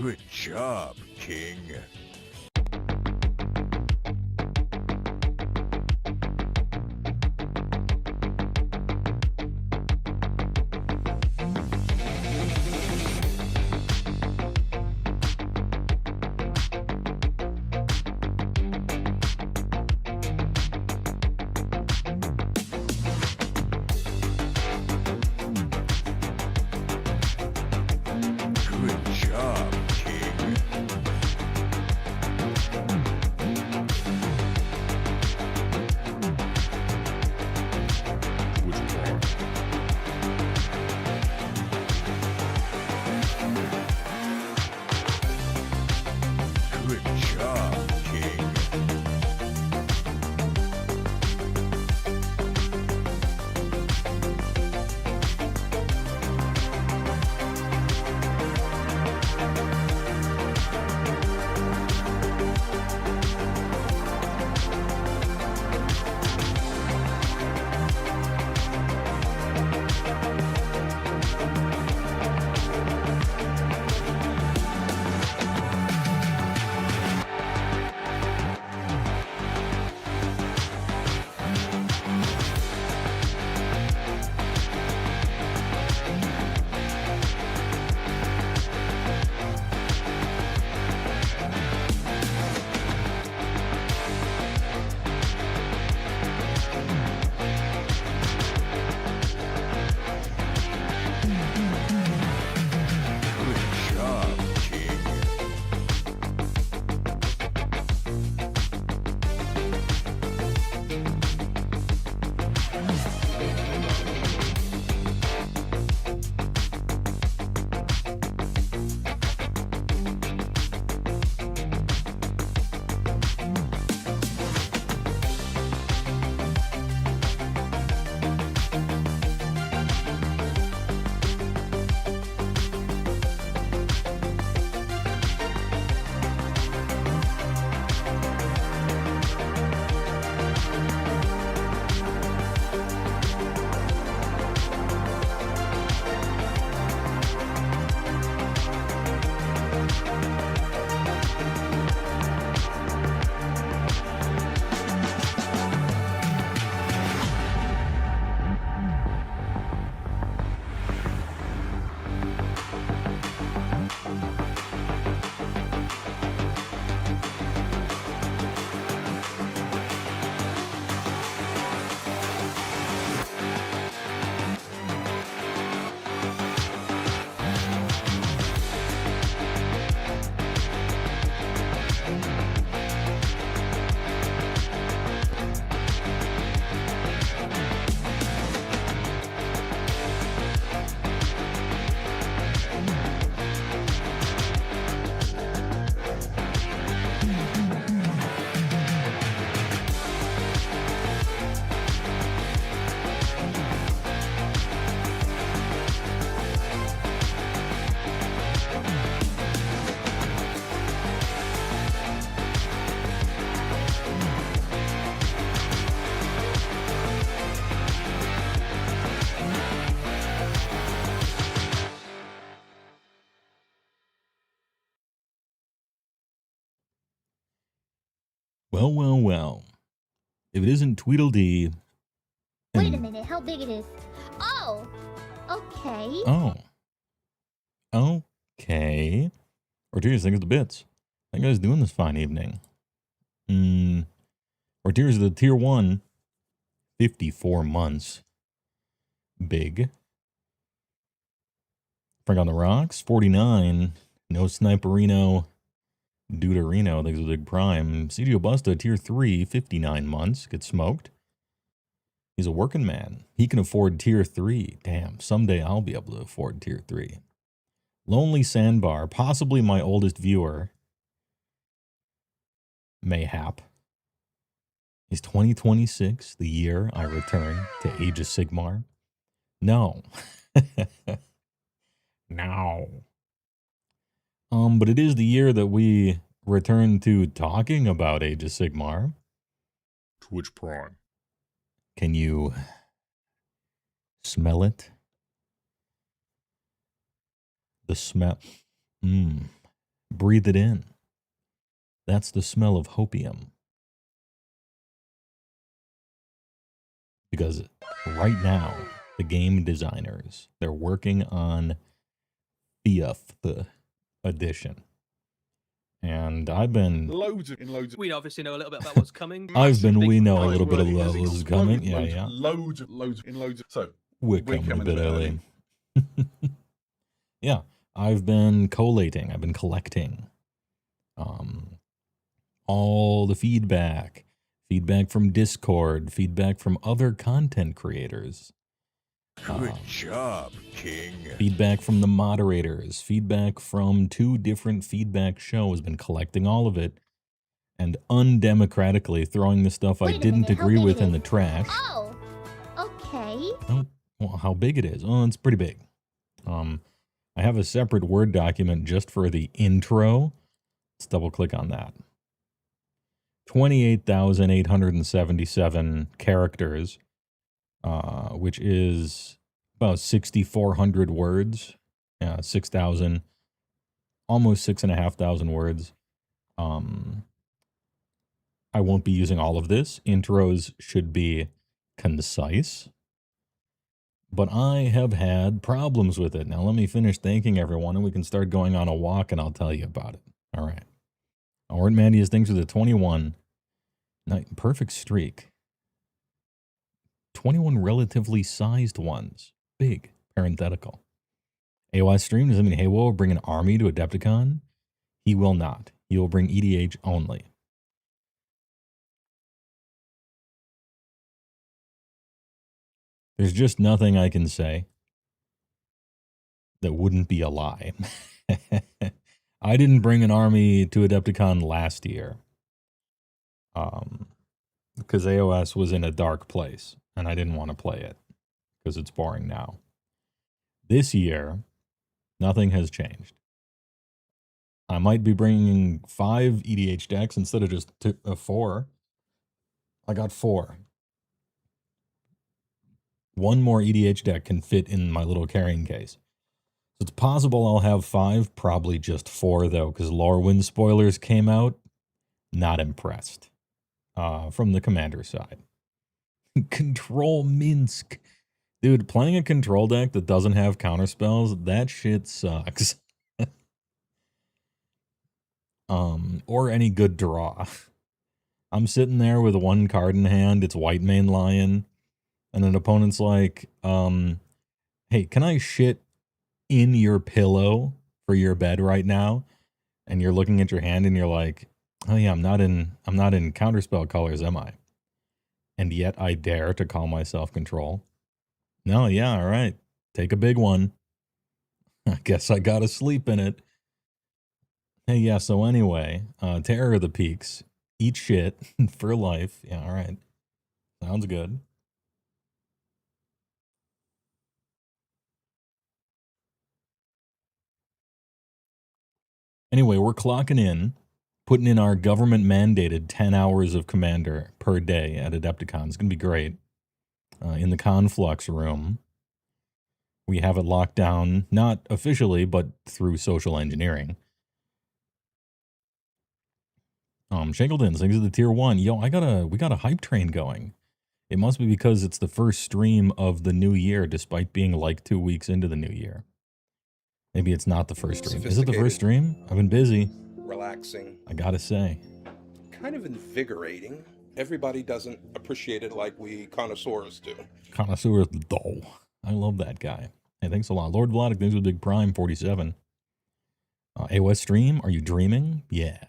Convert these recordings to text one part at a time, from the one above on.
Good job, King. Good job, King. Which one? Good job, King. Good job, King. Well, well, well. If it isn't Tweedledee. Wait a minute, how big it is? Oh, okay. Oh. Okay. Ortiz, think of the bits. How you guys doing this fine evening? Ortiz, the tier 1. 54 months. Big. Frank on the Rocks, 49. No Sniperino. Duderino, thanks for the big prime. CGO Busta, tier 3, 59 months. Gets smoked. He's a working man. He can afford tier 3. Damn, someday I'll be able to afford tier 3. Lonely Sandbar, possibly my oldest viewer. Mayhap. Is 2026 the year I return to Age of Sigmar? No. No. But it is the year that we return to talking about Age of Sigmar. Twitch Prime. Can you smell it? The smell. Breathe it in. That's the smell of hopium. Because right now, the game designers, they're working on Fifth edition. And I've been... Loads of. We obviously know a little bit about what's coming. we know a Nice little bit of work. what was coming. Yeah. Loads of. So We're coming a bit early. Yeah, I've been collating. I've been collecting all the feedback from Discord, feedback from other content creators. Good job, King. Feedback from the moderators, feedback from 2 different feedback shows. Been collecting all of it and undemocratically throwing the stuff I Wait a didn't minute, how agree big with is in it? the trash. Oh, okay. Oh, well, how big it is? Oh, it's pretty big. I have a separate Word document just for the intro. Let's double click on that. 28,877 characters, which is about 6,400 words. Yeah, 6,000, almost 6,500 words. I won't be using all of this. Intros should be concise. But I have had problems with it. Now let me finish thanking everyone and we can start going on a walk and I'll tell you about it. All right. Ort Mandius thanks for the 21. Perfect streak. 21 relatively sized ones. Big. Parenthetical. AOS stream, does that mean HeyWoah will bring an army to Adepticon? He will not. He will bring EDH only. There's just nothing I can say that wouldn't be a lie. I didn't bring an army to Adepticon last year. Because AOS was in a dark place, and I didn't want to play it, because it's boring now. This year, nothing has changed. I might be bringing 5 EDH decks instead of just 4. I got 4. One more EDH deck can fit in my little carrying case. So it's possible I'll have 5, probably just 4 though, because Lorwyn spoilers came out. Not impressed. From the commander side. Control Minsk. Dude, playing a control deck that doesn't have counterspells, that shit sucks. Or any good draw. I'm sitting there with 1 card in hand, it's White Mane Lion, and an opponent's like, hey, can I shit in your pillow for your bed right now? And you're looking at your hand and you're like, oh yeah, I'm not in counterspell colors, am I? And yet I dare to call myself control. No, yeah, all right. Take a big one. I guess I gotta sleep in it. Hey, yeah, so anyway, Terror of the Peaks. Eat shit for life. Yeah, all right. Sounds good. Anyway, we're clocking in, putting in our government-mandated 10 hours of Commander per day at Adepticon. It's going to be great. In the Conflux room, we have it locked down, not officially, but through social engineering. Shackleton, thanks to the tier 1. Yo, we got a hype train going. It must be because it's the first stream of the new year, despite being like 2 weeks into the new year. Maybe it's not the first stream. Is it the first stream? I've been busy. Relaxing. I gotta say. Kind of invigorating. Everybody doesn't appreciate it like we connoisseurs do. Connoisseur though. I love that guy. Hey, thanks a lot. Lord Vladic, thanks for the big prime, 47. AOS stream, are you dreaming? Yeah.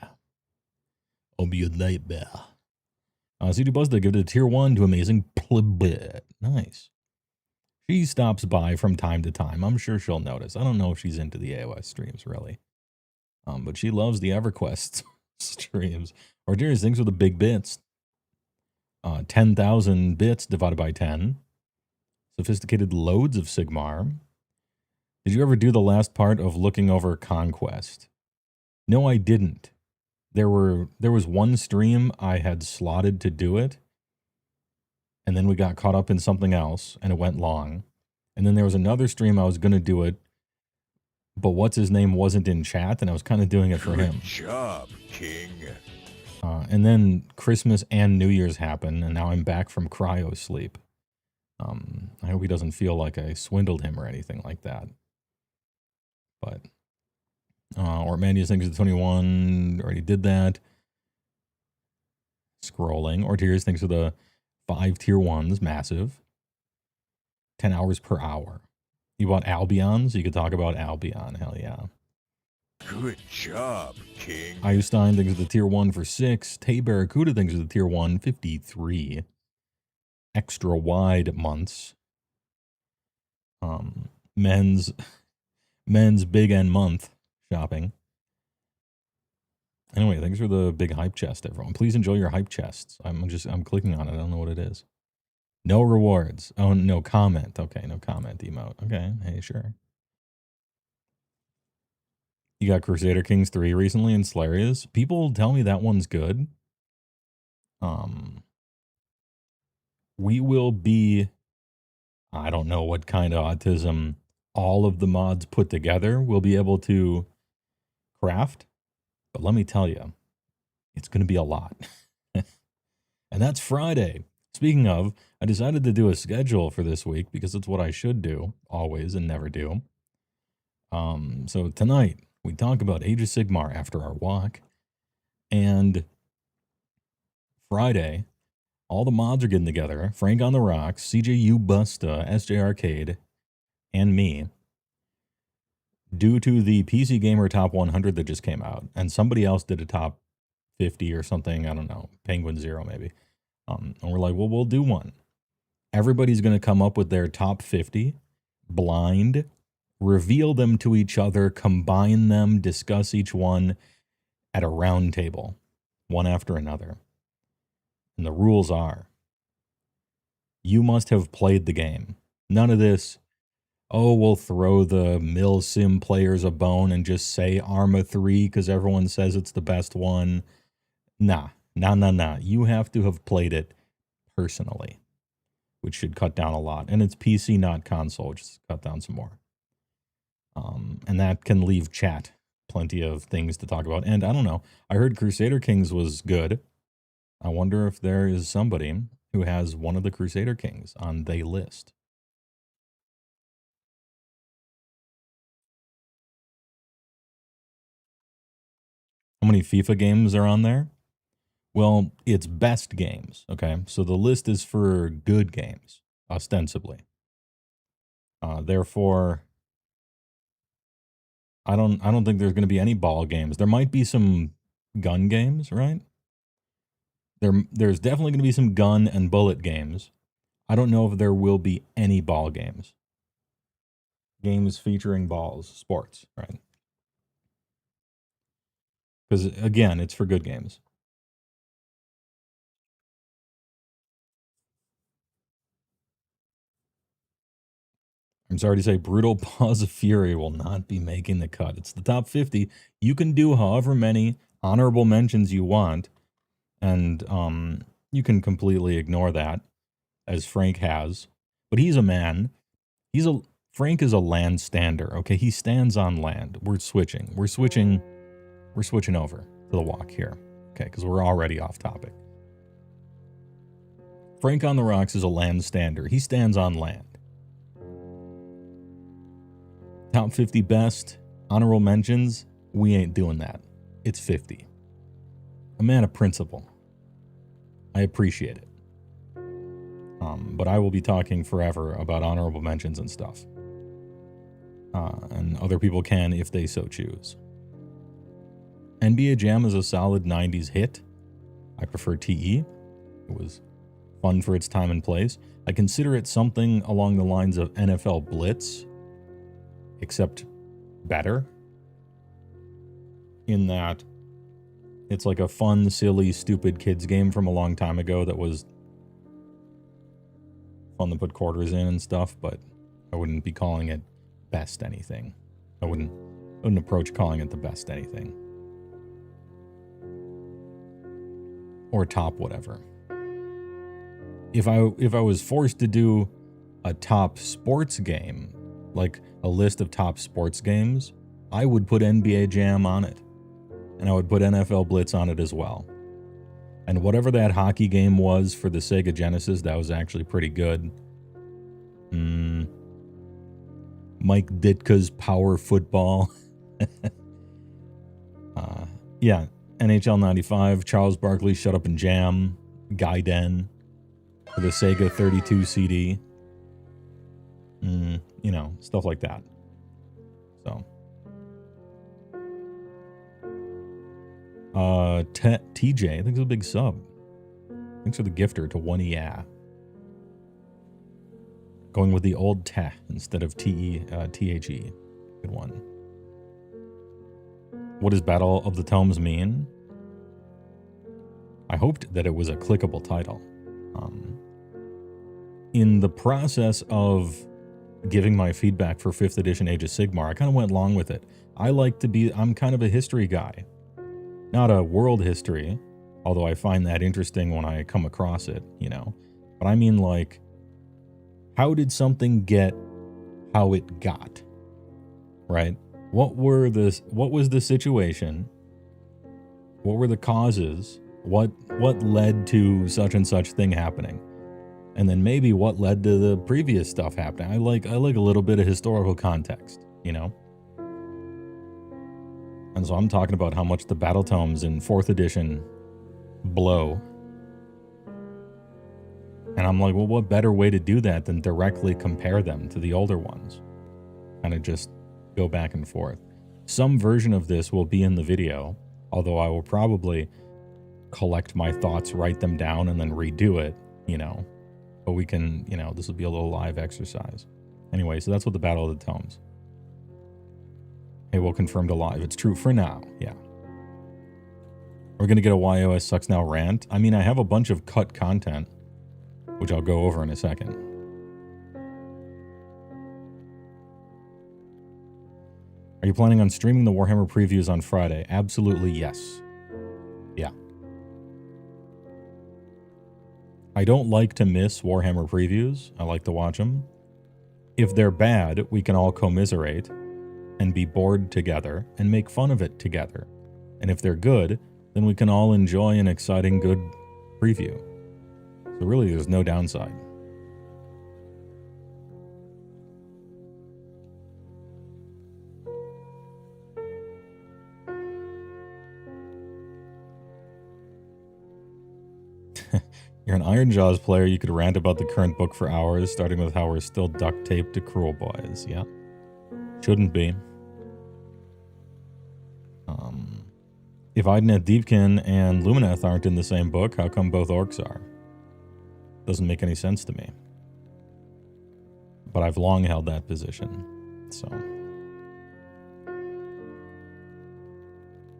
I'll be a nightmare. CD Buzzda, give it a tier 1 to Amazing Plebit. Nice. She stops by from time to time. I'm sure she'll notice. I don't know if she's into the AOS streams, really. But she loves the EverQuest streams. Orderius, thanks for the big bits. 10,000 bits divided by 10. Sophisticated loads of Sigmar. Did you ever do the last part of looking over Conquest? No, I didn't. There was one stream I had slotted to do it, and then we got caught up in something else, and it went long. And then there was another stream I was going to do it, but what's his name wasn't in chat, and I was kind of doing it for him. Good job, King. And then Christmas and New Year's happen, and now I'm back from cryo sleep. I hope he doesn't feel like I swindled him or anything like that. But, Ortmanius thinks it's 21, already did that. Scrolling. Ortiers thinks of the 5 tier 1s, massive. 10 hours per hour. You bought Albion, so you could talk about Albion, hell yeah. Good job, King. Ayustein thinks of the tier 1 for 6. Tay Barracuda thinks of the tier 1, 53. Extra wide months. Men's big end month shopping. Anyway, thanks for the big hype chest, everyone. Please enjoy your hype chests. I'm clicking on it. I don't know what it is. No rewards. Oh, no comment. Okay, no comment emote. Okay, hey, sure. You got Crusader Kings 3 recently in Slarius. People tell me that one's good. We will be, I don't know what kind of autism all of the mods put together will be able to craft. But let me tell you, it's going to be a lot. And that's Friday. Speaking of, I decided to do a schedule for this week because it's what I should do always and never do. So tonight we talk about Age of Sigmar after our walk. And Friday, all the mods are getting together. Frank on the Rocks, CJU Busta, SJ Arcade, and me. Due to the PC Gamer Top 100 that just came out. And somebody else did a top 50 or something. I don't know. Penguin Zero maybe. And we're like, well, we'll do one. Everybody's going to come up with their top 50, blind, reveal them to each other, combine them, discuss each one at a round table, one after another. And the rules are, you must have played the game. None of this, oh, we'll throw the Milsim players a bone and just say Arma 3 because everyone says it's the best one. Nah. You have to have played it personally, which should cut down a lot. And it's PC, not console, which is cut down some more. And that can leave chat plenty of things to talk about. And I don't know, I heard Crusader Kings was good. I wonder if there is somebody who has one of the Crusader Kings on their list. How many FIFA games are on there? Well, it's best games, okay? So the list is for good games, ostensibly. Therefore, I don't think there's going to be any ball games. There might be some gun games, right? There's definitely going to be some gun and bullet games. I don't know if there will be any ball games. Games featuring balls, sports, right? Because, again, it's for good games. I'm sorry to say, Brutal Paws of Fury will not be making the cut. It's the top 50. You can do however many honorable mentions you want, and you can completely ignore that, as Frank has. But he's a man. Frank is a land stander, okay? He stands on land. We're switching over to the walk here, okay? Because we're already off topic. Frank on the Rocks is a land stander. He stands on land. Top 50 best, honorable mentions, we ain't doing that. It's 50. A man of principle. I appreciate it. But I will be talking forever about honorable mentions and stuff. And other people can if they so choose. NBA Jam is a solid 90s hit. I prefer TE. It was fun for its time and place. I consider it something along the lines of NFL Blitz, except better, in that it's like a fun, silly, stupid kids game from a long time ago that was fun to put quarters in and stuff, but I wouldn't be calling it best anything. I wouldn't approach calling it the best anything. Or top whatever. If I was forced to do a top sports game, like a list of top sports games, I would put NBA Jam on it. And I would put NFL Blitz on it as well. And whatever that hockey game was for the Sega Genesis, that was actually pretty good. Mike Ditka's Power Football. Yeah, NHL 95, Charles Barkley, Shut Up and Jam, Gaiden for the Sega 32 CD. You know, stuff like that. So. TJ, thanks for the big sub. Thanks for the gifter to 1EA. Going with the old Te instead of THE. Good one. What does Battle of the Tomes mean? I hoped that it was a clickable title. In the process of giving my feedback for 5th edition Age of Sigmar, I kind of went along with it. I'm kind of a history guy. Not a world history, although I find that interesting when I come across it, you know. But I mean, like, how did something get how it got? Right? What was the situation? What were the causes? What led to such and such thing happening? And then maybe what led to the previous stuff happening. I like a little bit of historical context, you know? And so I'm talking about how much the battle tomes in 4th edition blow. And I'm like, well, what better way to do that than directly compare them to the older ones? Kind of just go back and forth. Some version of this will be in the video, although I will probably collect my thoughts, write them down, and then redo it, you know. But we can, you know, this will be a little live exercise. Anyway, so that's what the Battle of the Tomes. HeyWoah confirmed alive. It's true for now, yeah. We're going to get a YOS Sucks Now rant. I mean, I have a bunch of cut content, which I'll go over in a second. Are you planning on streaming the Warhammer previews on Friday? Absolutely yes. Yeah. I don't like to miss Warhammer previews. I like to watch them. If they're bad, we can all commiserate and be bored together and make fun of it together. And if they're good, then we can all enjoy an exciting, good preview. So really, there's no downside. You're an Iron Jaws player. You could rant about the current book for hours, starting with how we're still duct taped to Cruel Boys. Yeah. Shouldn't be. If Idoneth Deepkin and Lumineth aren't in the same book, how come both orcs are? Doesn't make any sense to me. But I've long held that position. So.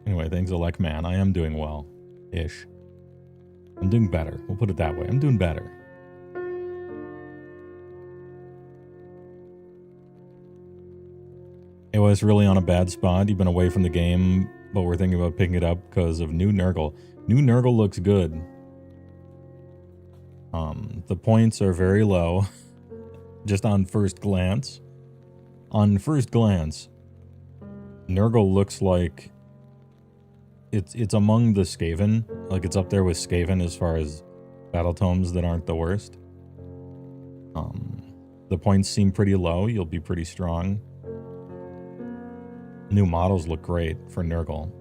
Anyway, thanks, Elec Man. I am doing well. Ish. I'm doing better. We'll put it that way. I'm doing better. It was really on a bad spot. You've been away from the game, but we're thinking about picking it up because of new Nurgle. New Nurgle looks good. The points are very low, just on first glance. On first glance, Nurgle looks like it's among the Skaven. Like, it's up there with Skaven as far as battle tomes that aren't the worst. The points seem pretty low. You'll be pretty strong. New models look great for Nurgle.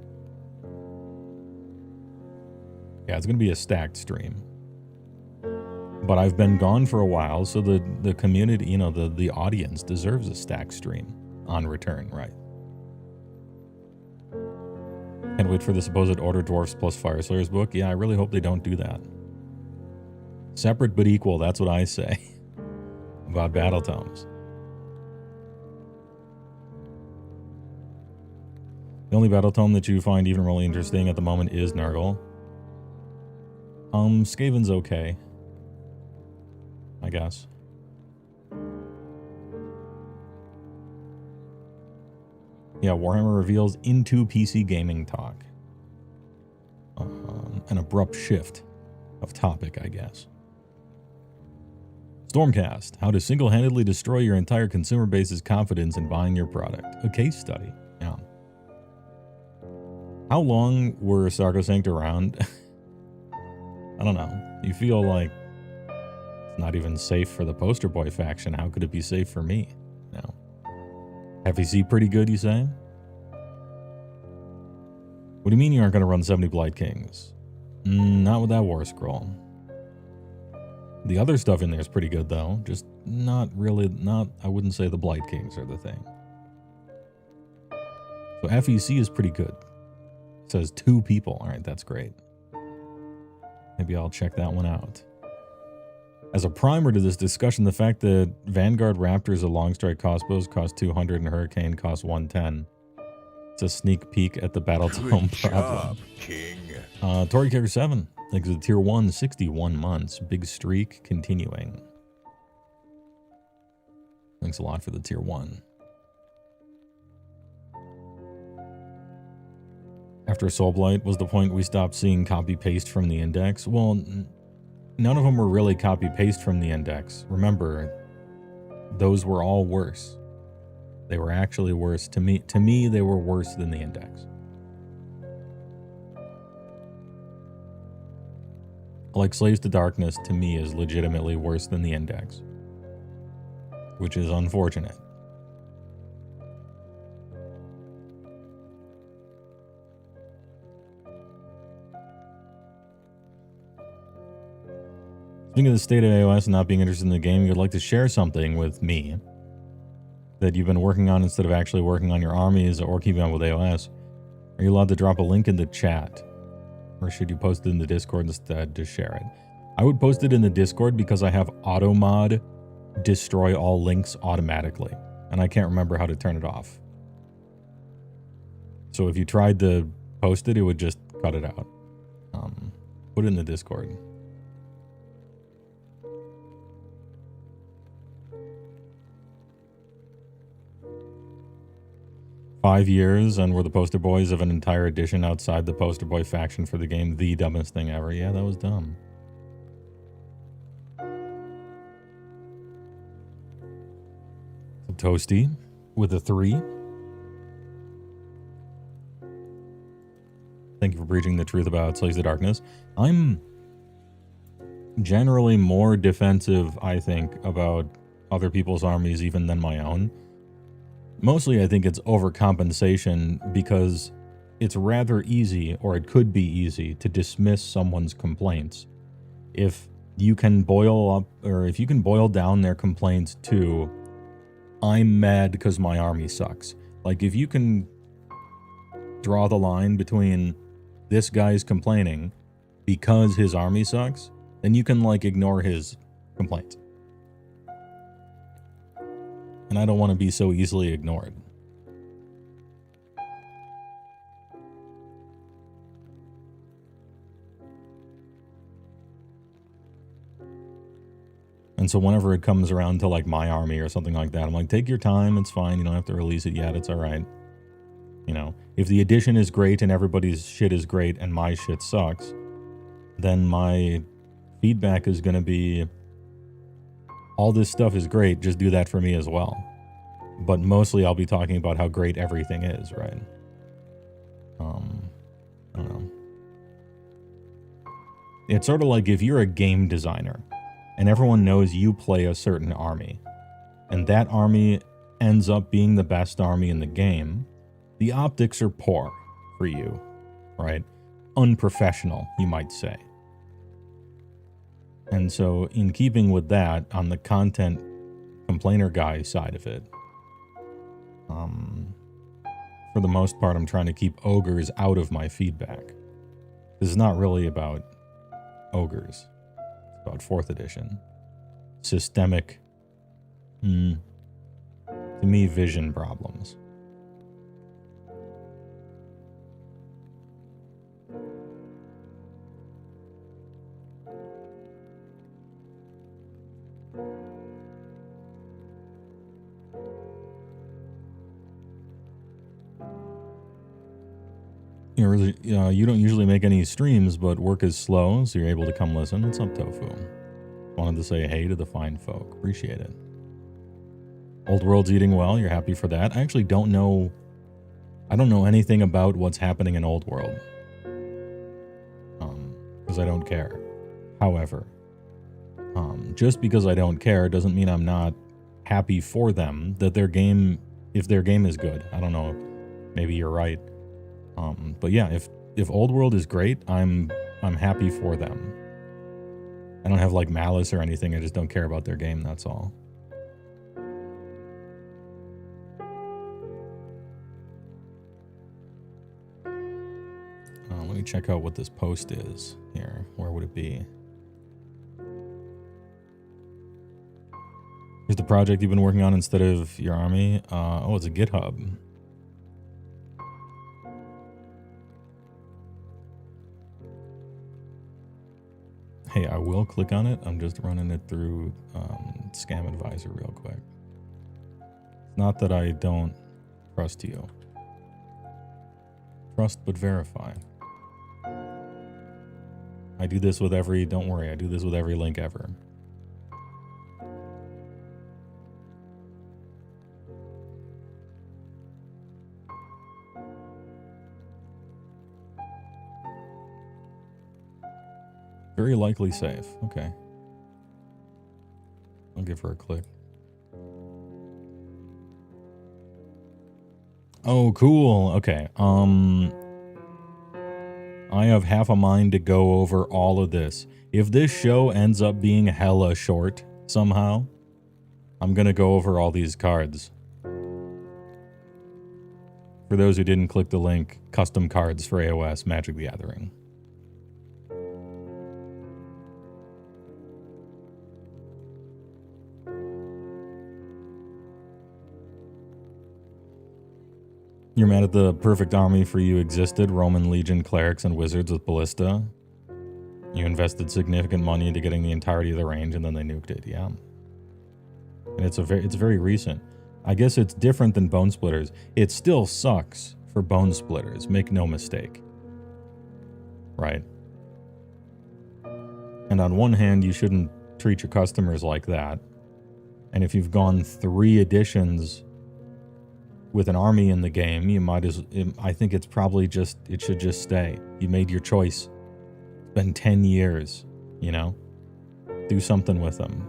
Yeah, it's going to be a stacked stream. But I've been gone for a while, so the community, you know, the audience deserves a stacked stream on return, right? Can't wait for the supposed Order Dwarfs plus Fireslayers book. Yeah, I really hope they don't do that. Separate but equal, that's what I say about battle tomes. The only battle tome that you find even really interesting at the moment is Nurgle. Skaven's okay, I guess. Yeah, Warhammer reveals into PC gaming talk. An abrupt shift of topic, I guess. Stormcast, how to single-handedly destroy your entire consumer base's confidence in buying your product. A case study. Yeah. How long were Sarcosanct around? I don't know. You feel like it's not even safe for the poster boy faction. How could it be safe for me? No. FEC pretty good, you say? What do you mean you aren't going to run 70 Blight Kings? Not with that War Scroll. The other stuff in there is pretty good, though. Just not really, I wouldn't say the Blight Kings are the thing. So FEC is pretty good. It says 2 people. All right, that's great. Maybe I'll check that one out. As a primer to this discussion, the fact that Vanguard Raptors of Longstrike crossbows cost 200 and Hurricane costs 110. It's a sneak peek at the Battletome problem. Job, King. Tory Kicker 7. Exit Tier 1, 61 months. Big streak continuing. Thanks a lot for the Tier 1. After Soulblight, was the point we stopped seeing copy-paste from the index? Well, none of them were really copy-paste from the index. Remember, those were all worse. They were actually worse. To me, they were worse than the index. Like Slaves to Darkness, to me, is legitimately worse than the index. Which is unfortunate. Speaking of the state of AOS and not being interested in the game, you'd like to share something with me that you've been working on instead of actually working on your armies or keeping up with AOS. Are you allowed to drop a link in the chat? Or should you post it in the Discord instead to share it? I would post it in the Discord because I have automod destroy all links automatically. And I can't remember how to turn it off. So if you tried to post it, it would just cut it out. Put it in the Discord. "5 years, and we're the poster boys of an entire edition outside the poster boy faction for the game. The dumbest thing ever." Yeah, that was dumb. Toasty with a 3. Thank you for preaching the truth about Slaves of Darkness. I'm generally more defensive, I think, about other people's armies even than my own. Mostly, I think it's overcompensation because it's rather easy, or it could be easy, to dismiss someone's complaints. If you can boil up, or if you can boil down their complaints to, "I'm mad because my army sucks." Like, if you can draw the line between this guy's complaining because his army sucks, then you can, like, ignore his complaints. And I don't want to be so easily ignored. And so whenever it comes around to like my army or something like that, I'm like, take your time, it's fine, you don't have to release it yet, it's alright. You know, if the edition is great and everybody's shit is great and my shit sucks, then my feedback is going to be, all this stuff is great, just do that for me as well. But mostly I'll be talking about how great everything is, right? I don't know. It's sort of like if you're a game designer and everyone knows you play a certain army, and that army ends up being the best army in the game, the optics are poor for you, right? Unprofessional, you might say. And so in keeping with that, on the content complainer guy side of it, for the most part, I'm trying to keep ogres out of my feedback. This is not really about ogres. It's about 4th edition. Systemic, to me, vision problems. You don't usually make any streams, but work is slow, so you're able to come listen. What's up, Tofu? Wanted to say hey to the fine folk. Appreciate it. Old World's eating well. You're happy for that. I actually don't know I don't know anything about what's happening in Old World. Because I don't care. However, just because I don't care doesn't mean I'm not happy for them that their game, if their game is good. I don't know. Maybe you're right. But yeah, if Old World is great, I'm happy for them. I don't have like malice or anything. I just don't care about their game. That's all. Let me check out what this post is here. Where would it be? Here's the project you've been working on instead of your army. Oh, it's a GitHub. Hey, I will click on it. I'm just running it through Scam Advisor real quick. It's not that I don't trust you. Trust but verify. I do this with every, don't worry, I do this with every link ever. Very likely safe. Okay. I'll give her a click. Oh, cool. Okay. I have half a mind to go over all of this. If this show ends up being hella short somehow, I'm gonna go over all these cards. For those who didn't click the link, custom cards for AOS Magic the Gathering. You're mad at the perfect army for you existed, Roman Legion clerics and wizards with ballista. You invested significant money into getting the entirety of the range and then they nuked it, yeah. And it's very recent. I guess it's different than Bone Splitters. It still sucks for Bone Splitters, make no mistake. Right? And on one hand, you shouldn't treat your customers like that. And if you've gone 3 editions with an army in the game, you might as, I think it's probably just, it should just stay. You made your choice. It's been 10 years, you know? Do something with them.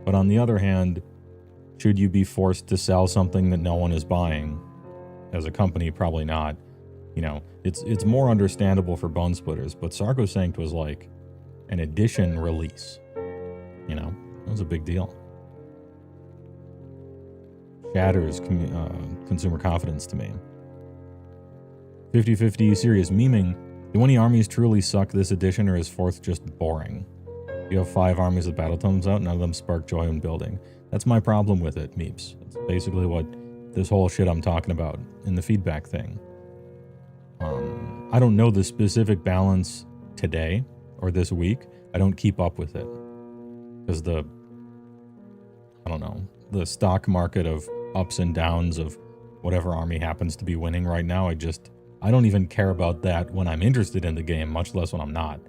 But on the other hand, should you be forced to sell something that no one is buying? As a company, probably not. You know, it's more understandable for Bone Splitters, but Sarcosanct was like an edition release. You know, it was a big deal. Shatters consumer confidence to me. 50-50 serious memeing. Do any armies truly suck this edition, or is 4th just boring? You have 5 armies with battle tomes out, none of them spark joy in building. That's my problem with it, Meeps. That's basically what this whole shit I'm talking about in the feedback thing. I don't know the specific balance today or this week. I don't keep up with it. Because I don't know, the stock market of ups and downs of whatever army happens to be winning right now, I don't even care about that when I'm interested in the game, much less when I'm not.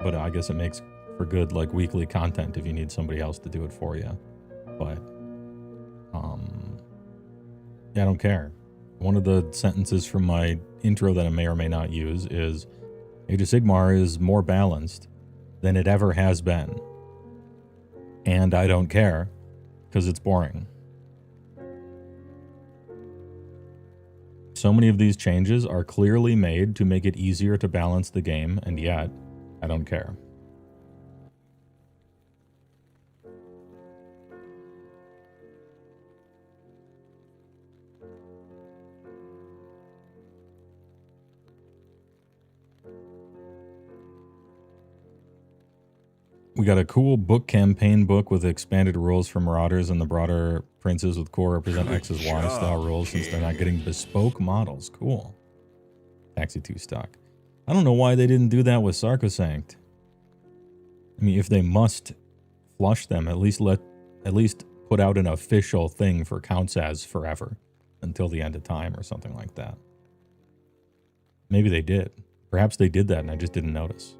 But I guess it makes for good, like, weekly content if you need somebody else to do it for you. But, yeah, I don't care. One of the sentences from my intro that I may or may not use is, Age of Sigmar is more balanced than it ever has been. And I don't care, because it's boring. So many of these changes are clearly made to make it easier to balance the game, and yet, I don't care. We got a cool book campaign book with expanded rules for Marauders and the broader Princes with core represent X's Y style rules since they're not getting bespoke models. Cool. Taxi 2 stock. I don't know why they didn't do that with Sarcosanct. I mean, if they must flush them, at least put out an official thing for counts as forever until the end of time or something like that. Maybe they did. Perhaps they did that and I just didn't notice.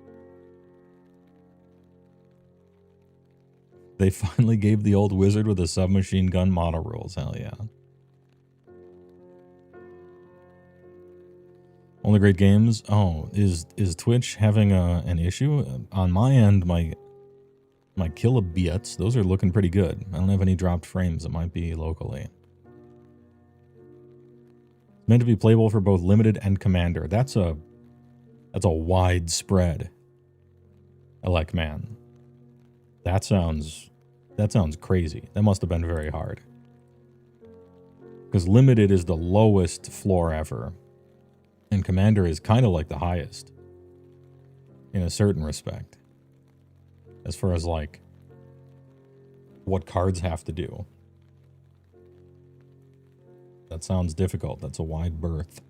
They finally gave the old wizard with a submachine gun model rules. Hell yeah. Only great games. Oh, is Twitch having an issue? On my end, my kilobits, those are looking pretty good. I don't have any dropped frames. It might be locally. It's meant to be playable for both limited and commander. That's a wide spread. Elec man. That sounds crazy. That must have been very hard. Because limited is the lowest floor ever. And commander is kind of like the highest. In a certain respect. As far as like what cards have to do. That sounds difficult. That's a wide berth.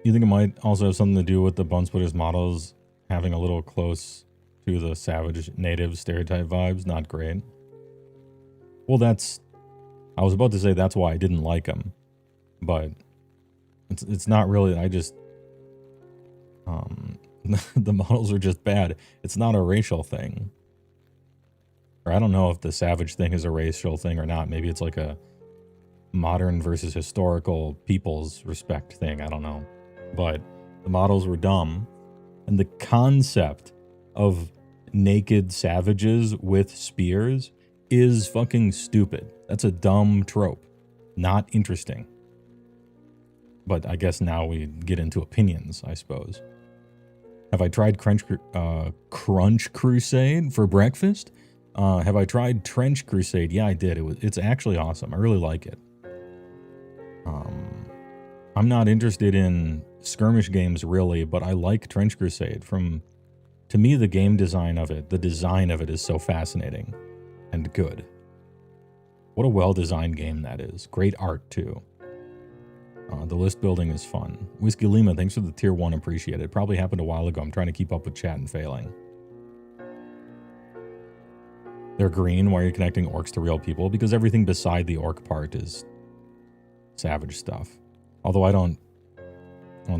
You think it might also have something to do with the Bone Splitters models having a little close to the savage native stereotype vibes? Not great. Well, I was about to say that's why I didn't like them, but it's not really. I just the models are just bad. It's not a racial thing, or I don't know if the savage thing is a racial thing or not. Maybe it's like a modern versus historical people's respect thing. I don't know, but the models were dumb, and the concept of naked savages with spears is fucking stupid. That's a dumb trope. Not interesting. But I guess now we get into opinions, I suppose. Have I tried Crunch Crusade for breakfast? Have I tried Trench Crusade? Yeah, I did. It's actually awesome. I really like it. I'm not interested in skirmish games really, but I like Trench Crusade. To me, the game design of it, the design of it is so fascinating and good. What a well-designed game that is. Great art, too. The list building is fun. Whiskey Lima, thanks for the tier 1, appreciate it. Probably happened a while ago. I'm trying to keep up with chat and failing. They're green. Why are you connecting orcs to real people? Because everything beside the orc part is savage stuff. Although I don't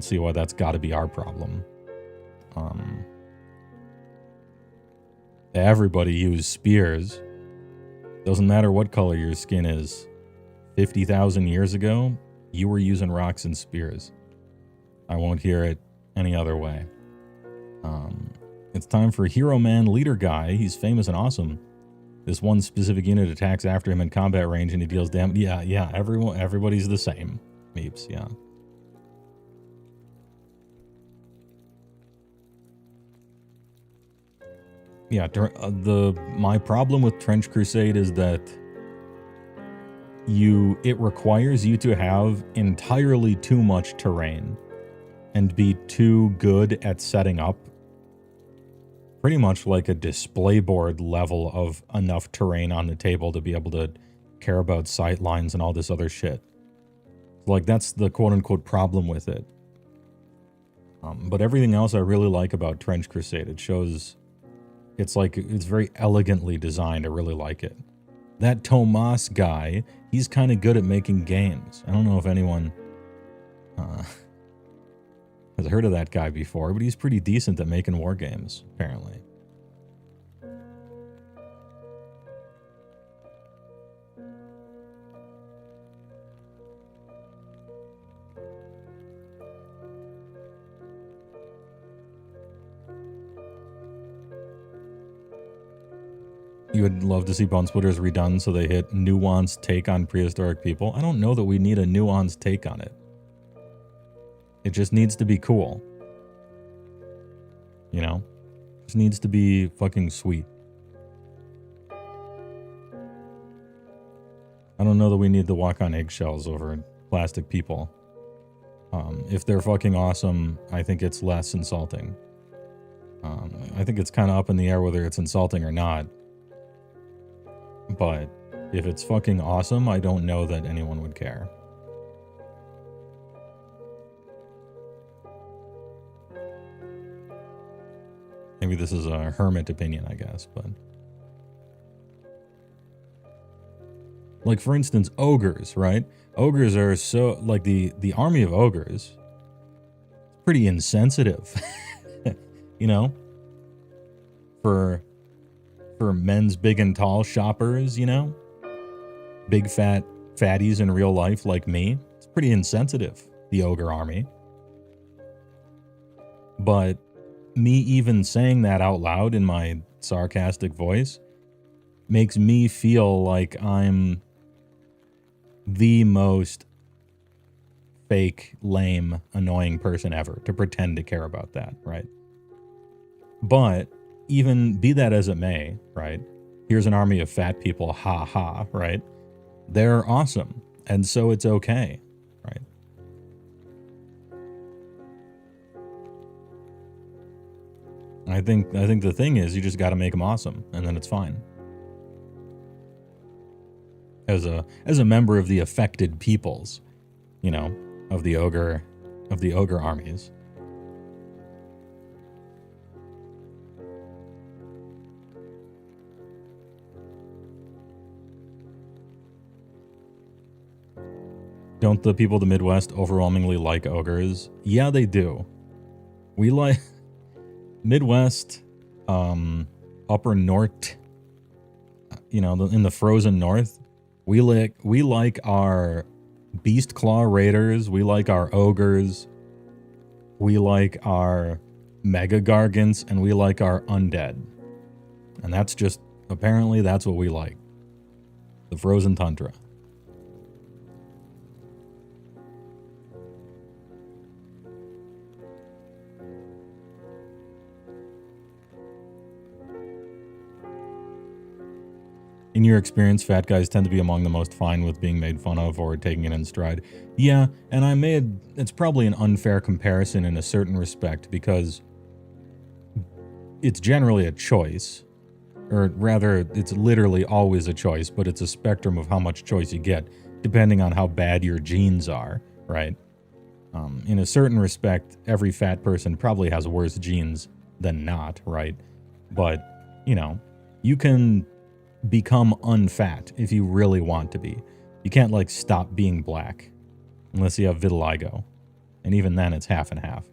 see why that's got to be our problem. Everybody used spears. Doesn't matter what color your skin is. 50,000 years ago, you were using rocks and spears. I won't hear it any other way. It's time for Hero Man Leader Guy. He's famous and awesome. This one specific unit attacks after him in combat range and he deals damage. Yeah, everybody's the same. Meeps, yeah. Yeah, my problem with Trench Crusade is that it requires you to have entirely too much terrain and be too good at setting up pretty much like a display board level of enough terrain on the table to be able to care about sight lines and all this other shit. Like, that's the quote-unquote problem with it. But everything else I really like about Trench Crusade. It shows... It's very elegantly designed. I really like it. That Tomas guy, he's kind of good at making games. I don't know if anyone has heard of that guy before, but he's pretty decent at making war games, apparently. You would love to see Bone Splitters redone so they hit nuanced take on prehistoric people. I don't know that we need a nuanced take on it. It just needs to be cool. You know? It just needs to be fucking sweet. I don't know that we need to walk on eggshells over plastic people. If they're fucking awesome, I think it's less insulting. I think it's kind of up in the air whether it's insulting or not. But if it's fucking awesome, I don't know that anyone would care. Maybe this is a hermit opinion, I guess, but... Like, for instance, ogres, right? Ogres are so... Like, the army of ogres... Pretty insensitive. You know? for men's big and tall shoppers, you know? Big fat fatties in real life like me. It's pretty insensitive, the ogre army. But me even saying that out loud in my sarcastic voice makes me feel like I'm the most fake, lame, annoying person ever to pretend to care about that, right? But even be that as it may, right? Here's an army of fat people, ha ha, right? They're awesome, and so it's okay, right? I think the thing is you just got to make them awesome, and then it's fine. As a member of the affected peoples, you know, of the ogre armies. Don't the people of the Midwest overwhelmingly like ogres? Yeah, they do. We like Midwest, upper north, you know, in the frozen north. We like our beast claw raiders. We like our ogres. We like our mega gargants, and we like our undead. And that's just, apparently that's what we like. The frozen tundra. In your experience, fat guys tend to be among the most fine with being made fun of or taking it in stride. Yeah, and it's probably an unfair comparison in a certain respect because it's generally a choice. Or rather, it's literally always a choice, but it's a spectrum of how much choice you get, depending on how bad your genes are, right? In a certain respect, every fat person probably has worse genes than not, right? But, you know, you can become unfat if you really want to be. You can't, like, stop being black unless you have vitiligo. And even then, it's half and half.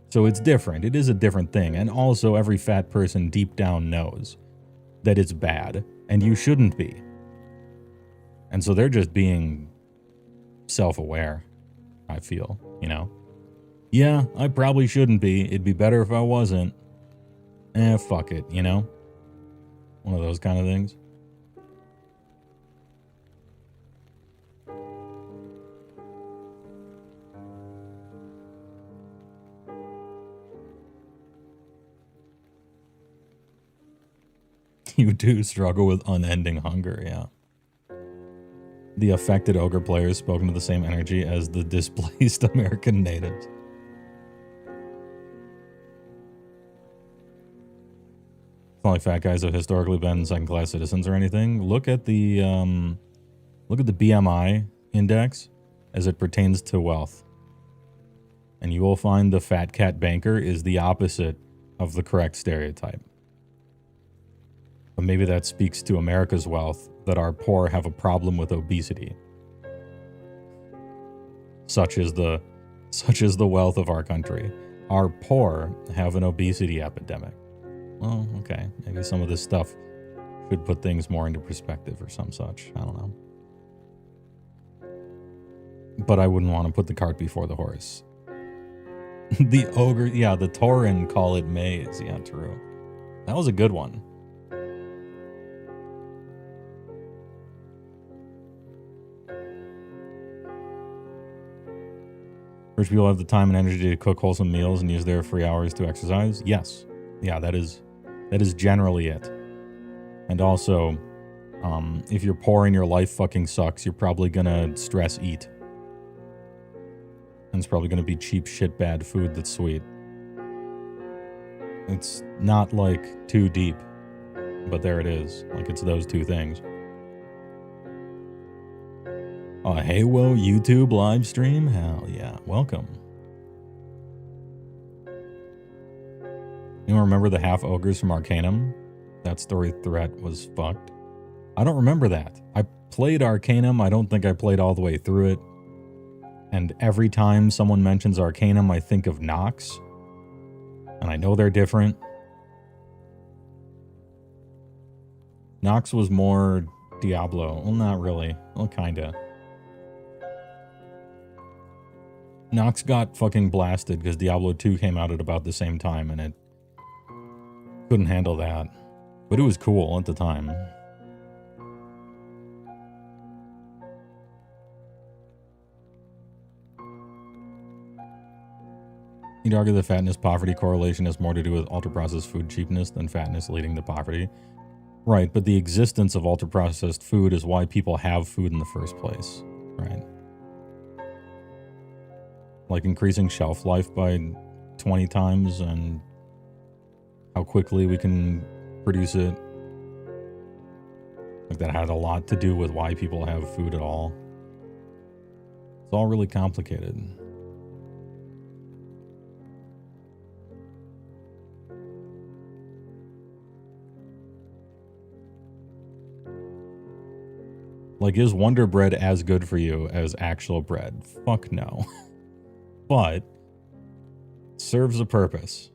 So it's different. It is a different thing. And also, every fat person deep down knows that it's bad, and you shouldn't be. And so they're just being self-aware, I feel, you know? Yeah, I probably shouldn't be. It'd be better if I wasn't. Fuck it, you know? One of those kind of things. You do struggle with unending hunger, yeah. The affected ogre players spoken to the same energy as the displaced American natives. It's not like fat guys have historically been second-class citizens or anything. Look at the BMI index as it pertains to wealth. And you will find the fat cat banker is the opposite of the correct stereotype. But maybe that speaks to America's wealth, that our poor have a problem with obesity. Such is the wealth of our country. Our poor have an obesity epidemic. Well, okay. Maybe some of this stuff should put things more into perspective or some such. I don't know. But I wouldn't want to put the cart before the horse. The ogre, yeah, the Tauren call it maize. Yeah, true. That was a good one. Rich people have the time and energy to cook wholesome meals and use their free hours to exercise? Yes. Yeah, that is generally it. And also, if you're poor and your life fucking sucks, you're probably gonna stress eat. And it's probably gonna be cheap shit bad food that's sweet. It's not like too deep, but there it is. Like it's those two things. A HeyWoah YouTube live stream? Hell yeah. Welcome. You remember the half ogres from Arcanum? That story threat was fucked. I don't remember that. I played Arcanum. I don't think I played all the way through it. And every time someone mentions Arcanum, I think of Nox. And I know they're different. Nox was more Diablo. Well, not really. Well, kinda. Nox got fucking blasted because Diablo 2 came out at about the same time and it couldn't handle that. But it was cool at the time. You'd argue the fatness-poverty correlation has more to do with ultra-processed food cheapness than fatness leading to poverty. Right, but the existence of ultra-processed food is why people have food in the first place, right? Like increasing shelf life by 20 times and how quickly we can produce it. Like that had a lot to do with why people have food at all. It's all really complicated. Like, is Wonder Bread as good for you as actual bread? Fuck no. But serves a purpose.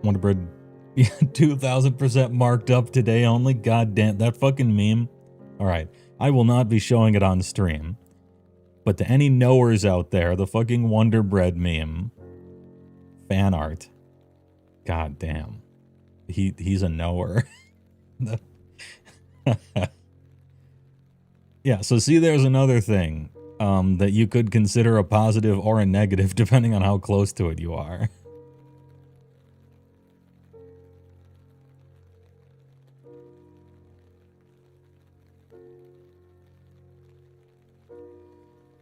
Wonder Bread 2000% marked up today only. God damn, that fucking meme. All right. I will not be showing it on stream. But to any knowers out there, the fucking Wonder Bread meme. Fan art. God damn. He's a knower. Yeah, so see, there's another thing that you could consider a positive or a negative depending on how close to it you are.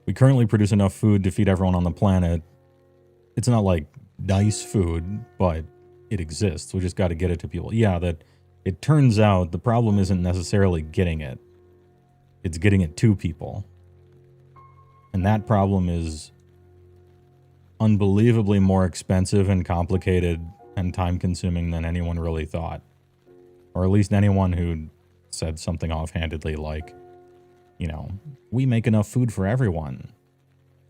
We currently produce enough food to feed everyone on the planet. It's not like nice food, but it exists. We just got to get it to people. Yeah, that it turns out the problem isn't necessarily getting it. It's getting it to people. And that problem is unbelievably more expensive and complicated and time-consuming than anyone really thought. Or at least anyone who said something offhandedly like, you know, we make enough food for everyone.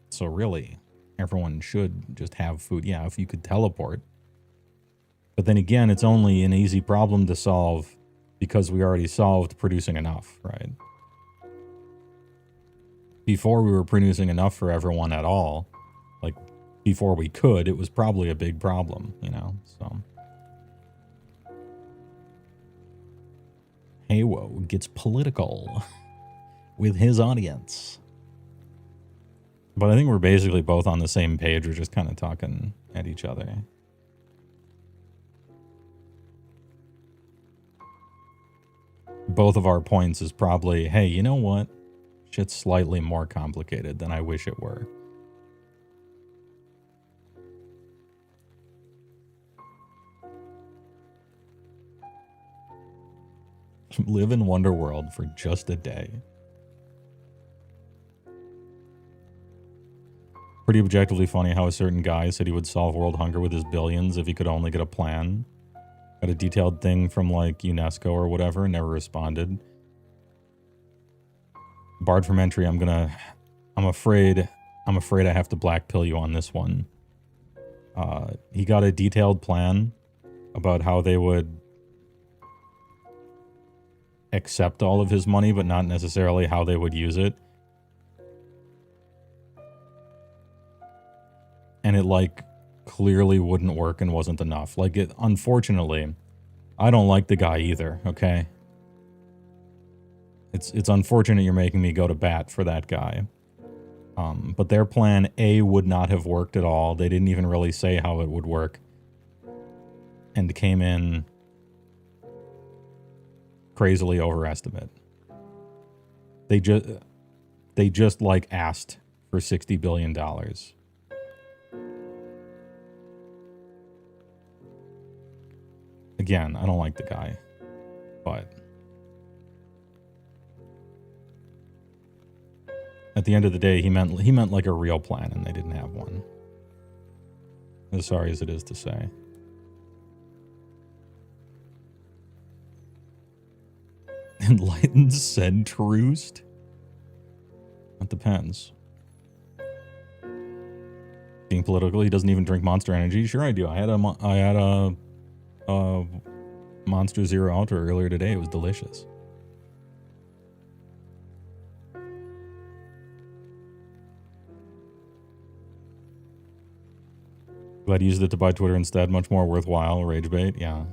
So really, everyone should just have food. Yeah, if you could teleport. But then again, it's only an easy problem to solve because we already solved producing enough, right? Before we were producing enough for everyone at all, like before we could, it was probably a big problem, you know, so. HeyWoah gets political with his audience. But I think we're basically both on the same page. We're just kind of talking at each other. Both of our points is probably, hey, you know what? Shit's slightly more complicated than I wish it were. Live in Wonderworld for just a day. Pretty objectively funny how a certain guy said he would solve world hunger with his billions if he could only get a plan. Got a detailed thing from like UNESCO or whatever, never responded. Barred from entry, I'm afraid I have to black pill you on this one. He got a detailed plan about how they would accept all of his money, but not necessarily how they would use it. And it, like, clearly wouldn't work and wasn't enough. Like, it, unfortunately, I don't like the guy either, okay? It's unfortunate you're making me go to bat for that guy. But their plan A would not have worked at all. They didn't even really say how it would work. And came in crazily overestimate. They just like asked for $60 billion. Again, I don't like the guy, but at the end of the day, he meant like a real plan, and they didn't have one. As sorry as it is to say. Enlightened said truced? That depends. Being political, he doesn't even drink Monster Energy. Sure I do. I had a Monster Zero Ultra earlier today. It was delicious. Glad you used it to buy Twitter instead. Much more worthwhile. Rage bait. Yeah.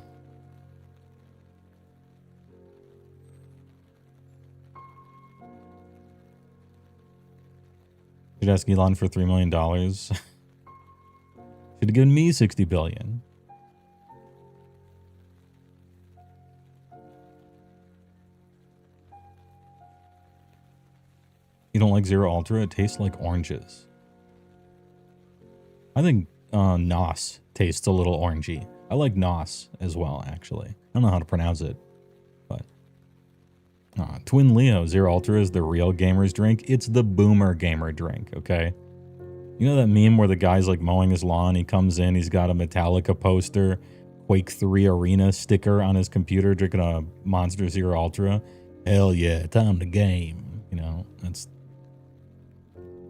Should ask Elon for $3 million. Should have given me $60 billion. You don't like Zero Ultra? It tastes like oranges. I think Nos tastes a little orangey. I like Nos as well, actually. I don't know how to pronounce it, but Twin Leo Zero Ultra is the real gamer's drink. It's the boomer gamer drink, okay? You know that meme where the guy's like mowing his lawn, he comes in, he's got a Metallica poster, Quake 3 Arena sticker on his computer, drinking a Monster Zero Ultra? Hell yeah, time to game. You know,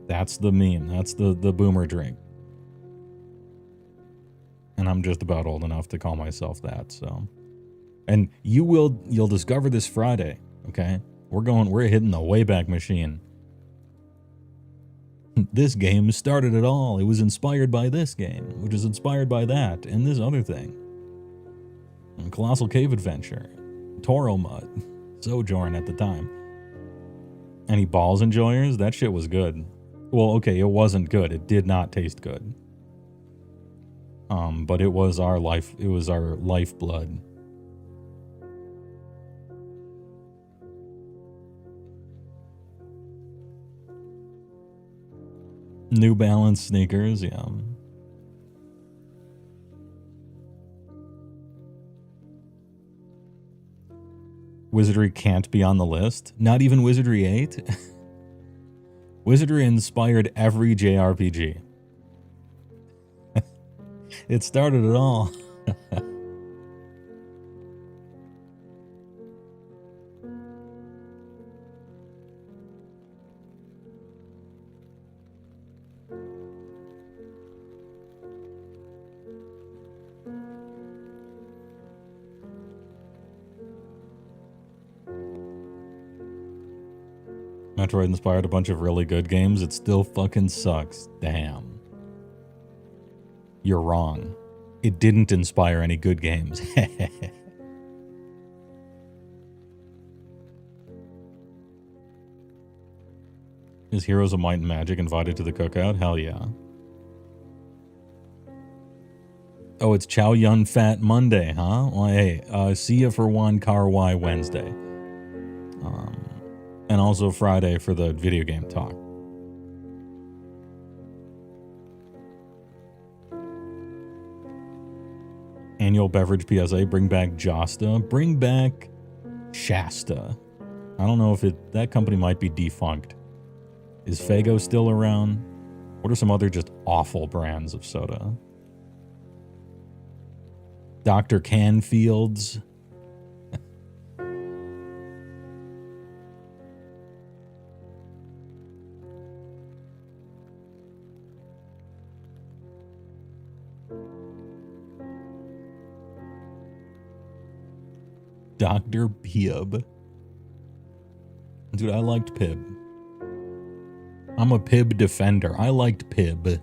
that's the meme. That's the boomer drink. And I'm just about old enough to call myself that, so. And you'll discover this Friday, okay? We're hitting the Wayback Machine. This game started it all. It was inspired by this game, which is inspired by that, and this other thing. And Colossal Cave Adventure, Toro Mud, Sojourn at the time. Any Balls enjoyers? That shit was good. Well, okay, it wasn't good. It did not taste good. But it was our life. It was our lifeblood. New Balance sneakers, yeah. Wizardry can't be on the list. Not even Wizardry 8. Wizardry inspired every JRPG. It started it all. Metroid inspired a bunch of really good games. It still fucking sucks. Damn. You're wrong. It didn't inspire any good games. Is Heroes of Might and Magic invited to the cookout? Hell yeah. Oh, it's Chow Yun Fat Monday, huh? Well, hey, see ya for one Car Y Wednesday. And also Friday for the video game talk. Annual beverage PSA, bring back Josta. Bring back Shasta. I don't know if that company might be defunct. Is Faygo still around? What are some other just awful brands of soda? Dr. Canfield's. Dr. Pibb. Dude, I liked Pibb. I'm a Pibb defender. I liked Pibb.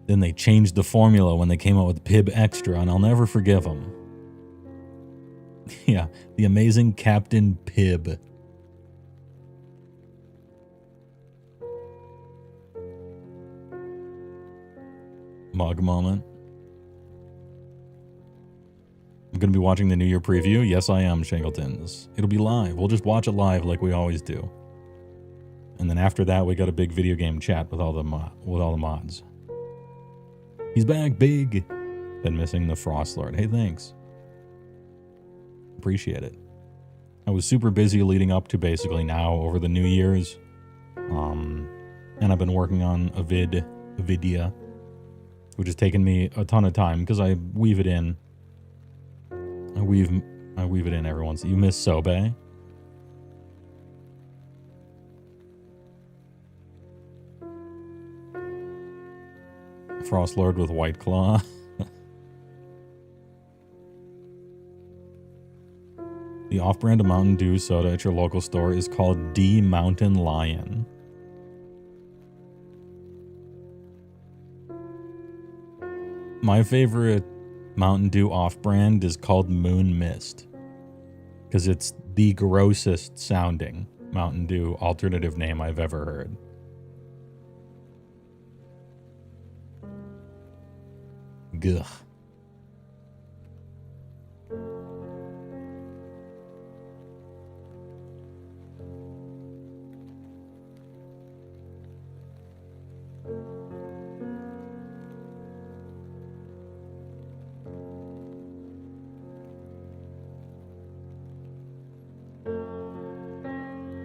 Then they changed the formula when they came out with Pibb Extra, and I'll never forgive them. Yeah, the amazing Captain Pibb. Mug moment. I'm going to be watching the New Year preview. Yes, I am, Shangletons. It'll be live. We'll just watch it live like we always do. And then after that, we got a big video game chat with all the mods. He's back, big. Been missing the Frost Lord. Hey, thanks. Appreciate it. I was super busy leading up to basically now over the New Year's. And I've been working on a vidya, which has taken me a ton of time because I weave it in. I weave I weave it in every once. You miss Sobe? Frost Lord with White Claw. The off-brand Mountain Dew soda at your local store is called D Mountain Lion. My favorite Mountain Dew off-brand is called Moon Mist, because it's the grossest sounding Mountain Dew alternative name I've ever heard. Gugh.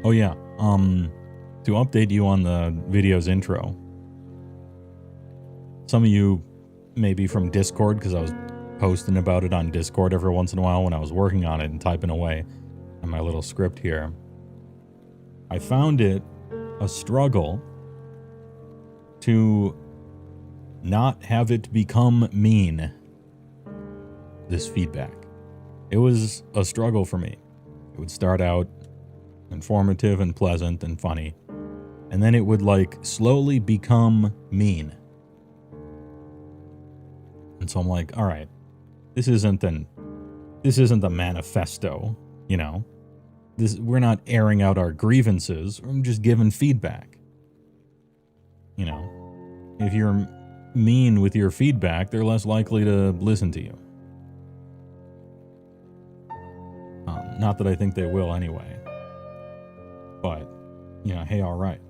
Oh yeah, to update you on the video's intro. Some of you maybe from Discord, because I was posting about it on Discord every once in a while when I was working on it and typing away on my little script here. I found it a struggle to not have it become mean, this feedback. It was a struggle for me. It would start out informative and pleasant and funny, and then it would like slowly become mean. And so I'm like, all right, this isn't a manifesto, you know. We're not airing out our grievances. I'm just giving feedback. You know, if you're mean with your feedback, they're less likely to listen to you. Not that I think they will anyway. But, you know, hey, all right.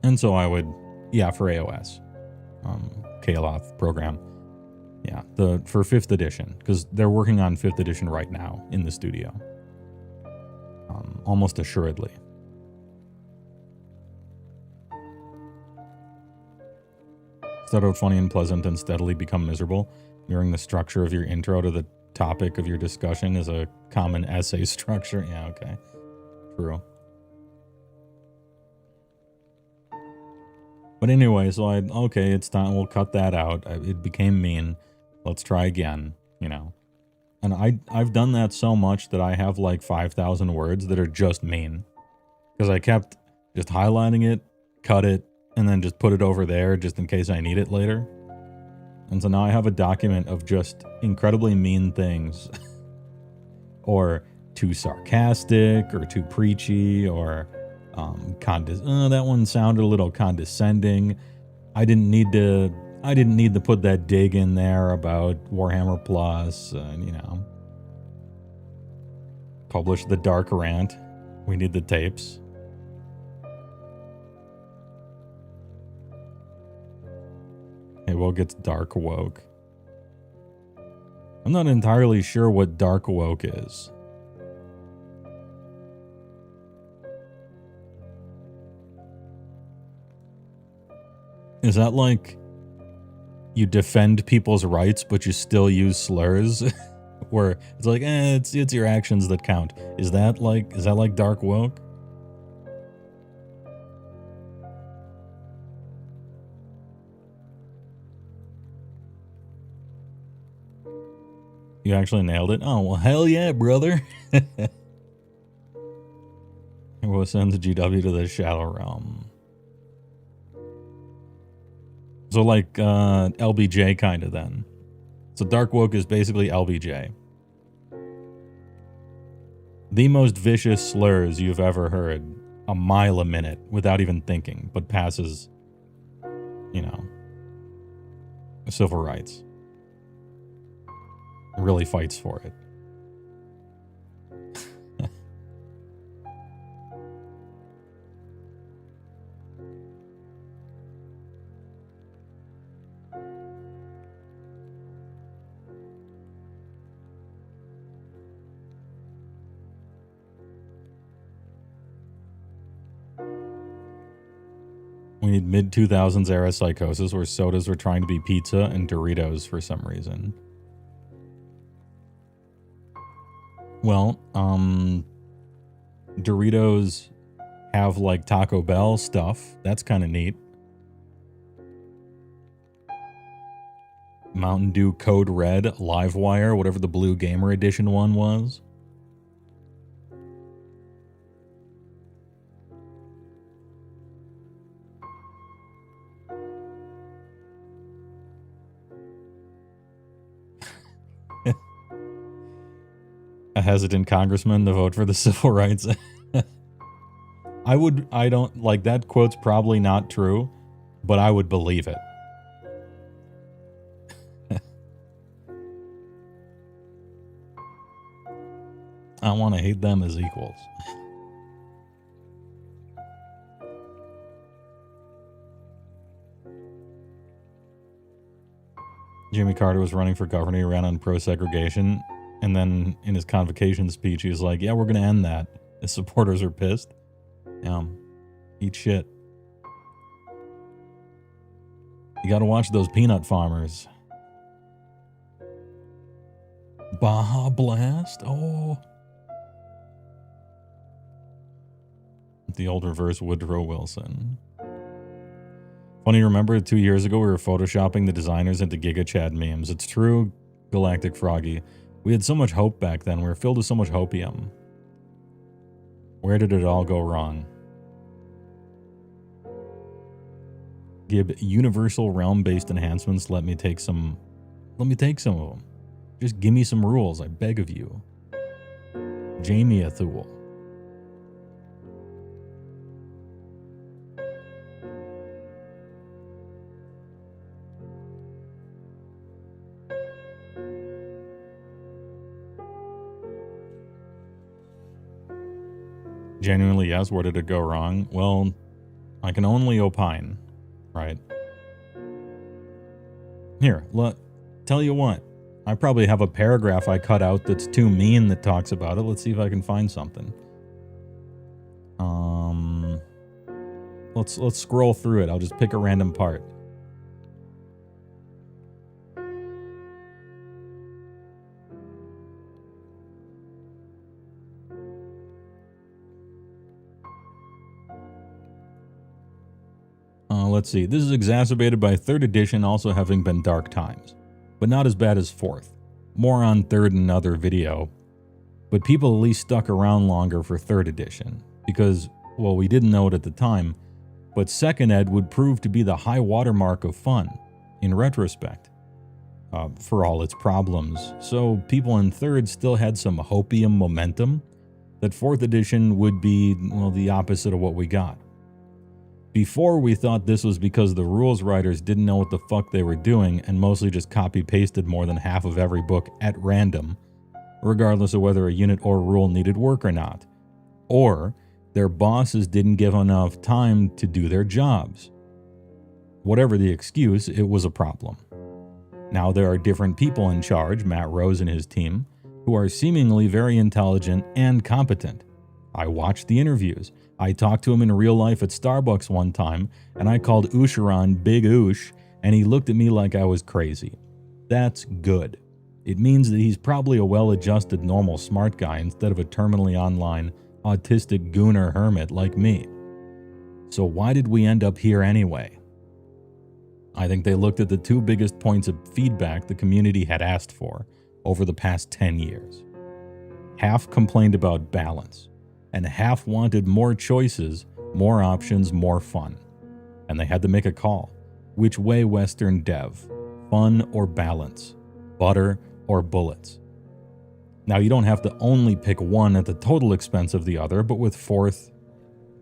And so I would, yeah, for AOS, Kaloth program. Yeah, for 5th edition, because they're working on 5th edition right now in the studio. Almost assuredly. Start out funny and pleasant and steadily become miserable. Mirroring the structure of your intro to the topic of your discussion is a common essay structure. Yeah, okay. True. But anyway, so okay, it's time. We'll cut that out. It became mean. Let's try again, you know. And I've done that so much that I have like 5,000 words that are just mean. Because I kept just highlighting it, cut it, and then just put it over there just in case I need it later. And so now I have a document of just incredibly mean things. Or too sarcastic, or too preachy, or that one sounded a little condescending. I didn't need to put that dig in there about Warhammer Plus, you know. Publish the dark rant. We need the tapes. HeyWoah gets dark woke. I'm not entirely sure what dark woke is. Is that like you defend people's rights, but you still use slurs? Where it's like, it's your actions that count. Is that like dark woke? You actually nailed it? Oh, well, hell yeah, brother. HeyWoah sends GW to the Shadow Realm. So like LBJ kind of then. So Dark Woke is basically LBJ. The most vicious slurs you've ever heard a mile a minute without even thinking, but passes, you know, civil rights. Really fights for it. We need mid-2000s era psychosis where sodas were trying to be pizza and Doritos for some reason. Well, Doritos have like Taco Bell stuff. That's kind of neat. Mountain Dew Code Red, Livewire, whatever the Blue Gamer Edition one was. A hesitant congressman to vote for the civil rights. I don't, like, that quote's probably not true, but I would believe it. I want to hate them as equals. Jimmy Carter was running for governor. He ran on pro-segregation. And then in his convocation speech, he was like, yeah, we're going to end that. His supporters are pissed. Eat shit. You got to watch those peanut farmers. Baja Blast? Oh. The old reverse Woodrow Wilson. Funny, remember 2 years ago we were photoshopping the designers into Giga Chad memes. It's true, Galactic Froggy. We had so much hope back then. We were filled with so much hopium. Where did it all go wrong? Gib, universal realm-based enhancements. Let me take some of them. Just give me some rules, I beg of you. Jamie Athul. Genuinely, yes. Where did it go wrong? Well, I can only opine, right? Here, tell you what. I probably have a paragraph I cut out that's too mean that talks about it. Let's see if I can find something. Let's scroll through it. I'll just pick a random part. Let's see. This is exacerbated by 3rd edition also having been dark times, but not as bad as 4th. More on 3rd in another video, but people at least stuck around longer for 3rd edition because, well, we didn't know it at the time, but 2nd ed would prove to be the high watermark of fun in retrospect for all its problems. So people in 3rd still had some hopium momentum that 4th edition would be, well, the opposite of what we got. Before, we thought this was because the rules writers didn't know what the fuck they were doing and mostly just copy-pasted more than half of every book at random, regardless of whether a unit or rule needed work or not. Or their bosses didn't give enough time to do their jobs. Whatever the excuse, it was a problem. Now there are different people in charge, Matt Rose and his team, who are seemingly very intelligent and competent. I watched the interviews. I talked to him in real life at Starbucks one time, and I called Usheron Big Oosh, and he looked at me like I was crazy. That's good. It means that he's probably a well-adjusted normal smart guy instead of a terminally online, autistic gooner hermit like me. So why did we end up here anyway? I think they looked at the 2 biggest points of feedback the community had asked for over the past 10 years. Half complained about balance, and half wanted more choices, more options, more fun. And they had to make a call. Which way Western dev? Fun or balance? Butter or bullets? Now, you don't have to only pick one at the total expense of the other, but with 4th,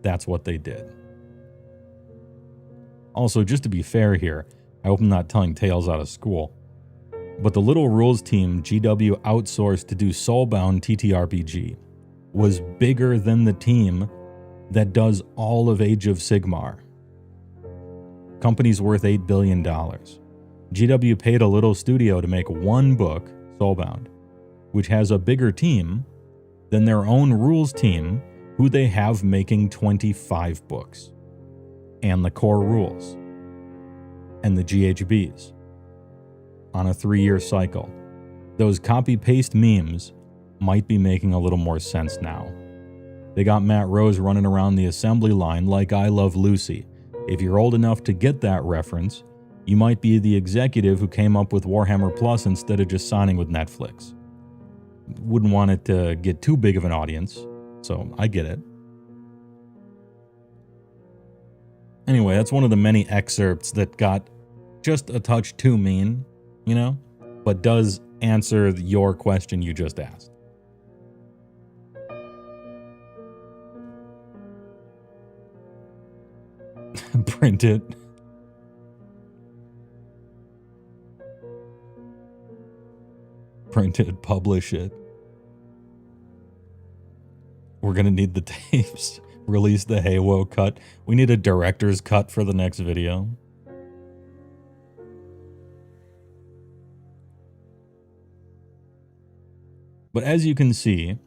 that's what they did. Also, just to be fair here, I hope I'm not telling tales out of school, but the Little Rules team GW outsourced to do Soulbound TTRPG was bigger than the team that does all of Age of Sigmar. Company's worth $8 billion. GW paid a little studio to make one book, Soulbound, which has a bigger team than their own rules team, who they have making 25 books. And the core rules. And the GHBs. On a 3-year cycle. Those copy-paste memes might be making a little more sense now. They got Matt Rose running around the assembly line like I Love Lucy. If you're old enough to get that reference, you might be the executive who came up with Warhammer Plus instead of just signing with Netflix. Wouldn't want it to get too big of an audience, so I get it. Anyway, that's one of the many excerpts that got just a touch too mean, you know, but does answer your question you just asked. Print it. Print it, publish it. We're gonna need the tapes. Release the HeyWoah cut. We need a director's cut for the next video. But as you can see,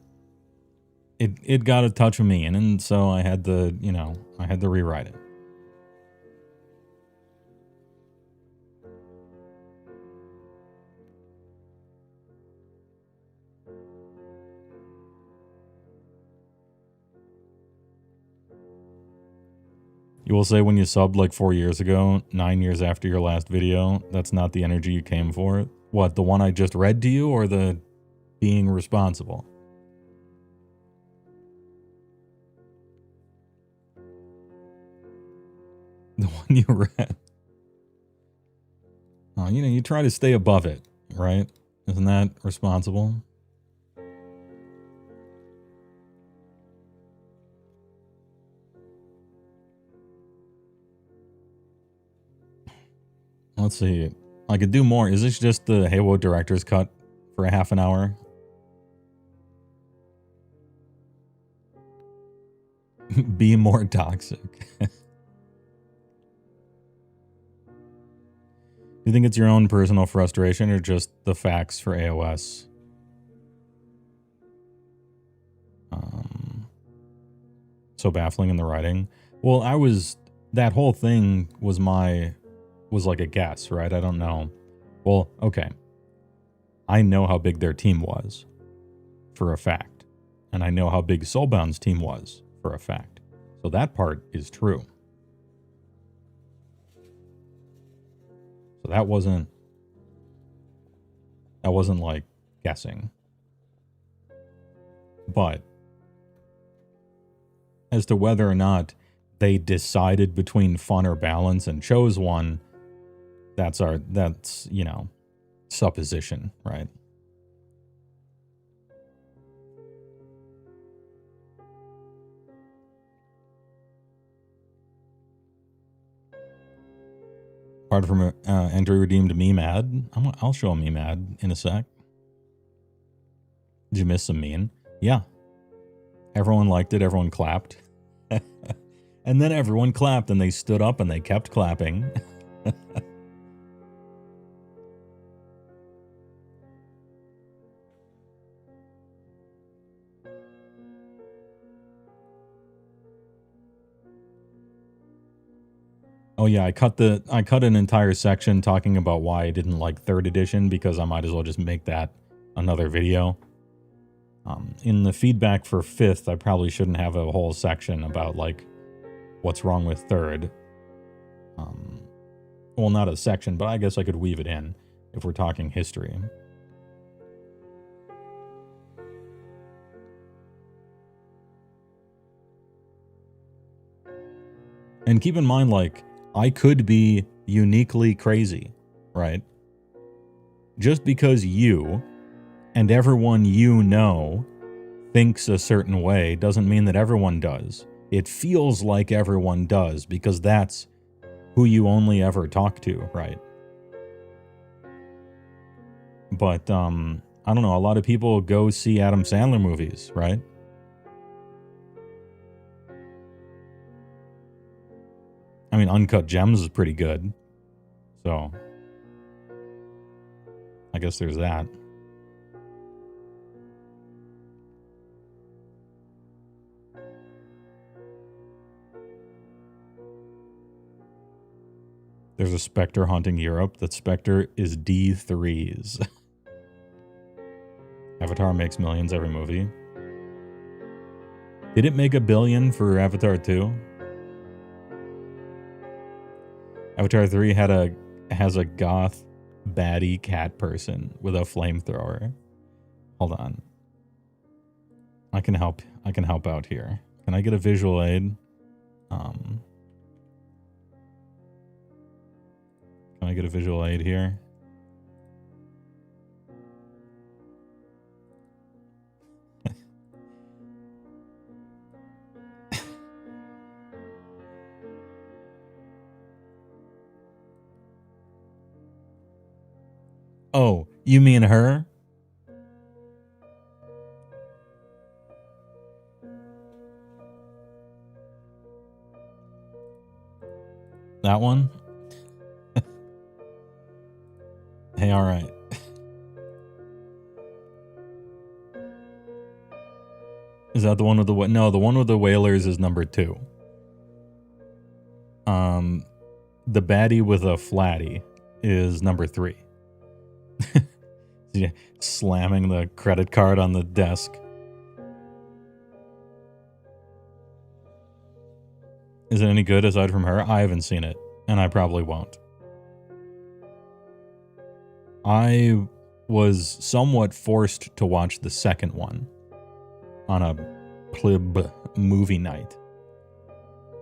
it got a touch of mean, and so I had to, you know, I had to rewrite it. You will say when you subbed like 4 years ago, 9 years after your last video, that's not the energy you came for? What, the one I just read to you, or the being responsible? The one you read. Oh, you know, you try to stay above it, right? Isn't that responsible? Let's see. I could do more. Is this just the HeyWoah director's cut for a half an hour? Be more toxic. Do you think it's your own personal frustration or just the facts for AOS? So baffling in the writing. Well, that whole thing was like a guess, right? I don't know. Well, okay. I know how big their team was for a fact. And I know how big Soulbound's team was for a fact. So that part is true. So that wasn't like guessing. But as to whether or not they decided between fun or balance and chose one, that's, you know, supposition, right? Apart from Andrew redeemed meme ad. I'll show a meme ad in a sec. Did you miss some meme? Yeah. Everyone liked it. Everyone clapped. And then everyone clapped and they stood up and they kept clapping. Oh yeah, I cut an entire section talking about why I didn't like 3rd edition because I might as well just make that another video. In the feedback for 5th, I probably shouldn't have a whole section about like what's wrong with 3rd. Well, not a section, but I guess I could weave it in if we're talking history. And keep in mind, like, I could be uniquely crazy, right? Just because you and everyone you know thinks a certain way doesn't mean that everyone does. It feels like everyone does because that's who you only ever talk to, right? But, I don't know, a lot of people go see Adam Sandler movies, right? I mean, Uncut Gems is pretty good. So, I guess there's that. There's a Spectre haunting Europe. That Spectre is D3s. Avatar makes millions every movie. Did it make $1 billion for Avatar 2? Avatar 3 has a goth baddie cat person with a flamethrower. Hold on. I can help out here. Can I get a visual aid? Can I get a visual aid here? Oh, you mean her? That one? Hey, all right. Is that the one with the no? The one with the whalers is number 2. The baddie with a flatty is number 3. Yeah, slamming the credit card on the desk. Is it any good aside from her? I haven't seen it, and I probably won't. I was somewhat forced to watch the second one on a pleb movie night.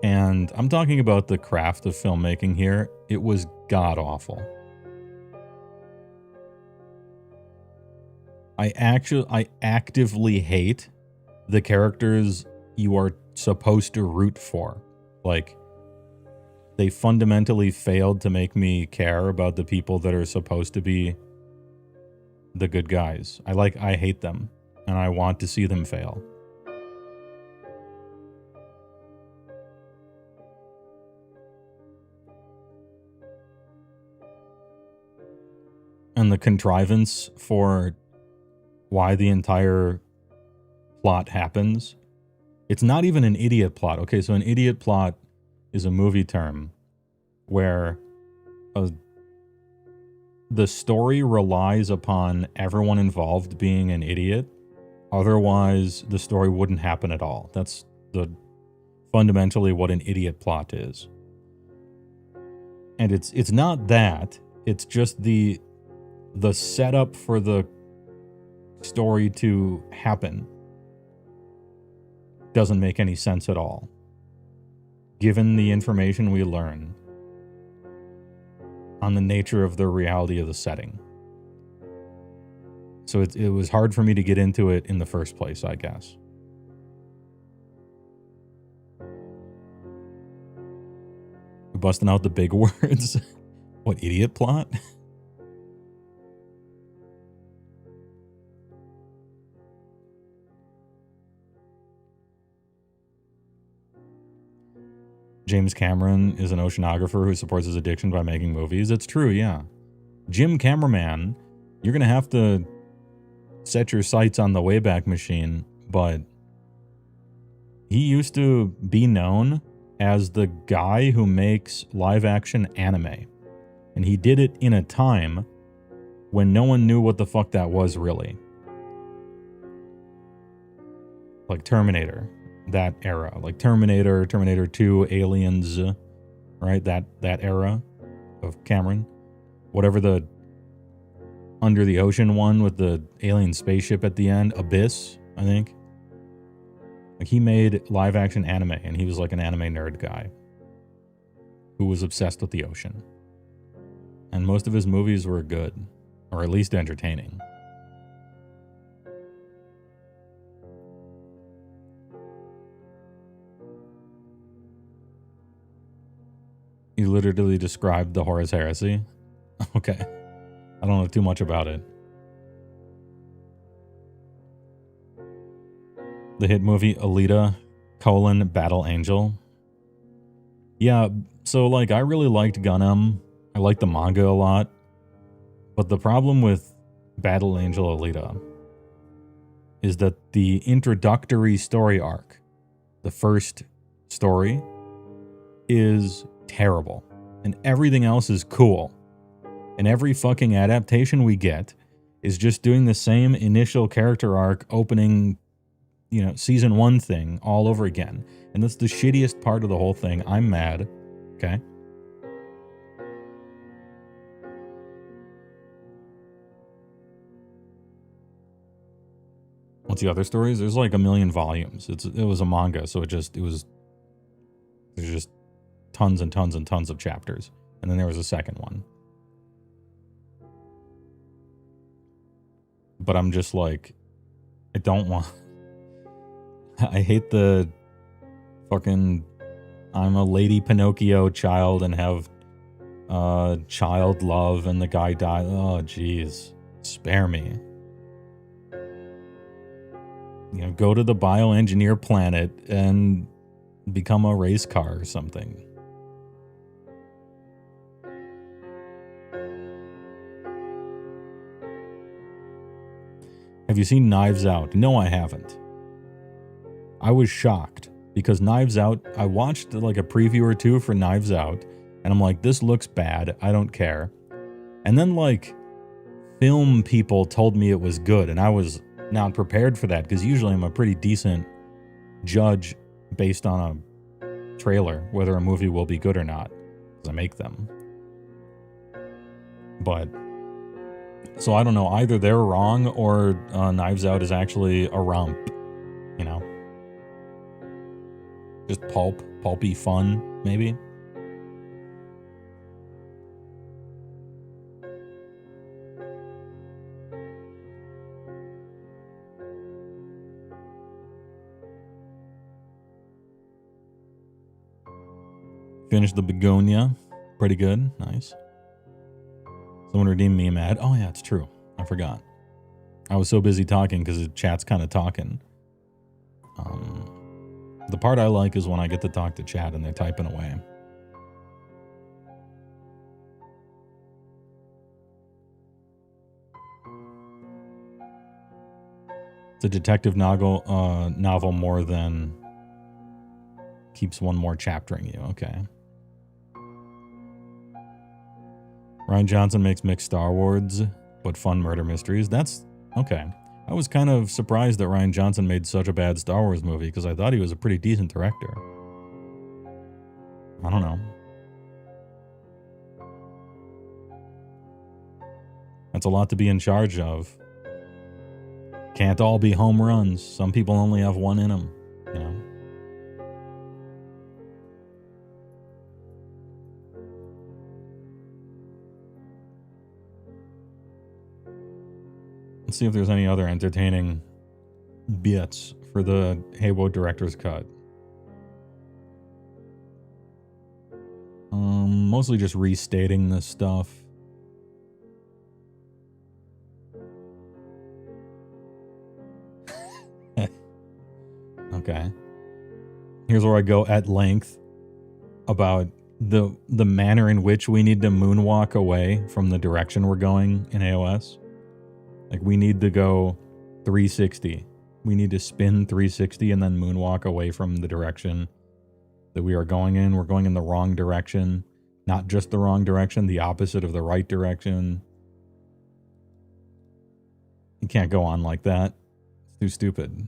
And I'm talking about the craft of filmmaking here. It was god-awful. I actively hate the characters you are supposed to root for. Like, they fundamentally failed to make me care about the people that are supposed to be the good guys. I hate them, and I want to see them fail. And the contrivance for why the entire plot happens, it's not even an idiot plot. Okay, so an idiot plot is a movie term where the story relies upon everyone involved being an idiot. Otherwise, the story wouldn't happen at all. That's fundamentally what an idiot plot is. And it's not that. It's just the setup for the story to happen doesn't make any sense at all, given the information we learn on the nature of the reality of the setting. So it was hard for me to get into it in the first place, I guess. We're busting out the big words. What, idiot plot? James Cameron is an oceanographer who supports his addiction by making movies. It's true, yeah. Jim Cameraman, you're going to have to set your sights on the Wayback Machine, but he used to be known as the guy who makes live-action anime. And he did it in a time when no one knew what the fuck that was, really. Like Terminator. That era, like Terminator, Terminator 2, Aliens, right? That era of Cameron. Whatever the under the ocean one with the alien spaceship at the end, Abyss, I think. Like, he made live action anime, and he was like an anime nerd guy who was obsessed with the ocean. And most of his movies were good, or at least entertaining. You literally described the Horus Heresy? Okay. I don't know too much about it. The hit movie Alita, Battle Angel. Yeah, so like I really liked Gundam. I liked the manga a lot. But the problem with Battle Angel Alita is that the introductory story arc, the first story, is terrible, and everything else is cool, and every fucking adaptation we get is just doing the same initial character arc opening, season 1 thing all over again. And that's the shittiest part of the whole thing. I'm mad. Okay? What's the other stories? There's like a million volumes. It was a manga, so there's just tons and tons and tons of chapters. And then there was a second one. But I'm just like, I don't want... I hate the fucking... I'm a Lady Pinocchio child and have child love and the guy died. Oh, jeez. Spare me. Go to the bioengineer planet and become a race car or something. Have you seen Knives Out? No, I haven't. I was shocked because Knives Out, I watched like a preview or two for Knives Out and I'm like, this looks bad. I don't care. And then like film people told me it was good and I was not prepared for that because usually I'm a pretty decent judge based on a trailer whether a movie will be good or not because I make them. But so I don't know, either they're wrong or Knives Out is actually a romp, just pulpy fun maybe. Finished the Begonia. Pretty good. Nice. Someone redeemed me mad. Oh, yeah, it's true. I forgot. I was so busy talking because the chat's kind of talking. The part I like is when I get to talk to chat and they're typing away. It's a detective novel more than keeps one more chaptering you. Okay. Rian Johnson makes mixed Star Wars, but fun murder mysteries. That's okay. I was kind of surprised that Rian Johnson made such a bad Star Wars movie because I thought he was a pretty decent director. I don't know. That's a lot to be in charge of. Can't all be home runs. Some people only have one in them, Let's see if there's any other entertaining bits for the HeyWoah director's cut. Mostly just restating this stuff. Okay. Here's where I go at length about the manner in which we need to moonwalk away from the direction we're going in AOS. Like, we need to go 360. We need to spin 360 and then moonwalk away from the direction that we are going in. We're going in the wrong direction. Not just the wrong direction, the opposite of the right direction. You can't go on like that. It's too stupid.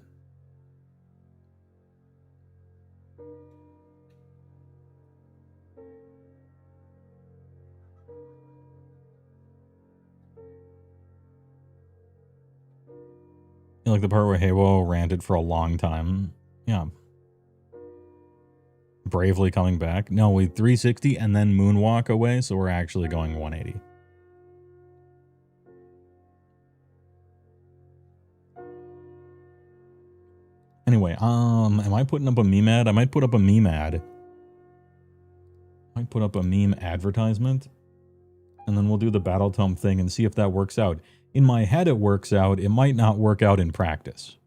You like the part where HeyWoah ranted for a long time? Yeah. Bravely coming back. No, we 360 and then moonwalk away, so we're actually going 180. Anyway, am I putting up a meme ad? I might put up a meme ad. I might put up a meme advertisement. And then we'll do the Battle Tome thing and see if that works out. In my head it works out. It might not work out in practice.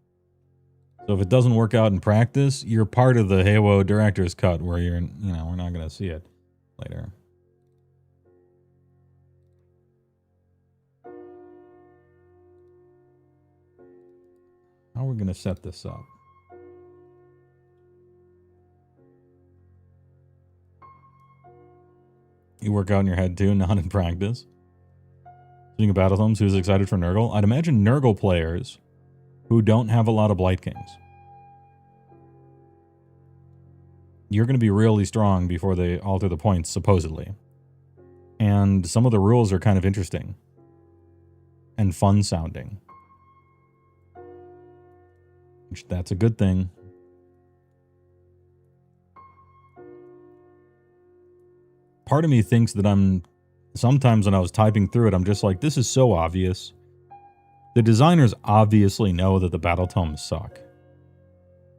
So if it doesn't work out in practice, you're part of the HeyWoah director's cut where you're, we're not going to see it later. How are we going to set this up? You work out in your head too, not in practice. Speaking of Battletomes, who's excited for Nurgle? I'd imagine Nurgle players who don't have a lot of Blight Kings. You're going to be really strong before they alter the points, supposedly. And some of the rules are kind of interesting and fun sounding. Which, that's a good thing. Part of me thinks that sometimes when I was typing through it, I'm just like, this is so obvious. The designers obviously know that the Battletomes suck.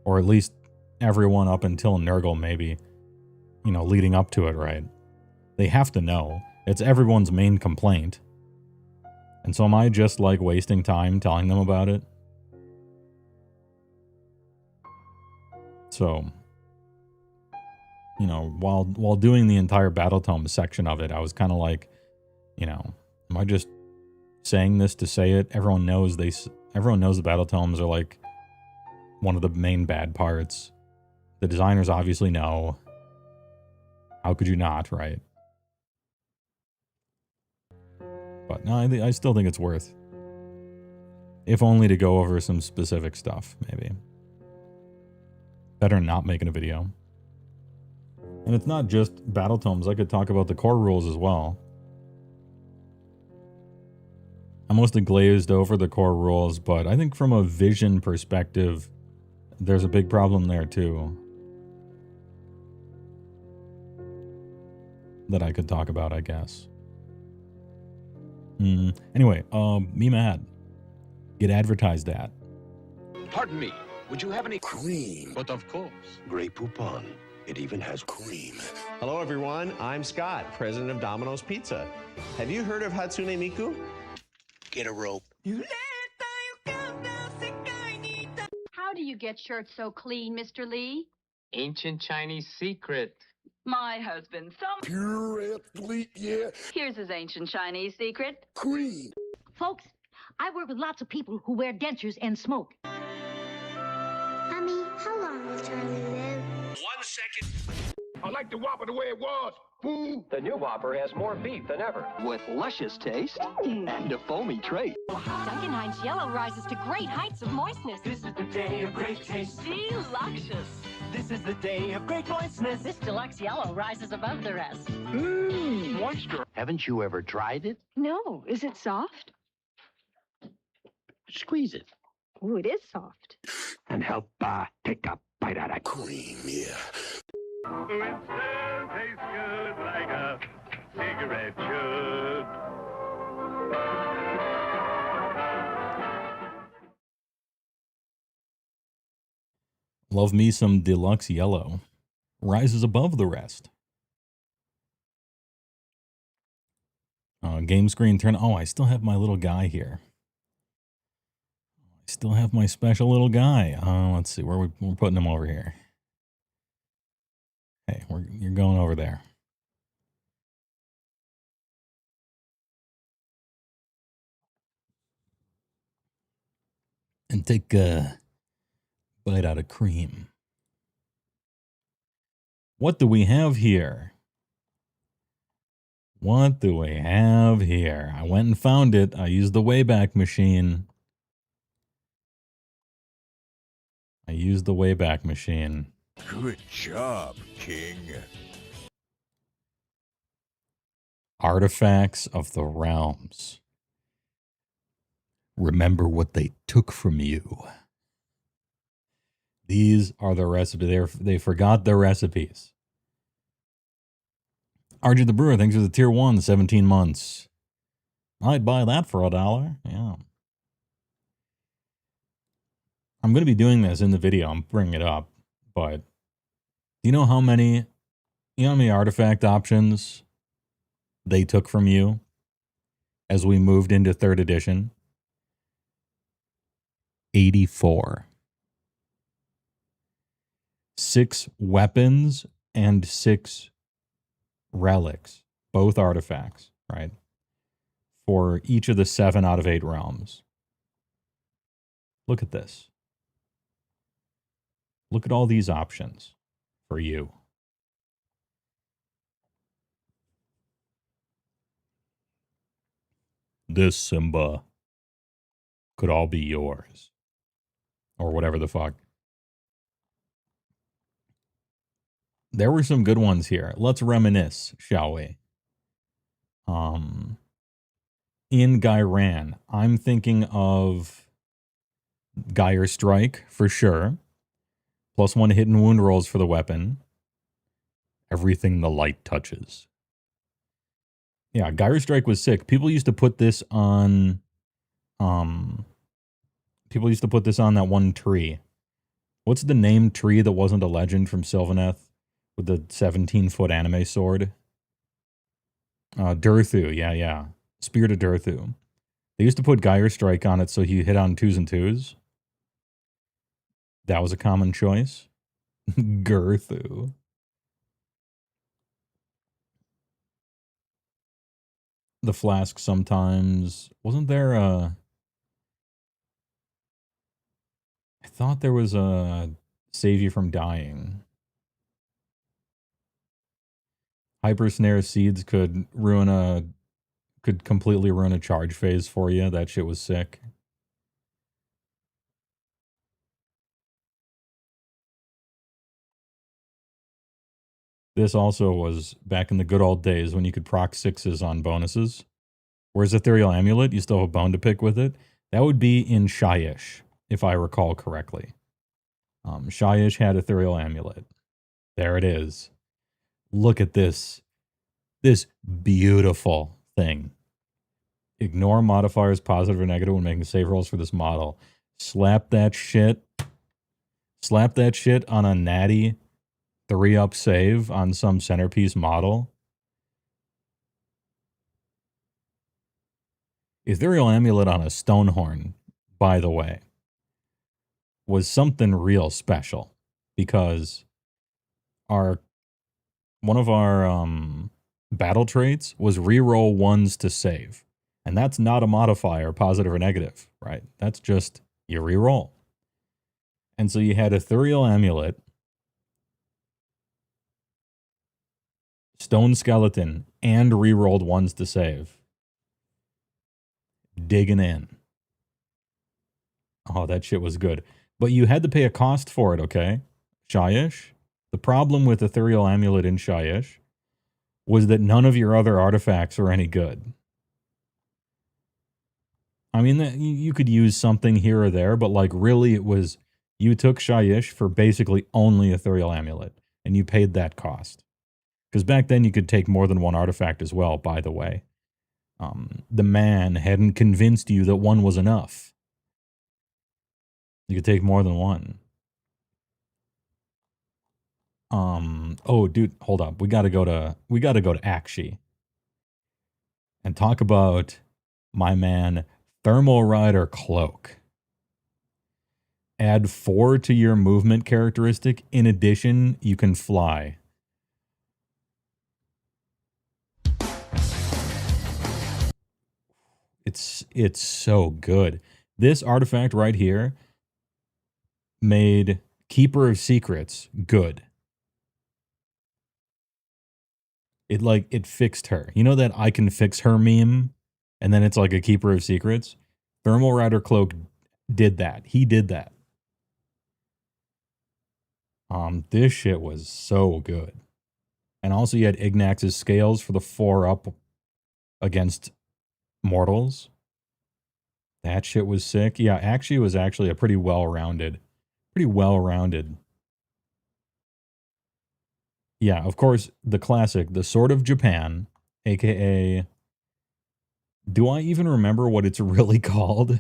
Or at least everyone up until Nurgle, maybe, you know, leading up to it, right? They have to know. It's everyone's main complaint. And so am I just like wasting time telling them about it? So, you know, while doing the entire Battletomes section of it, I was kind of like, you know, am I just saying this to say it? Everyone knows the Battletomes are like one of the main bad parts. The designers obviously know. How could you not, right? But no, I still think it's worth. If only to go over some specific stuff, maybe. Better not making a video. And it's not just Battletomes. I could talk about the core rules as well. I mostly glazed over the core rules, but I think from a vision perspective, there's a big problem there too. That I could talk about, I guess. Anyway, me mad. Get advertised at. Pardon me, would you have any Cream. But of course. Grey Poupon. It even has cream. Hello, everyone. I'm Scott, president of Domino's Pizza. Have you heard of Hatsune Miku? Get a rope. How do you get shirts so clean, Mr. Lee? Ancient Chinese secret. My husband, some... Pure athlete, yeah. Here's his ancient Chinese secret. Cream. Folks, I work with lots of people who wear dentures and smoke. Mommy, how long will Charlie live? 1 second. I like the Whopper the way it was. Fool. The new Whopper has more beef than ever, with luscious taste and a foamy trait. Dunkin' Hines Yellow rises to great heights of moistness. This is the day of great taste. Deluxious. This is the day of great moistness. This deluxe yellow rises above the rest. Moisture. Haven't you ever tried it? No, is it soft? Squeeze it. Ooh, it is soft. And help take a bite out of cream, yeah. It still tastes good like a cigarette should. Love me some deluxe yellow. Rises above the rest. Game screen turn. Oh, I still have my little guy here. I still have my special little guy. Let's see, we're putting him over here. Hey, you're going over there. And take a bite out of cream. What do we have here? What do we have here? I went and found it. I used the Wayback Machine. Good job, King. Artifacts of the Realms. Remember what they took from you. These are the recipes. They forgot their recipes. RJ the Brewer, thanks for the tier 1, 17 months. I'd buy that for $1. Yeah. I'm going to be doing this in the video. I'm bringing it up. But do you know how many artifact options they took from you as we moved into 3rd edition? 84. 6 weapons and 6 relics, both artifacts, right? For each of the 7 out of 8 realms. Look at this. Look at all these options for you. This Simba could all be yours. Or whatever the fuck. There were some good ones here. Let's reminisce, shall we? In Gairan, I'm thinking of Gyre Strike for sure. +1 hit and wound rolls for the weapon. Everything the light touches. Yeah, Gyre Strike was sick. People used to put this on that one tree. What's the named tree that wasn't a legend from Sylvaneth with the 17-foot anime sword? Durthu, yeah. Spear to Durthu. They used to put Gyre Strike on it so he hit on 2s and 2s. That was a common choice. Girthu. The flask sometimes. Wasn't there a... I thought there was a save you from dying. Hyper Snare Seeds could completely ruin a charge phase for you. That shit was sick. This also was back in the good old days when you could proc 6s on bonuses. Whereas Ethereal Amulet, you still have a bone to pick with it. That would be in Shyish, if I recall correctly. Shyish had Ethereal Amulet. There it is. Look at this. This beautiful thing. Ignore modifiers positive or negative when making save rolls for this model. Slap that shit on a natty 3-up save on some centerpiece model. Ethereal Amulet on a Stonehorn, by the way, was something real special because one of our battle traits was reroll 1s to save. And that's not a modifier, positive or negative, right? That's just you reroll. And so you had Ethereal Amulet, Stone Skeleton, and rerolled 1s to save. Digging in. Oh, that shit was good. But you had to pay a cost for it, okay? Shyish. The problem with Ethereal Amulet in Shyish was that none of your other artifacts were any good. I mean, you could use something here or there, but like really it was, you took Shyish for basically only Ethereal Amulet, and you paid that cost. Because back then you could take more than one artifact as well, by the way. The man hadn't convinced you that one was enough. You could take more than one. Oh, dude, hold up. We gotta go to Akshi. And talk about my man, Thermal Rider Cloak. Add 4 to your movement characteristic. In addition, you can fly. It's so good. This artifact right here made Keeper of Secrets good. It fixed her. You know that I can fix her meme? And then it's like a Keeper of Secrets? Thermal Rider Cloak did that. He did that. This shit was so good. And also you had Ignax's Scales for the 4-up against mortals. That shit was sick. Yeah, actually was actually a pretty well-rounded. Yeah, of course, the classic, the Sword of Japan, aka... Do I even remember what it's really called?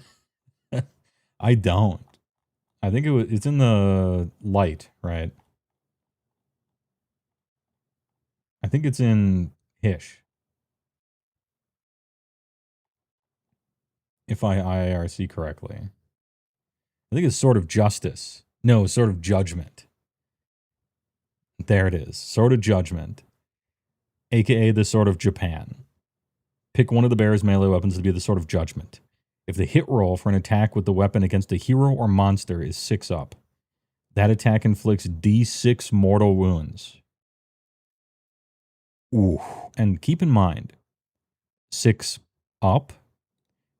I don't. I think it's in the light, right? I think it's in Hish. If I IRC correctly. I think it's Sword of Justice. No, Sword of Judgment. There it is. Sword of Judgment. AKA the Sword of Japan. Pick one of the bear's melee weapons to be the Sword of Judgment. If the hit roll for an attack with the weapon against a hero or monster is 6-up, that attack inflicts D6 mortal wounds. Ooh. And keep in mind, 6-up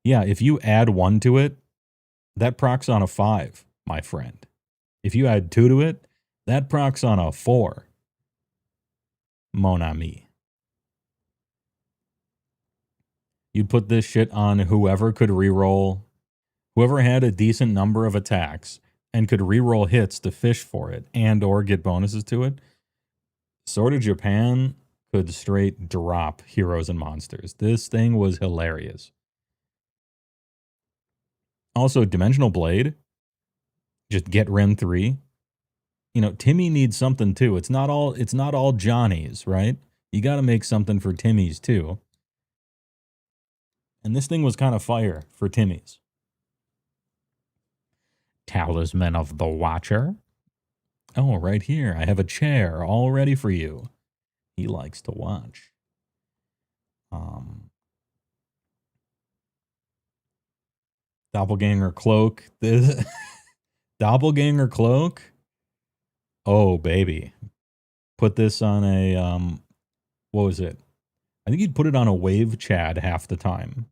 Yeah, if you add 1 to it, that procs on a 5, my friend. If you add 2 to it, that procs on a 4. Mon ami. You'd put this shit on whoever could reroll, whoever had a decent number of attacks and could reroll hits to fish for it and or get bonuses to it. Sword of Japan could straight drop heroes and monsters. This thing was hilarious. Also, Dimensional Blade, just get Ren 3. You know, Timmy needs something too. It's not all Johnny's, right? You got to make something for Timmy's too. And this thing was kind of fire for Timmy's. Talisman of the Watcher. Oh, right here. I have a chair all ready for you. He likes to watch. Doppelganger Cloak. Doppelganger Cloak. Oh, baby. Put this on a, what was it? I think you'd put it on a wave Chad half the time.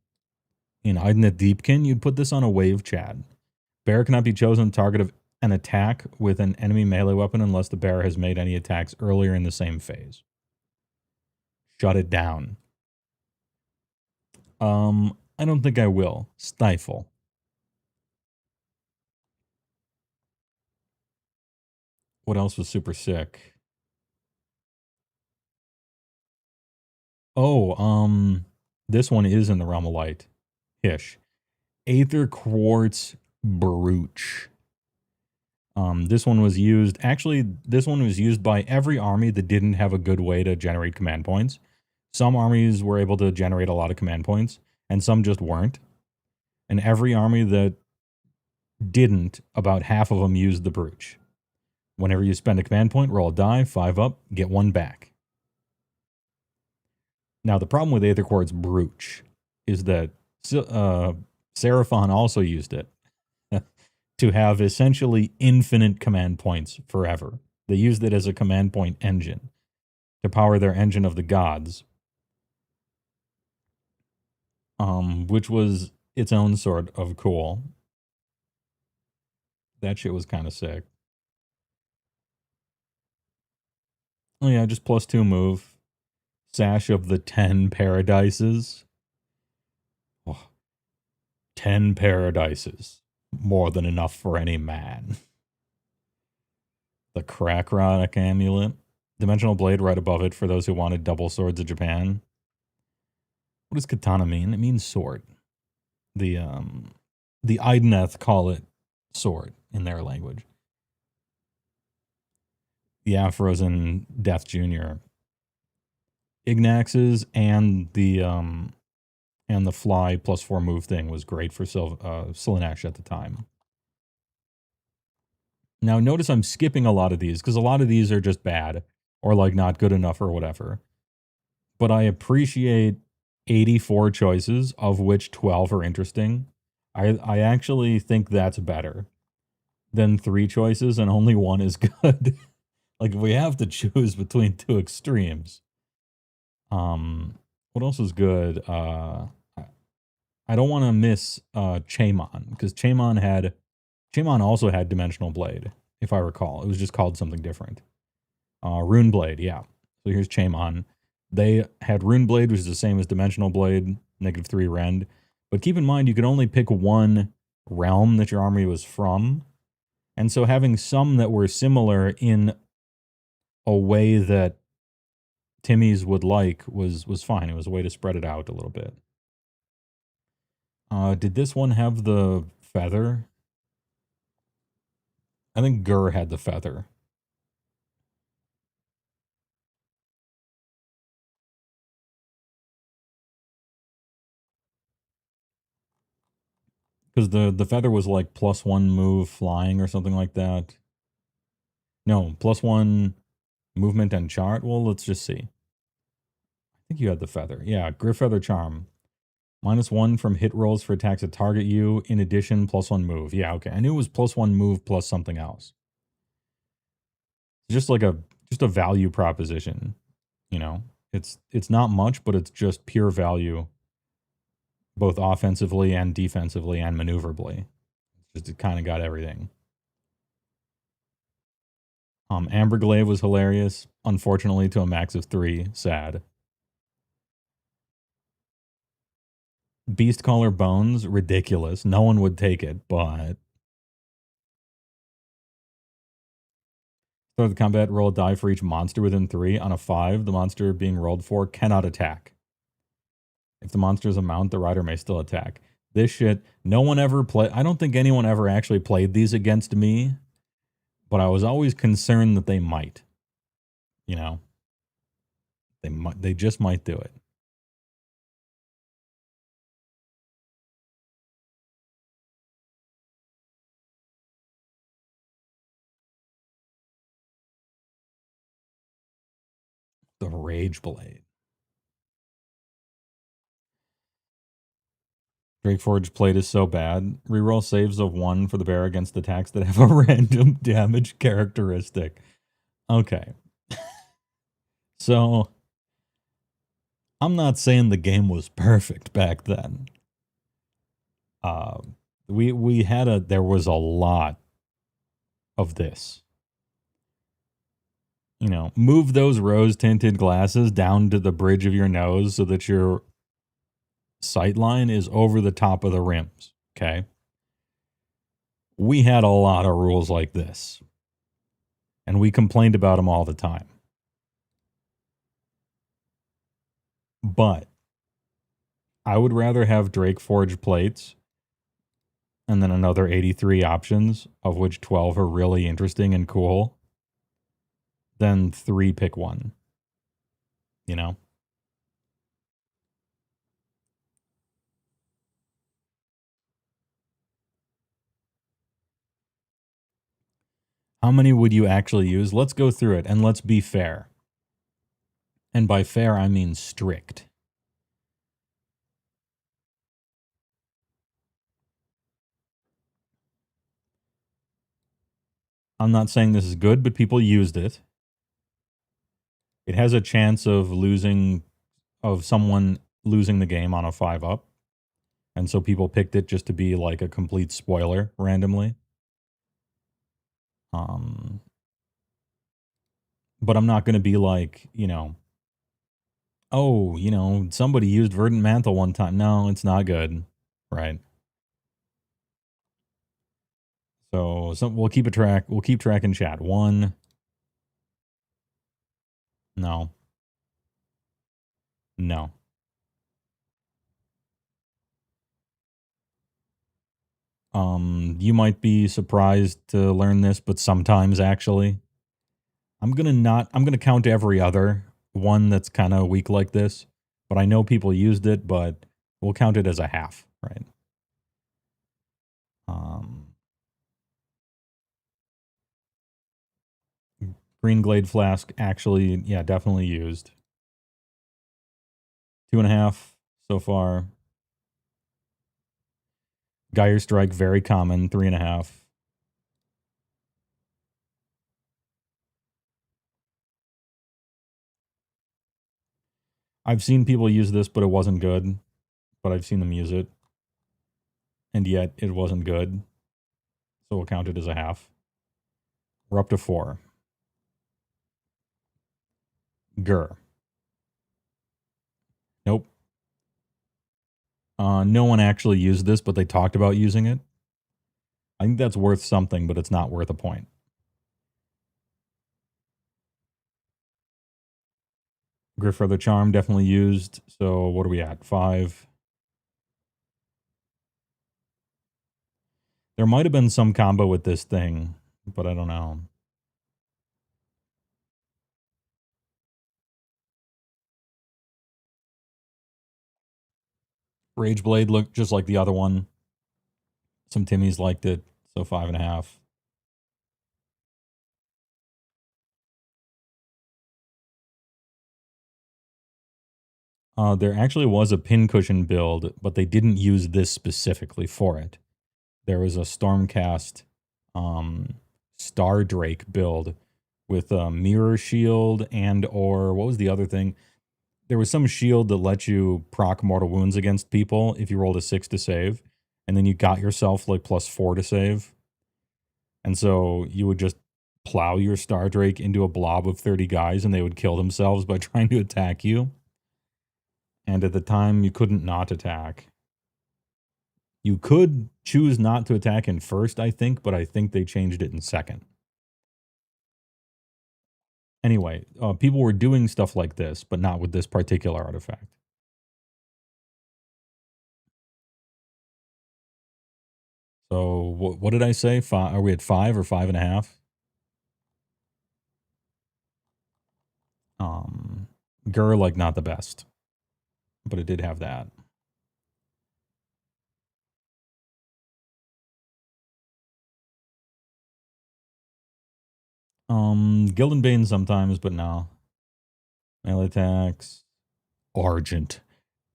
In Idnet Deepkin, you'd put this on a wave Chad. Bear cannot be chosen target of an attack with an enemy melee weapon unless the bear has made any attacks earlier in the same phase. Shut it down. I don't think I will. Stifle. What else was super sick? Oh, this one is in the realm of light. Hish. Aether Quartz Brooch. This one was used, actually, this one was used by every army that didn't have a good way to generate command points. Some armies were able to generate a lot of command points, and some just weren't. And every army that didn't, about half of them used the Brooch. Whenever you spend a command point, roll a die, 5 up, get 1 back. Now, the problem with Aether Quartz Brooch is that Seraphon also used it to have essentially infinite command points forever. They used it as a command point engine to power their engine of the gods, which was its own sort of cool. That shit was kind of sick. Oh yeah, just +2 move. Sash of the 10 Paradises. Oh, 10 Paradises. More than enough for any man. The Crackrock Amulet. Dimensional Blade right above it for those who wanted double swords of Japan. What does katana mean? It means sword. The Idneth call it sword in their language. The Afros in Death Jr. Ignax's and the fly +4 move thing was great for Slaanesh at the time. Now notice I'm skipping a lot of these because a lot of these are just bad or like not good enough or whatever. But I appreciate 84 choices, of which 12 are interesting. I actually think that's better than 3 choices and only 1 is good. Like, if we have to choose between 2 extremes. What else is good? I don't want to miss Chaemon, because Chaemon also had Dimensional Blade, if I recall. It was just called something different. Rune Blade, yeah. So here's Chaemon. They had Rune Blade, which is the same as Dimensional Blade, -3 rend. But keep in mind, you could only pick 1 realm that your army was from. And so having some that were similar in a way that Timmy's would like was fine. It was a way to spread it out a little bit. Did this one have the feather? I think Gur had the feather. Because the feather was like +1 move flying or something like that. No, +1 movement and chart. Well, let's just see. I think you had the feather. Yeah, Griffeather Charm. -1 from hit rolls for attacks that target you. In addition, +1 move. Yeah, okay. I knew it was +1 move plus something else. Just like a value proposition, you know. It's not much, but it's just pure value both offensively and defensively and maneuverably. Just it kind of got everything. Amberglaive was hilarious. Unfortunately, to a max of 3. Sad. Beastcaller Bones, ridiculous. No one would take it, but... Start the combat, roll a die for each monster within 3. On a 5, the monster being rolled for cannot attack. If the monster is a mount, the rider may still attack. This shit, no one ever played... I don't think anyone ever actually played these against me, but I was always concerned that they might. You know? They just might do it. The Rage Blade. Drakeforge Plate is so bad. Reroll saves of 1 for the bear against attacks that have a random damage characteristic. Okay. So, I'm not saying the game was perfect back then. There was a lot of this. You know, move those rose-tinted glasses down to the bridge of your nose so that your sight line is over the top of the rims, okay? We had a lot of rules like this. And we complained about them all the time. But I would rather have Drakeforge plates and then another 83 options, of which 12 are really interesting and cool, than 3 pick 1. You know? How many would you actually use? Let's go through it and let's be fair. And by fair, I mean strict. I'm not saying this is good, but people used it. It has a chance of someone losing the game on a 5-up. And so people picked it just to be like a complete spoiler randomly. But I'm not going to be like, you know, oh, you know, somebody used Verdant Mantle one time. No, it's not good. Right. So we'll keep a track. We'll keep track in chat. 1. No. No. You might be surprised to learn this, but sometimes actually, I'm gonna count every other one that's kind of weak like this, but I know people used it, but we'll count it as a half, right? Green Glade Flask actually, yeah, definitely used. 2.5 so far. Geyer Strike, very common, 3.5. I've seen people use this, but it wasn't good. But I've seen them use it. And yet, it wasn't good. So we'll count it as a half. We're up to 4. Gur. Nope. No one actually used this, but they talked about using it. I think that's worth something, but it's not worth a point. Griffer Charm definitely used. So what are we at? 5. There might have been some combo with this thing, but I don't know. Rage Blade looked just like the other one. Some Timmies liked it, so 5.5. There actually was a pincushion build, but they didn't use this specifically for it. There was a Stormcast Star Drake build with a mirror shield and or what was the other thing? there was some shield that let you proc mortal wounds against people if you rolled a 6 to save, and then you got yourself like +4 to save. And so you would just plow your Star Drake into a blob of 30 guys and they would kill themselves by trying to attack you. And at the time, you couldn't not attack. You could choose not to attack in first, I think, but I think they changed it in second. Anyway, people were doing stuff like this, but not with this particular artifact. So what did I say? Are we at 5 or 5.5? Gur, like, not the best, but it did have that. Gildenbane sometimes, but no. Melee attacks. Argent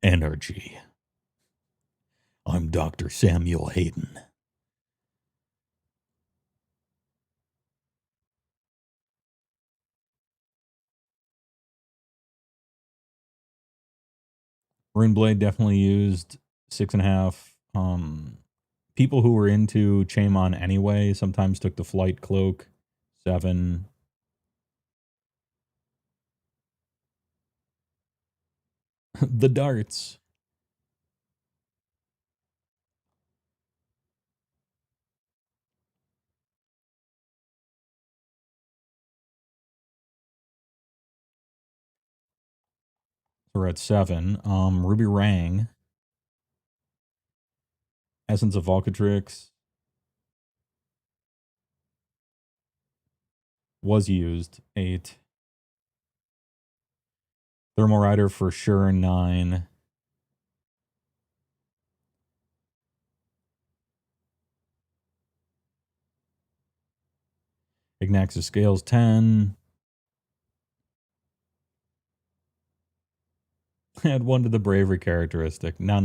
energy. I'm Dr. Samuel Hayden. Runeblade definitely used 6.5. People who were into Chaemon anyway sometimes took the Flight Cloak. 7. The darts. We're at 7. Ruby Rang. Essence of Volcatrix was used. 8. Thermal Rider for sure. 9. Ignax's Scales. 10. Add 1 to the bravery characteristic. No.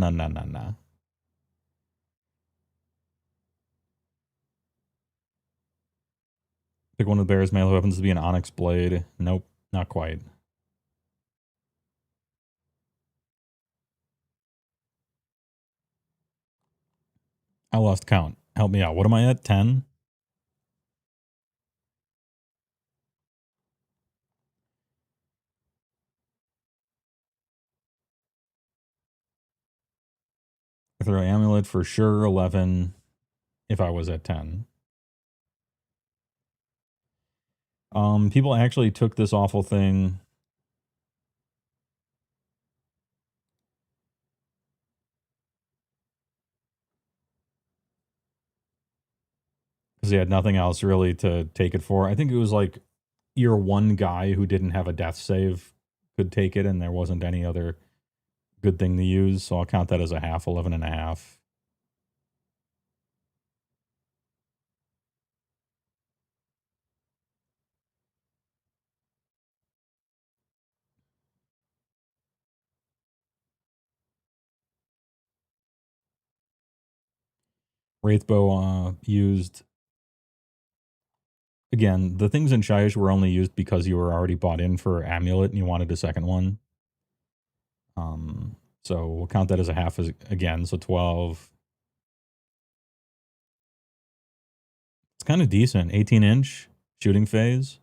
Pick one of the bear's melee weapons to be an Onyx Blade. Nope, not quite. I lost count. Help me out. What am I at? 10? Throw Amulet for sure. 11 if I was at 10. People actually took this awful thing. Because he had nothing else really to take it for. I think it was like your one guy who didn't have a death save could take it, and there wasn't any other good thing to use. So I'll count that as a half. 11.5. Wraithbow used. Again, the things in Shyish were only used because you were already bought in for Amulet and you wanted a second one. So we'll count that as a half again. So 12. It's kind of decent. 18-inch shooting phase.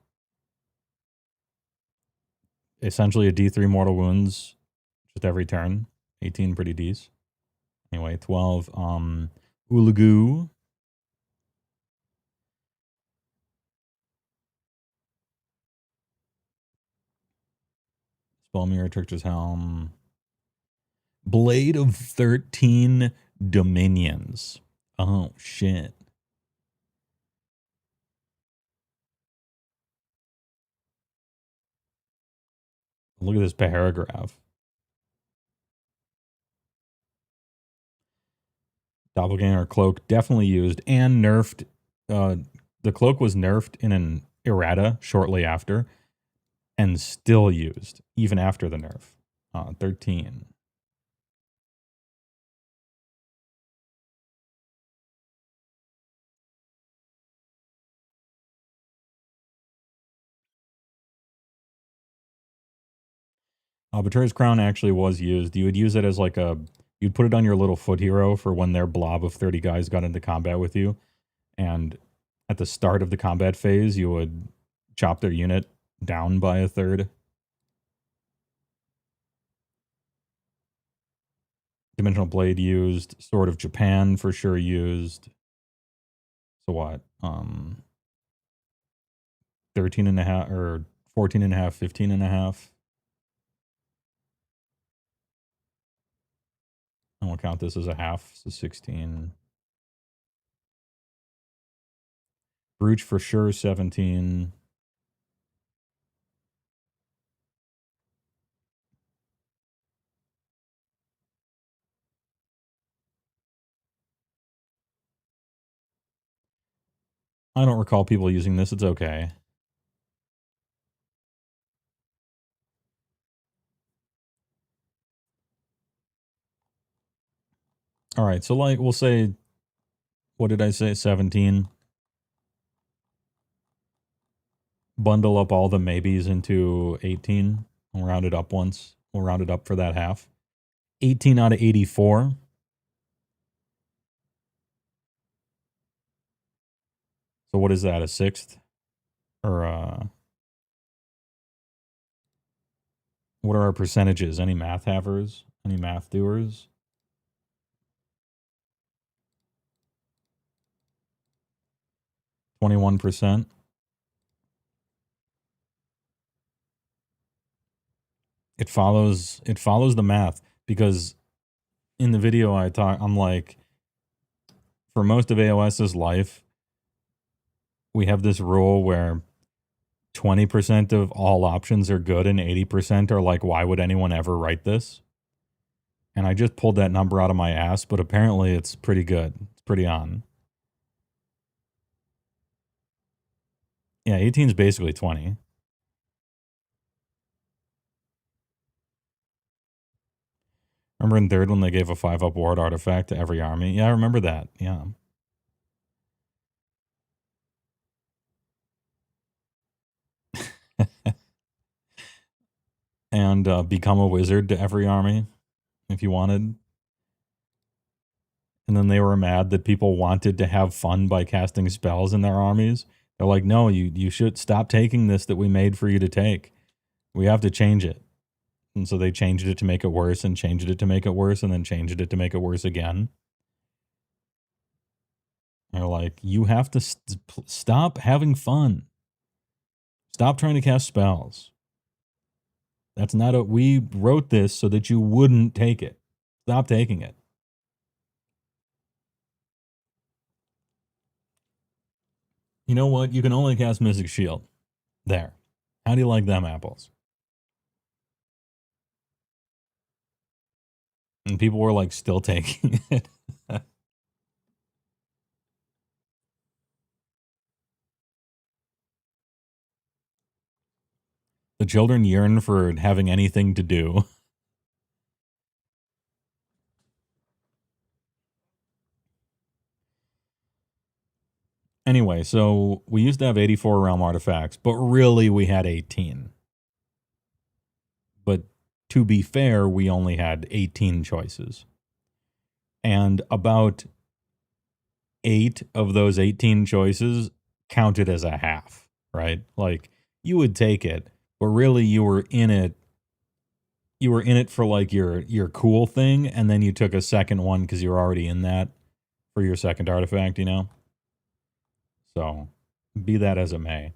Essentially a D3 mortal wounds just every turn. 18 pretty decent. Anyway, 12. Ulagu. Spellmere, Trickster's Helm. Blade of 13 Dominions. Oh, shit. Look at this paragraph. Doppelganger Cloak definitely used and nerfed. The cloak was nerfed in an errata shortly after and still used even after the nerf. 13. Betrayer's Crown actually was used. You would use it as like you'd put it on your little foot hero for when their blob of 30 guys got into combat with you. And at the start of the combat phase, you would chop their unit down by a third. Dimensional Blade used. Sword of Japan for sure used. So what? 13 and a half or 14 and a half, 15 and a half. I won't count this as a half, so 16. Brooch for sure, 17. I don't recall people using this. It's okay. All right, so like we'll say, what did I say? 17. Bundle up all the maybes into 18. We'll round it up once. We'll round it up for that half. 18 out of 84. So what is that, a sixth? Or what are our percentages? Any math havers? Any math doers? 21%. It follows the math, because in the video I'm like, for most of AOS's life, we have this rule where 20% of all options are good and 80% are like, why would anyone ever write this? And I just pulled that number out of my ass, but apparently it's pretty good. It's pretty on. Yeah, 18 is basically 20. Remember in third when they gave a 5-up ward artifact to every army? Yeah, I remember that. Yeah. And become a wizard to every army if you wanted. And then they were mad that people wanted to have fun by casting spells in their armies. They're like, no, you should stop taking this that we made for you to take. We have to change it. And so they changed it to make it worse and changed it to make it worse and then changed it to make it worse again. They're like, you have to stop having fun. Stop trying to cast spells. That's not we wrote this so that you wouldn't take it. Stop taking it. You know what? You can only cast Mystic Shield. There. How do you like them apples? And people were like still taking it. The children yearn for having anything to do. Anyway, so we used to have 84 realm artifacts, but really we had 18. But to be fair, we only had 18 choices. And about 8 of those 18 choices counted as a half, right? Like, you would take it, but really you were in it. You were in it for like your cool thing, and then you took a second one because you were already in that for your second artifact, you know? So, be that as it may.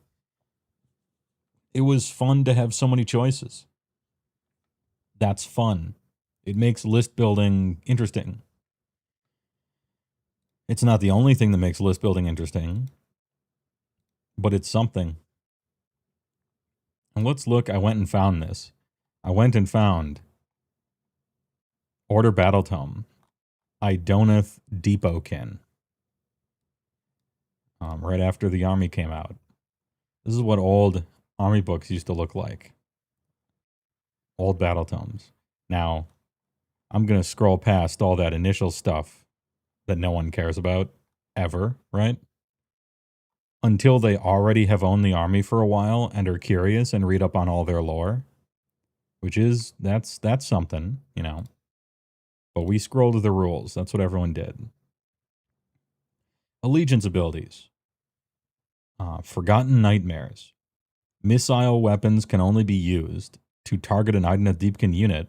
It was fun to have so many choices. That's fun. It makes list building interesting. It's not the only thing that makes list building interesting, but it's something. And let's look. I went and found this. I went and found Order Battle Tome, Idoneth Depotkin. Right after the army came out. This is what old army books used to look like. Old battle tomes. Now, I'm going to scroll past all that initial stuff that no one cares about ever, right? Until they already have owned the army for a while and are curious and read up on all their lore. which is, that's something, you know. But we scrolled the rules. That's what everyone did. Allegiance abilities. Forgotten Nightmares. Missile weapons can only be used to target an Idna Deepkin unit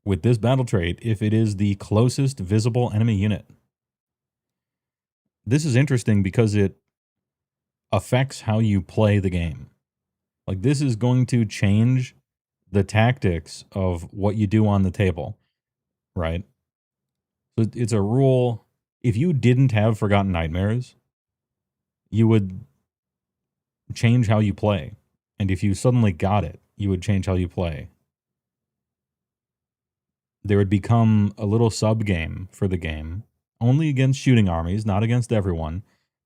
with this battle trait if it is the closest visible enemy unit. This is interesting because it affects how you play the game. Like, this is going to change the tactics of what you do on the table, right? So it's a rule. If you didn't have Forgotten Nightmares, you would change how you play. And if you suddenly got it, you would change how you play. There would become a little sub-game for the game, only against shooting armies, not against everyone.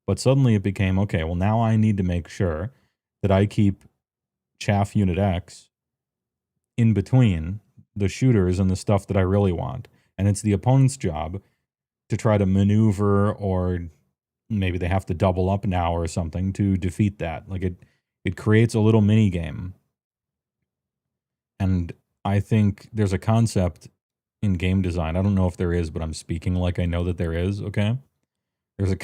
But suddenly it became, okay, well, now I need to make sure that I keep Chaff Unit X in between the shooters and the stuff that I really want. And it's the opponent's job to try to maneuver, or maybe they have to double up now or something to defeat that. Like, it creates a little mini game. And I think there's a concept in game design. I don't know if there is, but I'm speaking like I know that there is, okay? There's a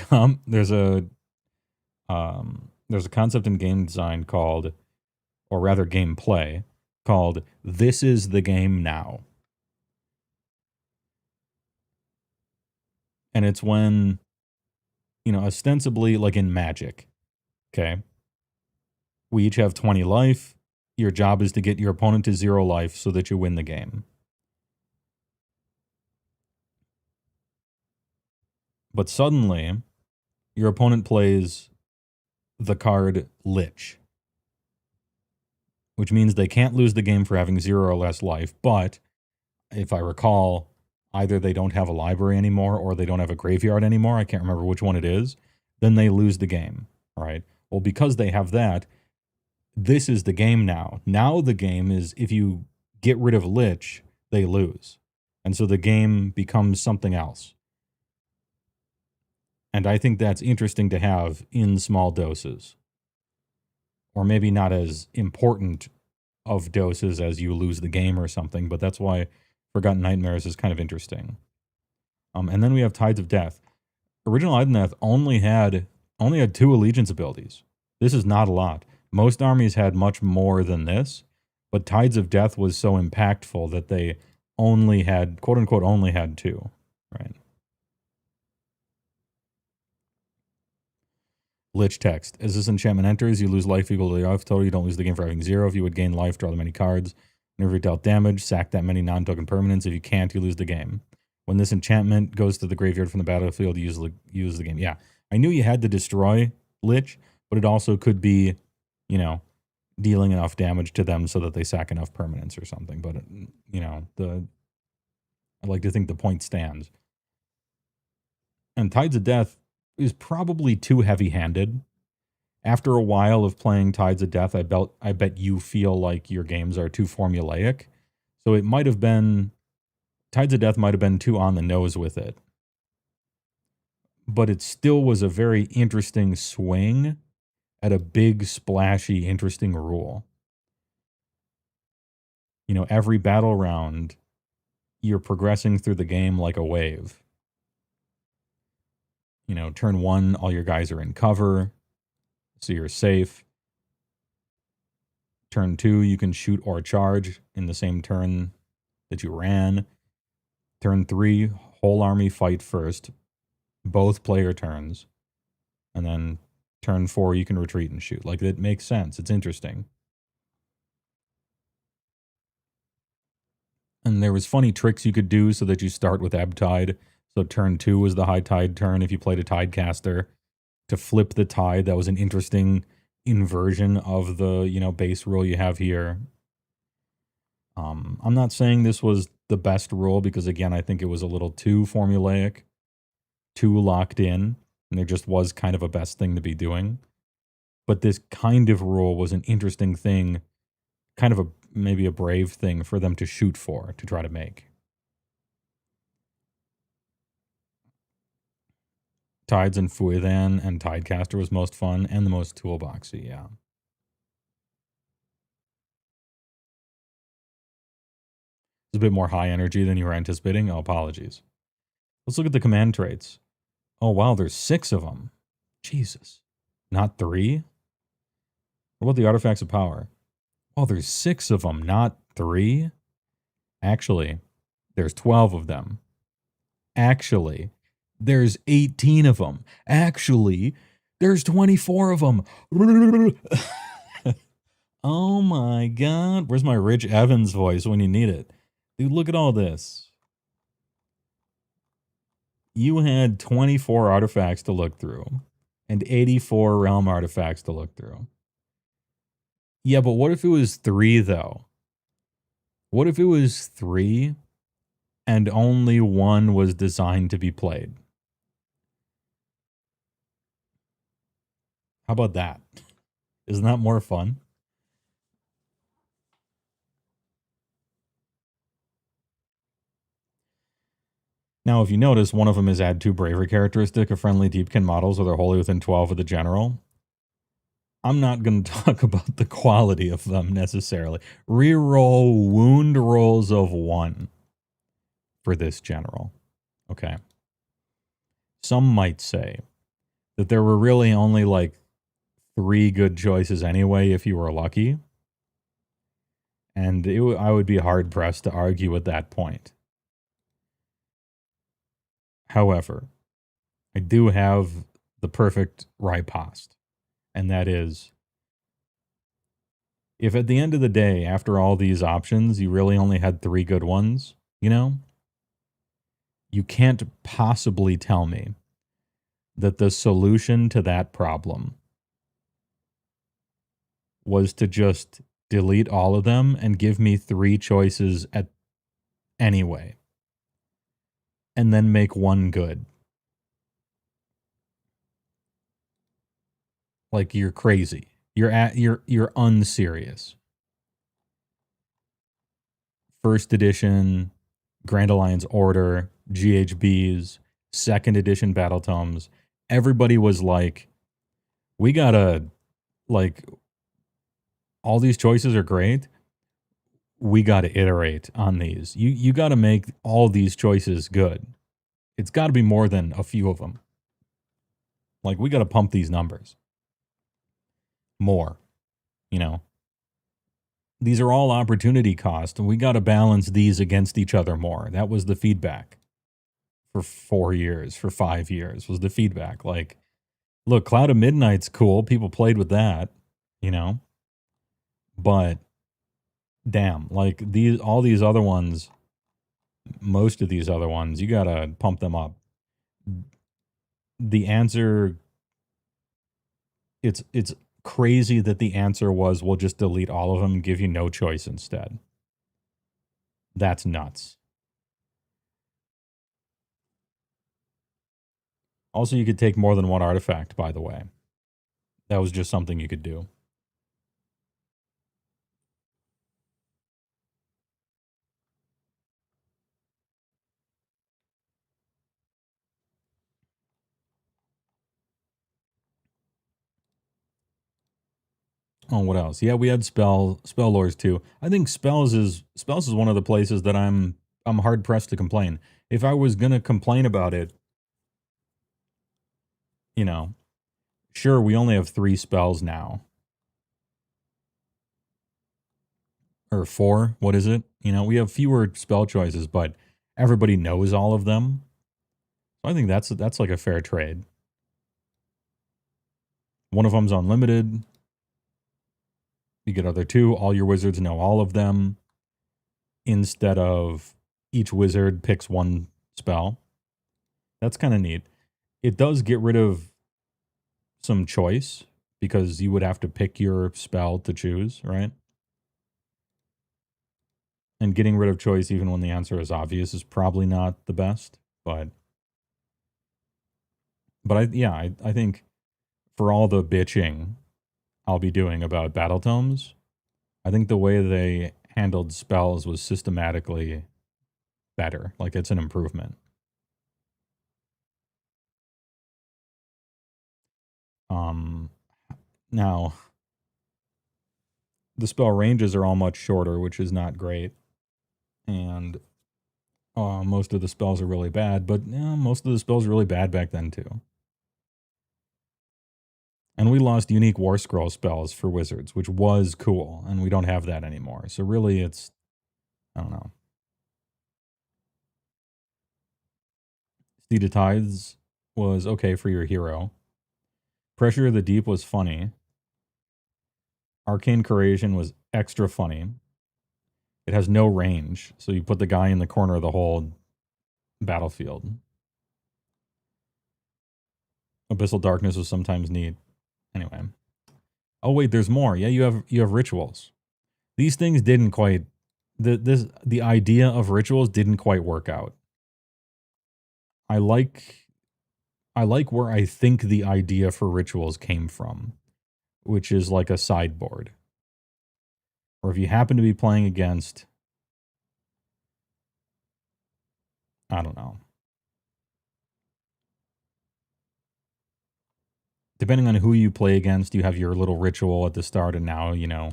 concept in game design called, or rather gameplay, called "This is the game now." And it's when, you know, ostensibly like in Magic, okay? We each have 20 life. Your job is to get your opponent to 0 life so that you win the game. But suddenly, your opponent plays the card Lich, which means they can't lose the game for having 0 or less life. But if I recall, either they don't have a library anymore or they don't have a graveyard anymore. I can't remember which one it is. Then they lose the game, right? Well, because they have that, this is the game now. Now the game is, if you get rid of Lich, they lose. And so the game becomes something else. And I think that's interesting to have in small doses. Or maybe not as important of doses as you lose the game or something, but that's why Forgotten Nightmares is kind of interesting. And then we have Tides of Death. Original Idoneth only had 2 allegiance abilities. This is not a lot. Most armies had much more than this, but Tides of Death was so impactful that they only had, quote unquote, only had 2, right? Lich text. As this enchantment enters, you lose life equal to the life total. You don't lose the game for having 0. If you would gain life, draw the many cards. Whenever you dealt damage, sack that many non-token permanents. If you can't, you lose the game. When this enchantment goes to the graveyard from the battlefield, you use the game. Yeah, I knew you had to destroy Lich, but it also could be, you know, dealing enough damage to them so that they sack enough permanents or something. But, you know, I like to think the point stands. And Tides of Death is probably too heavy-handed. After a while of playing Tides of Death, I bet you feel like your games are too formulaic. So it might have been, Tides of Death might have been too on the nose with it. But it still was a very interesting swing at a big, splashy, interesting rule. You know, every battle round, you're progressing through the game like a wave. You know, turn 1, all your guys are in cover, so you're safe. Turn 2, you can shoot or charge in the same turn that you ran. Turn 3, whole army fight first, both player turns. And then turn 4, you can retreat and shoot. Like, it makes sense. It's interesting. And there was funny tricks you could do so that you start with Ebb Tide. So turn 2 was the high tide turn if you played a Tidecaster. To flip the tide, that was an interesting inversion of the, you know, base rule you have here. I'm not saying this was the best rule because, again, I think it was a little too formulaic, too locked in, and there just was kind of a best thing to be doing. But this kind of rule was an interesting thing, kind of maybe a brave thing for them to shoot for, to try to make. Tides and Fuithan and Tidecaster was most fun and the most toolboxy, yeah. It's a bit more high energy than you were anticipating. Oh, apologies. Let's look at the command traits. Oh, wow, there's 6 of them. Jesus. Not 3? What about the artifacts of power? Oh, there's 6 of them, not 3? Actually, there's 12 of them. Actually, there's 18 of them. Actually, there's 24 of them. Oh my God. Where's my Rich Evans voice when you need it? Dude, look at all this. You had 24 artifacts to look through and 84 realm artifacts to look through. Yeah, but what if it was 3 though? What if it was 3 and only 1 was designed to be played? How about that? Isn't that more fun? Now, if you notice, one of them is add 2 bravery characteristic of friendly deepkin models, or they're wholly within 12 of the general. I'm not going to talk about the quality of them necessarily. Reroll wound rolls of 1 for this general. Okay. Some might say that there were really only like 3 good choices anyway if you were lucky. And I would be hard pressed to argue at that point. However, I do have the perfect riposte, and that is, if at the end of the day, after all these options, you really only had 3 good ones, you know, you can't possibly tell me that the solution to that problem was to just delete all of them and give me 3 choices at anyway, and then make 1 good. Like, you're crazy. You're unserious. First edition, Grand Alliance Order, GHBs, second edition Battle Tomes. Everybody was like, we gotta, like, all these choices are great. We gotta iterate on these. You gotta make all these choices good. It's gotta be more than a few of them. Like, we gotta pump these numbers more, you know. These are all opportunity cost, and we got to balance these against each other more. That was the feedback for 4 years, for 5 years was the feedback. Like, look, Cloud of Midnight's cool. People played with that, you know. But damn, like all these other ones, most of these other ones, you got to pump them up. The answer, it's crazy that the answer was, we'll just delete all of them and give you no choice instead. That's nuts. Also, you could take more than 1 artifact, by the way. That was just something you could do. Oh, what else? Yeah, we had spell lores too. I think spells is one of the places that I'm hard pressed to complain. If I was gonna complain about it, you know, sure, we only have 3 spells now. Or 4, what is it? You know, we have fewer spell choices, but everybody knows all of them. So I think that's like a fair trade. One of them's unlimited. You get other 2, all your wizards know all of them, instead of each wizard picks 1 spell. That's kind of neat. It does get rid of some choice, because you would have to pick your spell to choose, right? And getting rid of choice even when the answer is obvious is probably not the best, but I think for all the bitching I'll be doing about Battle Tomes, I think the way they handled spells was systematically better. Like, it's an improvement. Now, the spell ranges are all much shorter, which is not great. And most of the spells are really bad, but most of the spells were really bad back then too. And we lost unique War Scroll spells for wizards, which was cool, and we don't have that anymore. So really it's, I don't know. Steed of Tides was okay for your hero. Pressure of the Deep was funny. Arcane Curation was extra funny. It has no range, so you put the guy in the corner of the whole battlefield. Abyssal Darkness was sometimes neat. Anyway. Oh wait, there's more. Yeah, you have rituals. These things didn't quite the idea of rituals didn't quite work out. I like where I think the idea for rituals came from, which is like a sideboard. Or if you happen to be playing against, I don't know. Depending on who you play against, you have your little ritual at the start, and now, you know,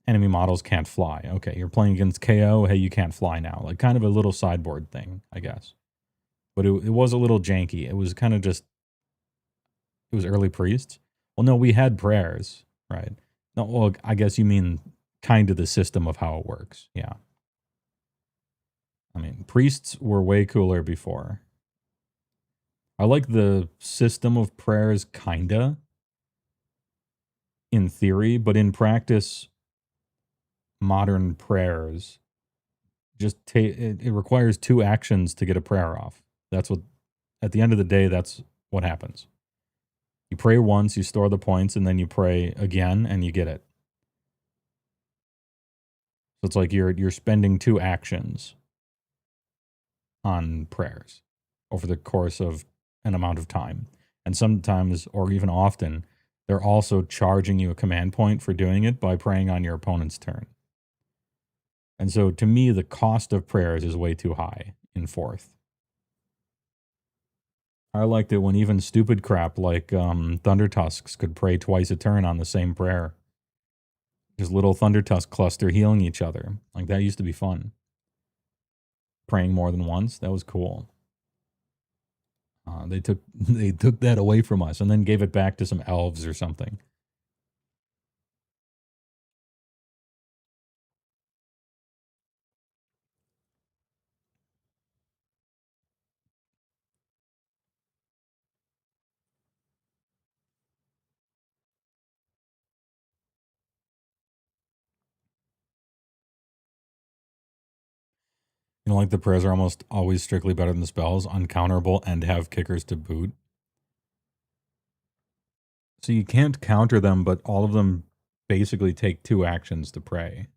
enemy models can't fly. Okay, you're playing against KO, hey, you can't fly now. Like kind of a little sideboard thing, I guess. But it was a little janky. It was kind of just, it was early priests. Well, no, we had prayers, right? No, well, I guess you mean kind of the system of how it works. Yeah. I mean, priests were way cooler before. I like the system of prayers, kinda, in theory, but in practice, modern prayers just it requires 2 actions to get a prayer off. That's what, at the end of the day, that's what happens. You pray once, you store the points, and then you pray again, and you get it. So it's like you're spending 2 actions on prayers over the course of an amount of time. And sometimes, or even often, they're also charging you a command point for doing it by praying on your opponent's turn. And so to me, the cost of prayers is way too high in 4th. I liked it when even stupid crap like Thunder Tusks could pray twice a turn on the same prayer. Just little Thunder Tusk cluster healing each other. Like that used to be fun. Praying more than once, that was cool. They took that away from us and then gave it back to some elves or something. You know, like the prayers are almost always strictly better than the spells, uncounterable, and have kickers to boot. So you can't counter them, but all of them basically take 2 actions to pray.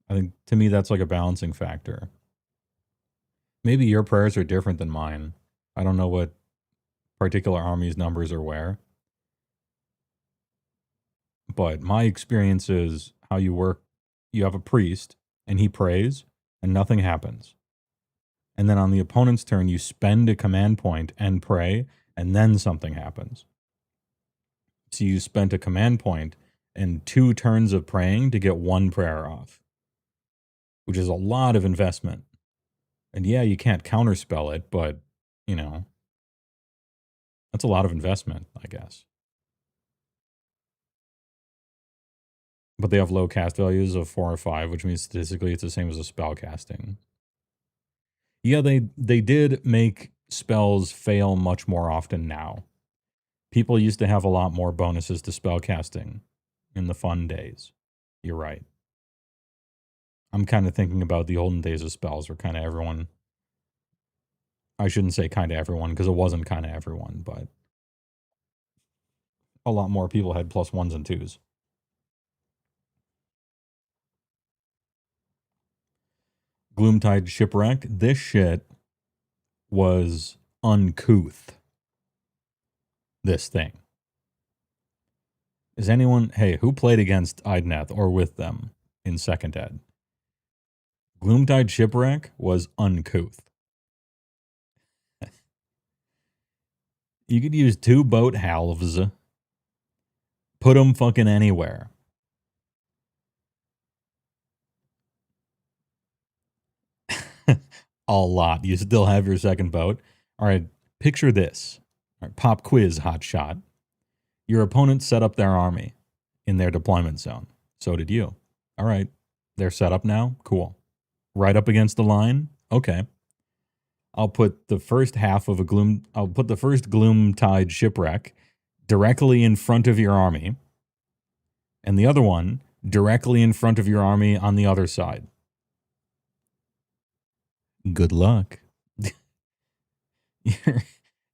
I think, to me, that's like a balancing factor. Maybe your prayers are different than mine. I don't know what particular army's numbers are where. But my experience is how you work, you have a priest, and he prays, and nothing happens. And then on the opponent's turn, you spend a command point and pray, and then something happens. So you spent a command point and 2 turns of praying to get 1 prayer off, which is a lot of investment. And yeah, you can't counterspell it, but, you know, that's a lot of investment, I guess. But they have low cast values of 4 or 5, which means statistically it's the same as a spell casting. Yeah, they did make spells fail much more often now. People used to have a lot more bonuses to spell casting in the fun days. You're right. I'm kind of thinking about the olden days of spells where kind of everyone... I shouldn't say kind of everyone, because it wasn't kind of everyone, but a lot more people had +1s and 2s. Gloomtide Shipwreck. This shit was uncouth. This thing. Is anyone... Hey, who played against Idneth or with them in 2nd Ed? Gloomtide Shipwreck was uncouth. You could use 2 boat halves. Put them fucking anywhere. a lot. You still have your second vote. All right, picture this. All right, pop quiz, hot shot. Your opponent set up their army in their deployment zone. So did you. All right, they're set up now. Cool. Right up against the line. Okay. I'll put the first Gloomtide shipwreck directly in front of your army, and the other one directly in front of your army on the other side. Good luck.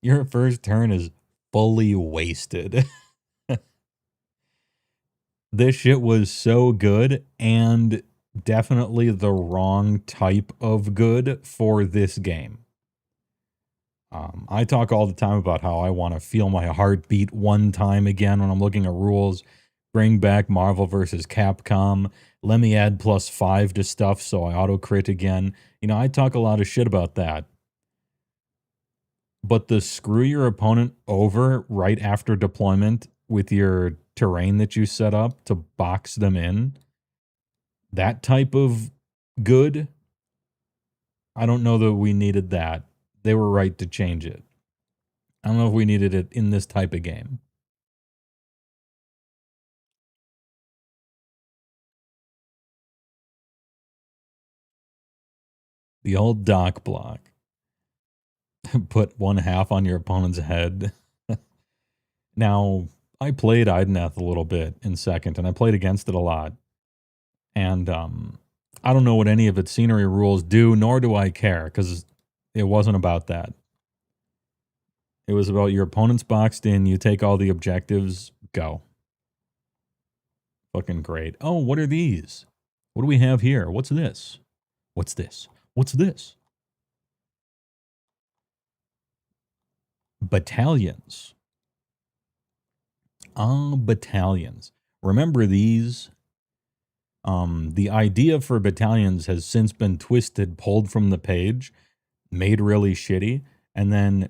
Your first turn is fully wasted. This shit was so good and definitely the wrong type of good for this game. I talk all the time about how I want to feel my heartbeat one time again when I'm looking at rules. Bring back Marvel vs. Capcom. Let me add +5 to stuff so I auto-crit again. You know, I talk a lot of shit about that. But the screw your opponent over right after deployment with your terrain that you set up to box them in, that type of good, I don't know that we needed that. They were right to change it. I don't know if we needed it in this type of game. The old dock block. Put 1/2 on your opponent's head. Now, I played Ideneth a little bit in second, and I played against it a lot. And I don't know what any of its scenery rules do, nor do I care, because it wasn't about that. It was about your opponent's boxed in, you take all the objectives, go. Fucking great. Oh, what are these? What do we have here? What's this? What's this? What's this? Battalions. Battalions. Remember these? The idea for battalions has since been twisted, pulled from the page, made really shitty, and then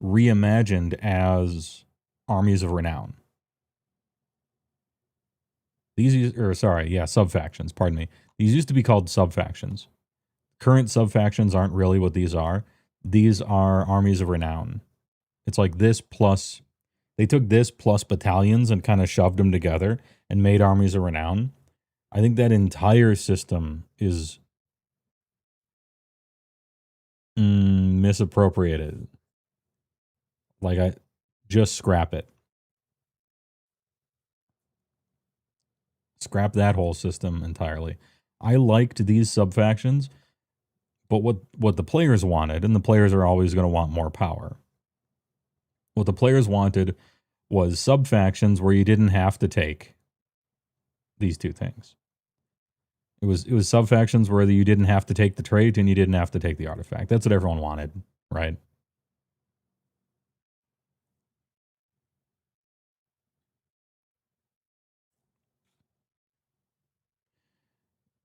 reimagined as armies of renown. Subfactions, pardon me. These used to be called subfactions. Current subfactions aren't really what these are. These are armies of renown. It's like this plus, they took this plus battalions and kind of shoved them together and made armies of renown. I think that entire system is misappropriated. Like, I just scrap it. Scrap that whole system entirely. I liked these subfactions, but what the players wanted, and the players are always going to want more power. What the players wanted was subfactions where you didn't have to take these two things. It was subfactions where you didn't have to take the trait and you didn't have to take the artifact. That's what everyone wanted, right?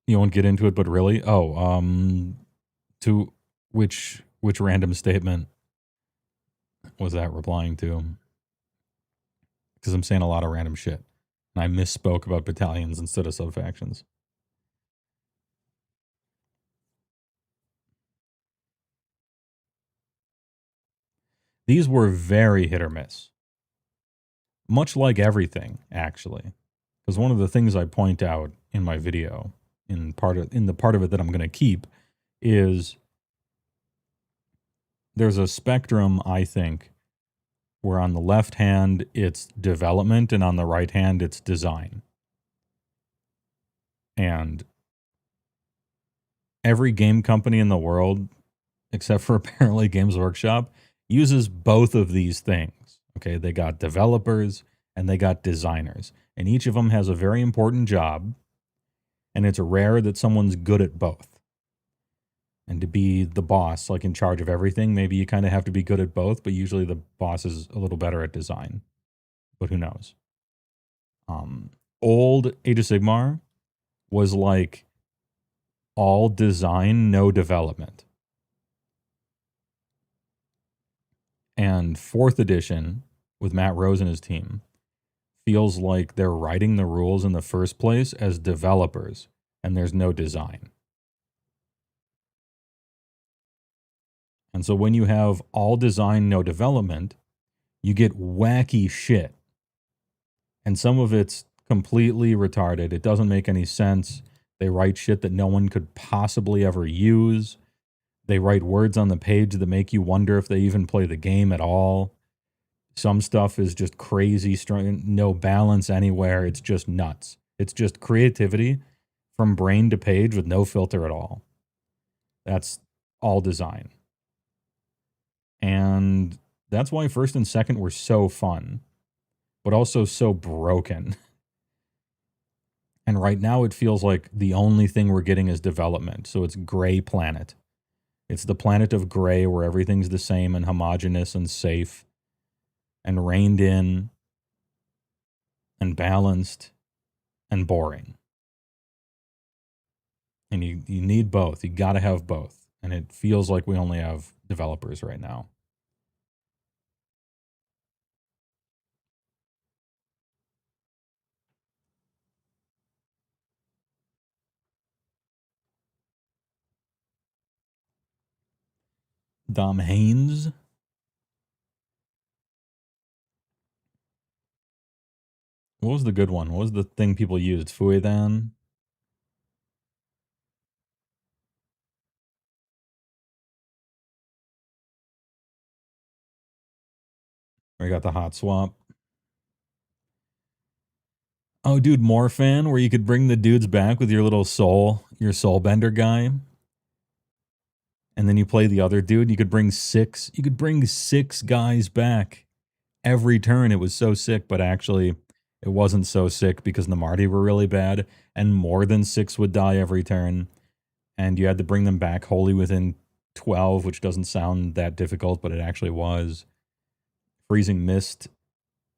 You won't get into it, but really? Oh, to which random statement was that replying to? Because I'm saying a lot of random shit. And I misspoke about battalions instead of subfactions. These were very hit or miss. Much like everything, actually. Because one of the things I point out in my video, in the part of it that I'm going to keep, is there's a spectrum, I think, where on the left hand it's development and on the right hand it's design. And every game company in the world, except for apparently Games Workshop, uses both of these things. Okay, they got developers and they got designers. And each of them has a very important job. And it's rare that someone's good at both. And to be the boss, like in charge of everything, maybe you kind of have to be good at both, but usually the boss is a little better at design. But who knows? Old Age of Sigmar was like all design, no development. And 4th edition, with Matt Rose and his team, feels like they're writing the rules in the first place as developers, and there's no design. And so when you have all design, no development, you get wacky shit. And some of it's completely retarded. It doesn't make any sense. They write shit that no one could possibly ever use. They write words on the page that make you wonder if they even play the game at all. Some stuff is just crazy, no balance anywhere. It's just nuts. It's just creativity from brain to page with no filter at all. That's all design. And that's why first and second were so fun, but also so broken. And right now it feels like the only thing we're getting is development. So it's Gray Planet. It's the planet of gray where everything's the same and homogeneous and safe and reined in and balanced and boring. And you need both. You got to have both. And it feels like we only have developers right now. Dom Haynes. What was the good one? What was the thing people used? Fuedan? We got the hot swap. Oh, dude, Morphan, where you could bring the dudes back with your little soul, your soul bender guy. And then you play the other dude. You could bring six guys back every turn. It was so sick, but actually it wasn't so sick because Namarti were really bad and more than 6 would die every turn. And you had to bring them back wholly within 12, which doesn't sound that difficult, but it actually was. Freezing Mist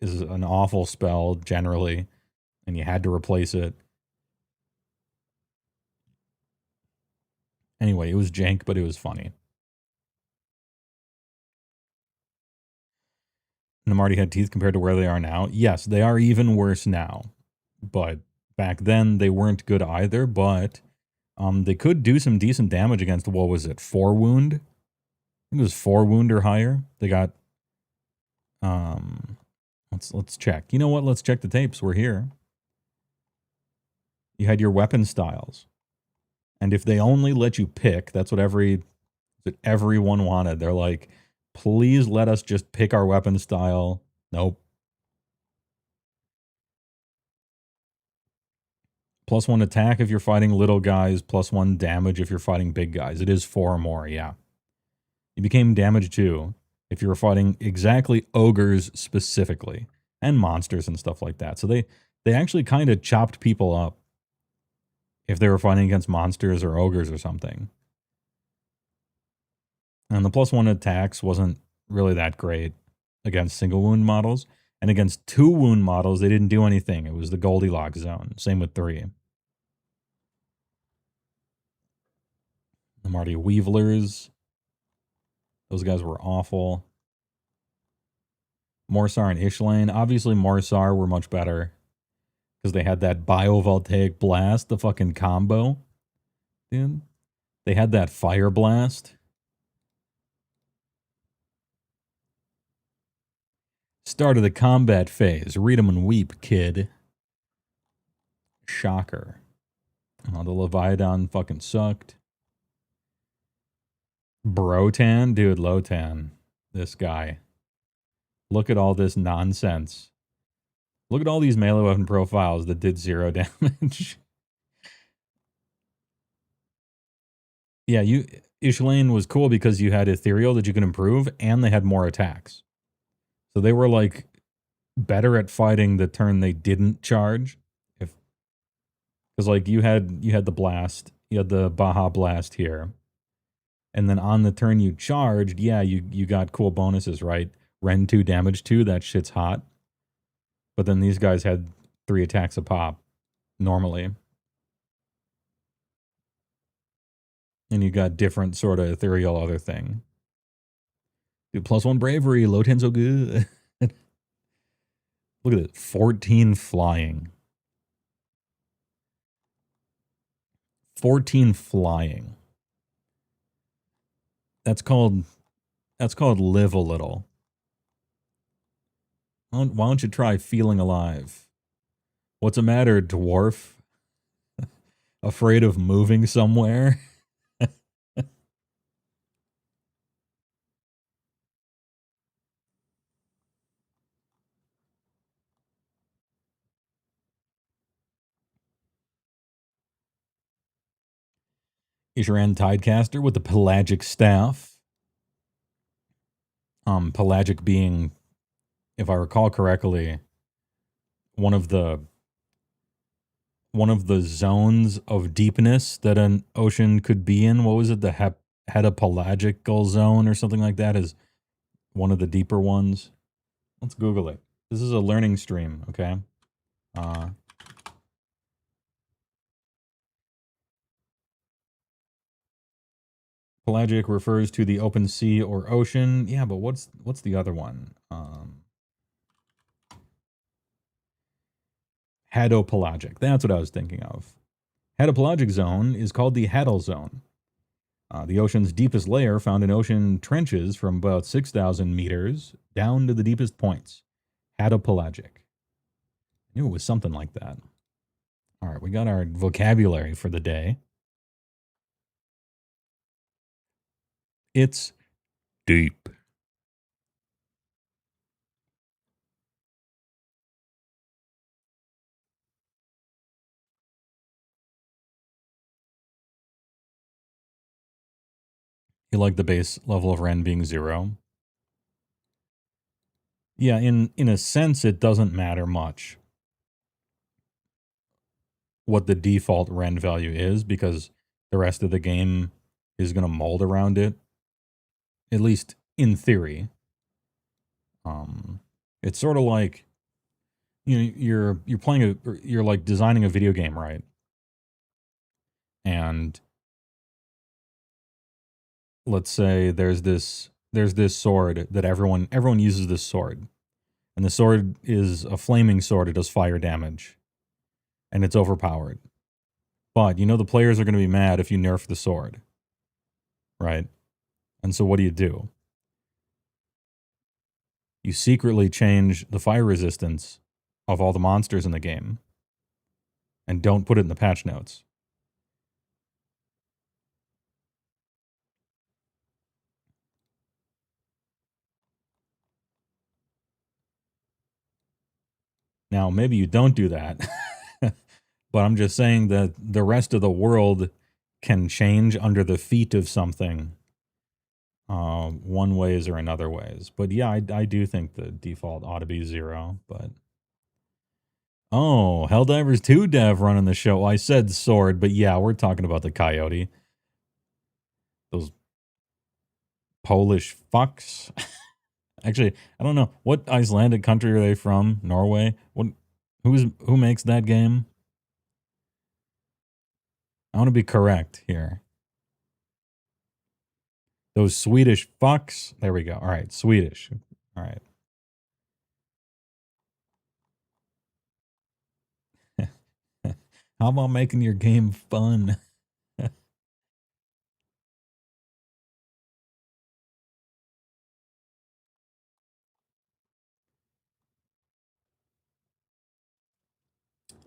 is an awful spell generally, and you had to replace it. Anyway, it was jank, but it was funny. Namarti had teeth compared to where they are now. Yes, they are even worse now. But back then, they weren't good either, but they could do some decent damage against, what was it, 4 wound? I think it was 4 wound or higher. They got, let's check. You know what? Let's check the tapes. We're here. You had your weapon styles. And if they only let you pick, that's what everyone wanted. They're like, please let us just pick our weapon style. Nope. +1 attack if you're fighting little guys, +1 damage if you're fighting big guys. It is 4 or more, yeah. You became damage 2 if you were fighting exactly ogres specifically, and monsters and stuff like that. So they actually kind of chopped people up if they were fighting against monsters or ogres or something. And the +1 attacks wasn't really that great against single wound models. And against 2 wound models, they didn't do anything. It was the Goldilocks zone. Same with 3. The Marty Weavelers. Those guys were awful. Morsar and Ishlane. Obviously, Morsar were much better because they had that biovoltaic blast, the fucking combo. Dude, they had that fire blast. Start of the combat phase. Read 'em and weep, kid. Shocker. Oh, the Leviathan fucking sucked. Brotan? Dude, Lotan. This guy. Look at all this nonsense. Look at all these melee weapon profiles that did 0 damage. Yeah, Ishlane was cool because you had Ethereal that you could improve, and they had more attacks. So they were like better at fighting the turn they didn't charge. Because like you had the blast, you had the Baja Blast here. And then on the turn you charged, yeah, you got cool bonuses, right? Ren 2, damage 2, that shit's hot. But then these guys had 3 attacks a pop, normally. And you got different sort of ethereal other thing. Dude, +1 bravery, Lotan's so good. Look at it, 14 flying. 14 flying. That's called That's called live a little. Why don't you try feeling alive? What's the matter, dwarf? Afraid of moving somewhere? Isharan Tidecaster with the pelagic staff. Pelagic being, if I recall correctly, one of the zones of deepness that an ocean could be in. What was it? The hedapelagical zone or something like that is one of the deeper ones. Let's Google it. This is a learning stream, okay? Pelagic refers to the open sea or ocean. Yeah, but what's the other one? Hadopelagic. That's what I was thinking of. Hadopelagic zone is called the Hadal zone. The ocean's deepest layer found in ocean trenches from about 6,000 meters down to the deepest points. Hadopelagic. I knew it was something like that. All right, we got our vocabulary for the day. It's deep. You like the base level of Ren being 0? Yeah, in a sense, it doesn't matter much what the default Ren value is, because the rest of the game is going to mold around it, at least in theory. It's sort of like, you know, you're playing you're like designing a video game, right? And let's say there's this sword that everyone uses this sword. And the sword is a flaming sword. It does fire damage. And it's overpowered. But you know the players are going to be mad if you nerf the sword. Right? And so what do? You secretly change the fire resistance of all the monsters in the game. And don't put it in the patch notes. Now, maybe you don't do that. But I'm just saying that the rest of the world can change under the feet of something. One ways or another ways. But yeah, I do think the default ought to be 0, but... Oh, Helldivers 2 dev running the show. I said sword, but yeah, we're talking about the coyote. Those Polish fucks. Actually, I don't know. What Icelandic country are they from? Norway? Who makes that game? I want to be correct here. Those Swedish fucks. There we go. All right, Swedish. All right. How about making your game fun?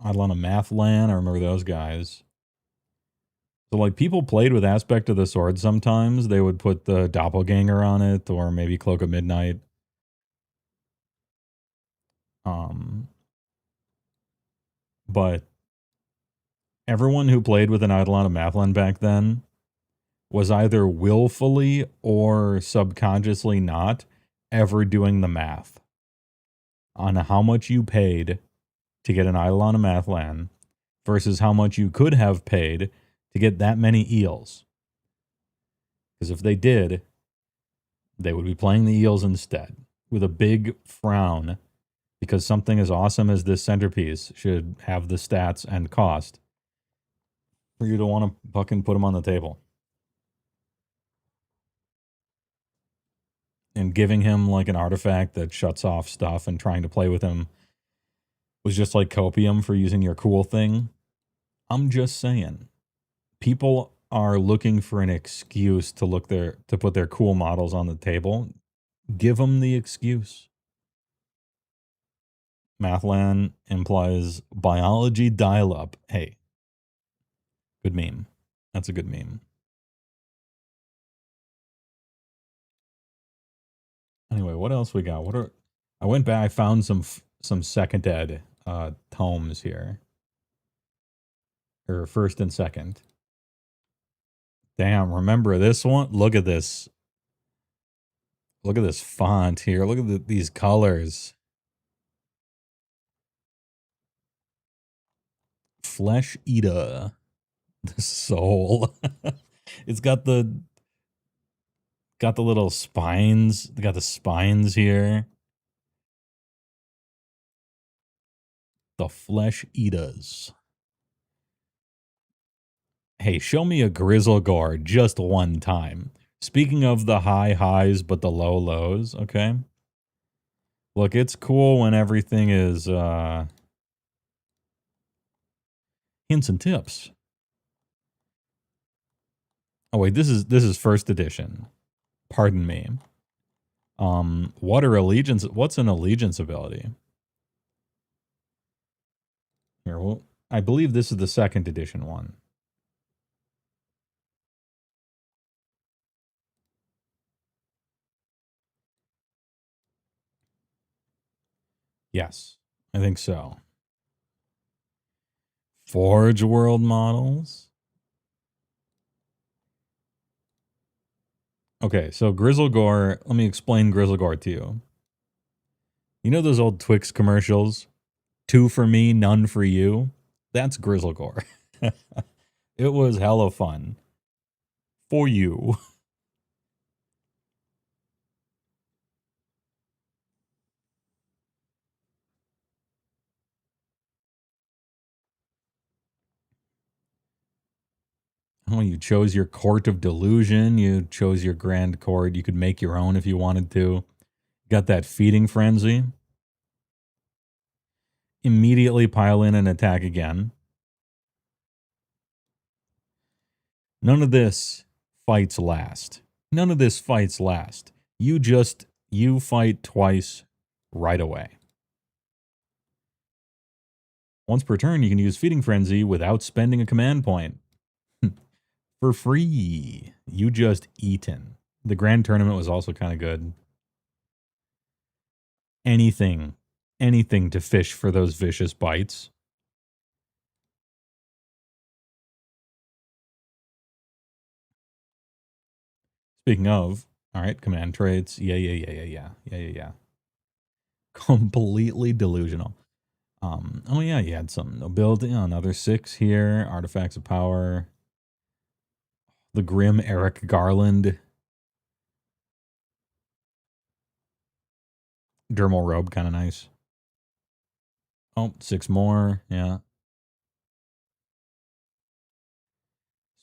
Idle on a Math LAN. I remember those guys. So, like, people played with Aspect of the Sword sometimes. They would put the Doppelganger on it, or maybe Cloak of Midnight. But everyone who played with an Eidolon of Mathlan back then was either willfully or subconsciously not ever doing the math on how much you paid to get an Eidolon of Mathlan versus how much you could have paid to get that many eels. Because if they did, they would be playing the eels instead with a big frown, because something as awesome as this centerpiece should have the stats and cost for you to want to fucking put them on the table. And giving him like an artifact that shuts off stuff and trying to play with him was just like copium for using your cool thing. I'm just saying. People are looking for an excuse to put their cool models on the table, give them the excuse. Mathlan implies biology dial-up. Hey, good meme. That's a good meme. Anyway, what else we got? I went back. I found some second ed tomes here, or first and second. Damn, remember this one? Look at this. Look at this font here. Look at these colors. Flesh Eater. The soul. It's got the little spines. They got the spines here. The Flesh Eaters. Hey, show me a Grizzlegore just one time. Speaking of the high highs but the low lows, okay? Look, it's cool when everything is hints and tips. Oh wait, this is first edition. Pardon me. What's an allegiance ability? Here, well, I believe this is the second edition one. Yes, I think so. Forge World models. Okay, so Grizzlegore, let me explain Grizzlegore to you. You know those old Twix commercials? 2 for me, none for you? That's Grizzlegore. It was hella fun. For you. Oh, you chose your court of delusion. You chose your grand court. You could make your own if you wanted to. Got that feeding frenzy. Immediately pile in and attack again. None of this fights last. None of this fights last. You fight twice right away. Once per turn, you can use Feeding Frenzy without spending a command point. For free. You just eaten. The grand tournament was also kind of good. Anything to fish for those vicious bites. Speaking of, all right, command traits. Yeah. Completely delusional. Oh yeah, you had some nobility. Another 6 here. Artifacts of power. The grim Eric Garland. Dermal robe, kind of nice. Oh, 6 more. Yeah.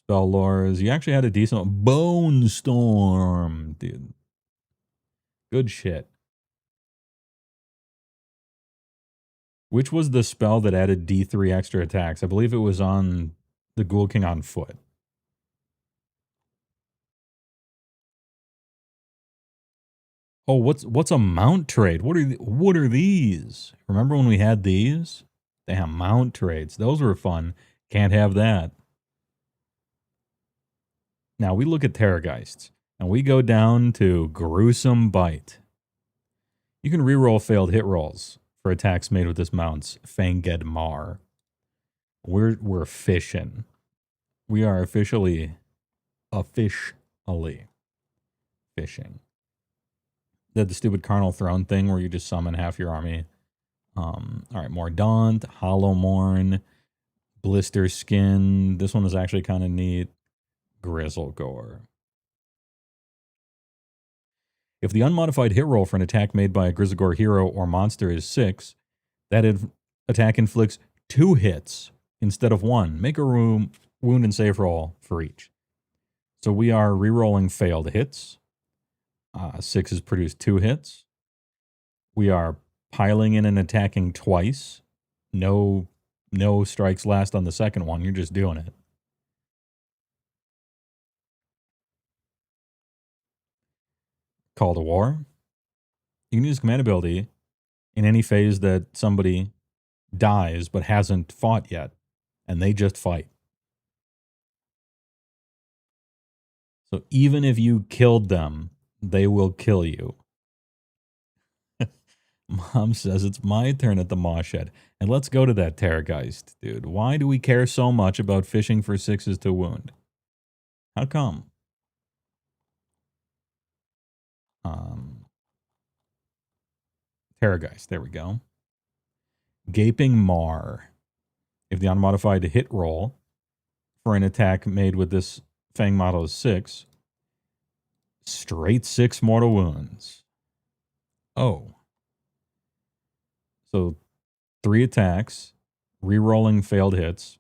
Spell lores. You actually had a decent Bone Storm, dude. Good shit. Which was the spell that added D3 extra attacks? I believe it was on the Ghoul King on foot. Oh, what's a mount trade? What are these? Remember when we had these? Damn, mount trades. Those were fun. Can't have that. Now we look at Terrorgeists, and we go down to Gruesome Bite. You can reroll failed hit rolls for attacks made with this mount's Fanged Mar. We're fishing. We are officially fishing. Did the stupid Carnal Throne thing where you just summon half your army. All right, Mordaunt, Hollow Morn, Blister Skin. This one is actually kind of neat. Grizzlegore. If the unmodified hit roll for an attack made by a Grizzlegore hero or monster is 6, that attack inflicts 2 hits instead of 1. Make a wound and save roll for each. So we are rerolling failed hits. 6 has produced 2 hits. We are piling in and attacking twice. No strikes last on the second one. You're just doing it. Call to War. You can use command ability in any phase that somebody dies but hasn't fought yet, and they just fight. So even if you killed them, they will kill you. Mom says it's my turn at the Maw Shed. And let's go to that Terrorgeist, dude. Why do we care so much about fishing for 6s to wound? How come? Terrorgeist, there we go. Gaping Maw. If the unmodified hit roll for an attack made with this Fang model is 6, straight 6 mortal wounds. Oh. So 3 attacks, re-rolling failed hits,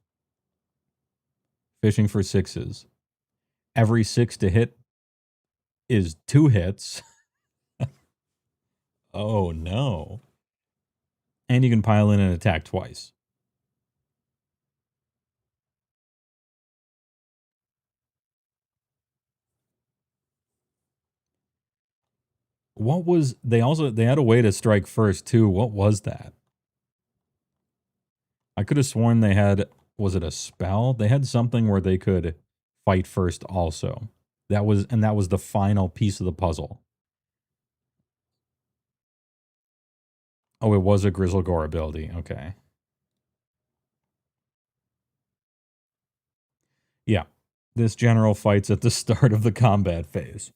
fishing for 6s. Every 6 to hit is 2 hits. Oh no. And you can pile in an attack twice. What was they had a way to strike first too. What was that? I could have sworn they had, was it a spell? They had something where they could fight first also. That was the final piece of the puzzle. Oh, it was a Grizzlegore ability. Okay. Yeah. This general fights at the start of the combat phase.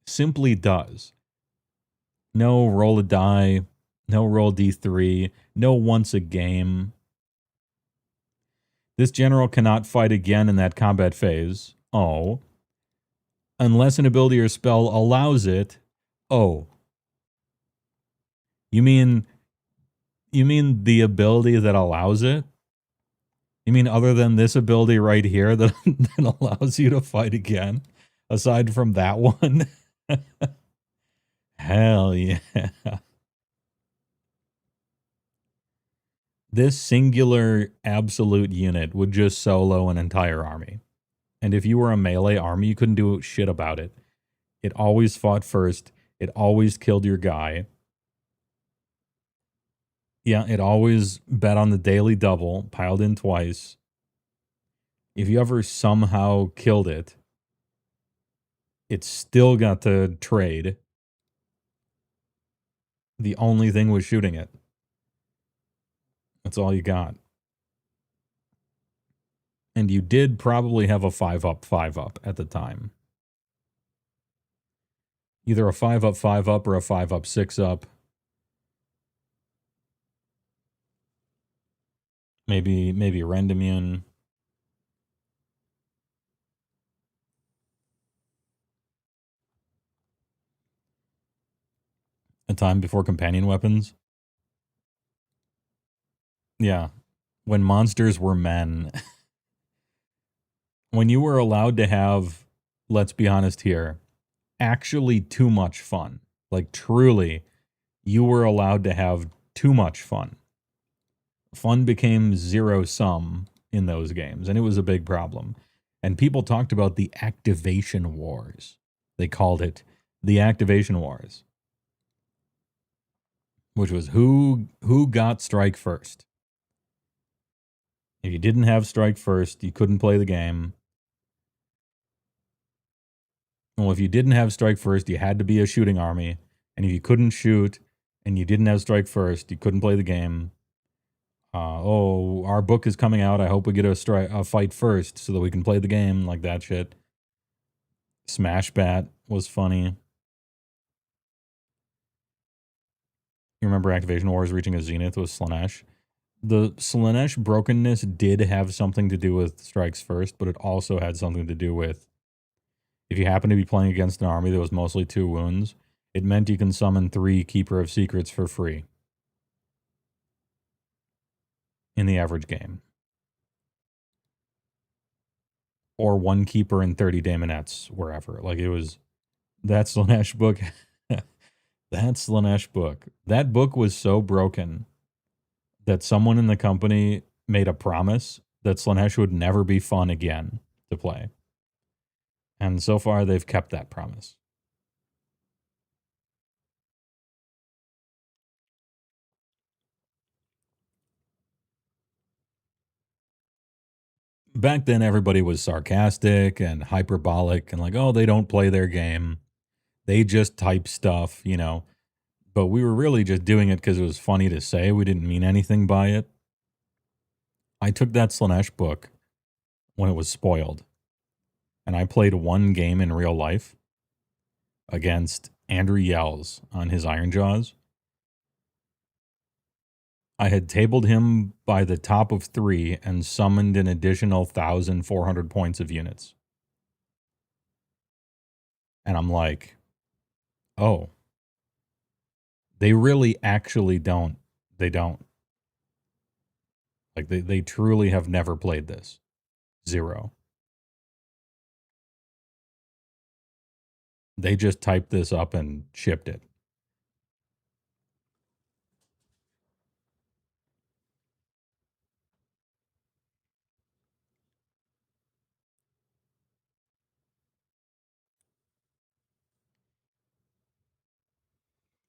Simply does. No roll a die, no roll D3, no once a game. This general cannot fight again in that combat phase. Oh. Unless an ability or spell allows it. Oh. You mean the ability that allows it? You mean other than this ability right here that, that allows you to fight again? Aside from that one? Hell yeah. This singular absolute unit would just solo an entire army. And if you were a melee army, you couldn't do shit about it. It always fought first. It always killed your guy. Yeah, it always bet on the daily double, piled in twice. If you ever somehow killed it, it still got to trade. The only thing was shooting it. That's all you got. And you did probably have a 5-up, 5-up at the time. Either a 5-up, 5-up or a 5-up, 6-up. Maybe Rend Immune. A time before companion weapons. Yeah. When monsters were men. When you were allowed to have, let's be honest here, actually too much fun. Like truly, you were allowed to have too much fun. Fun became zero-sum in those games, and it was a big problem. And people talked about the activation wars. They called it the activation wars. Which was who got strike first. If you didn't have strike first, you couldn't play the game. Well, if you didn't have strike first, you had to be a shooting army. And if you couldn't shoot and you didn't have strike first, you couldn't play the game. Our book is coming out. I hope we get a fight first so that we can play the game, like that shit. Smash Bat was funny. You remember Activation Wars reaching a zenith with Slaanesh? The Slaanesh brokenness did have something to do with strikes first, but it also had something to do with if you happen to be playing against an army that was mostly 2 wounds, it meant you can summon 3 Keeper of Secrets for free in the average game. Or 1 Keeper and 30 Daemonettes wherever. Like it was, that Slaanesh book, that Slaanesh book. That book was so broken that someone in the company made a promise that Slaanesh would never be fun again to play. And so far, they've kept that promise. Back then, everybody was sarcastic and hyperbolic and like, oh, they don't play their game. They just type stuff, you know. But we were really just doing it because it was funny to say. We didn't mean anything by it. I took that Slanesh book when it was spoiled, and I played one game in real life against Andrew Yells on his Iron Jaws. I had tabled him by the top of 3 and summoned an additional 1,400 points of units. And I'm like, oh, they really actually don't. They don't. Like, they truly have never played this. 0. They just typed this up and shipped it.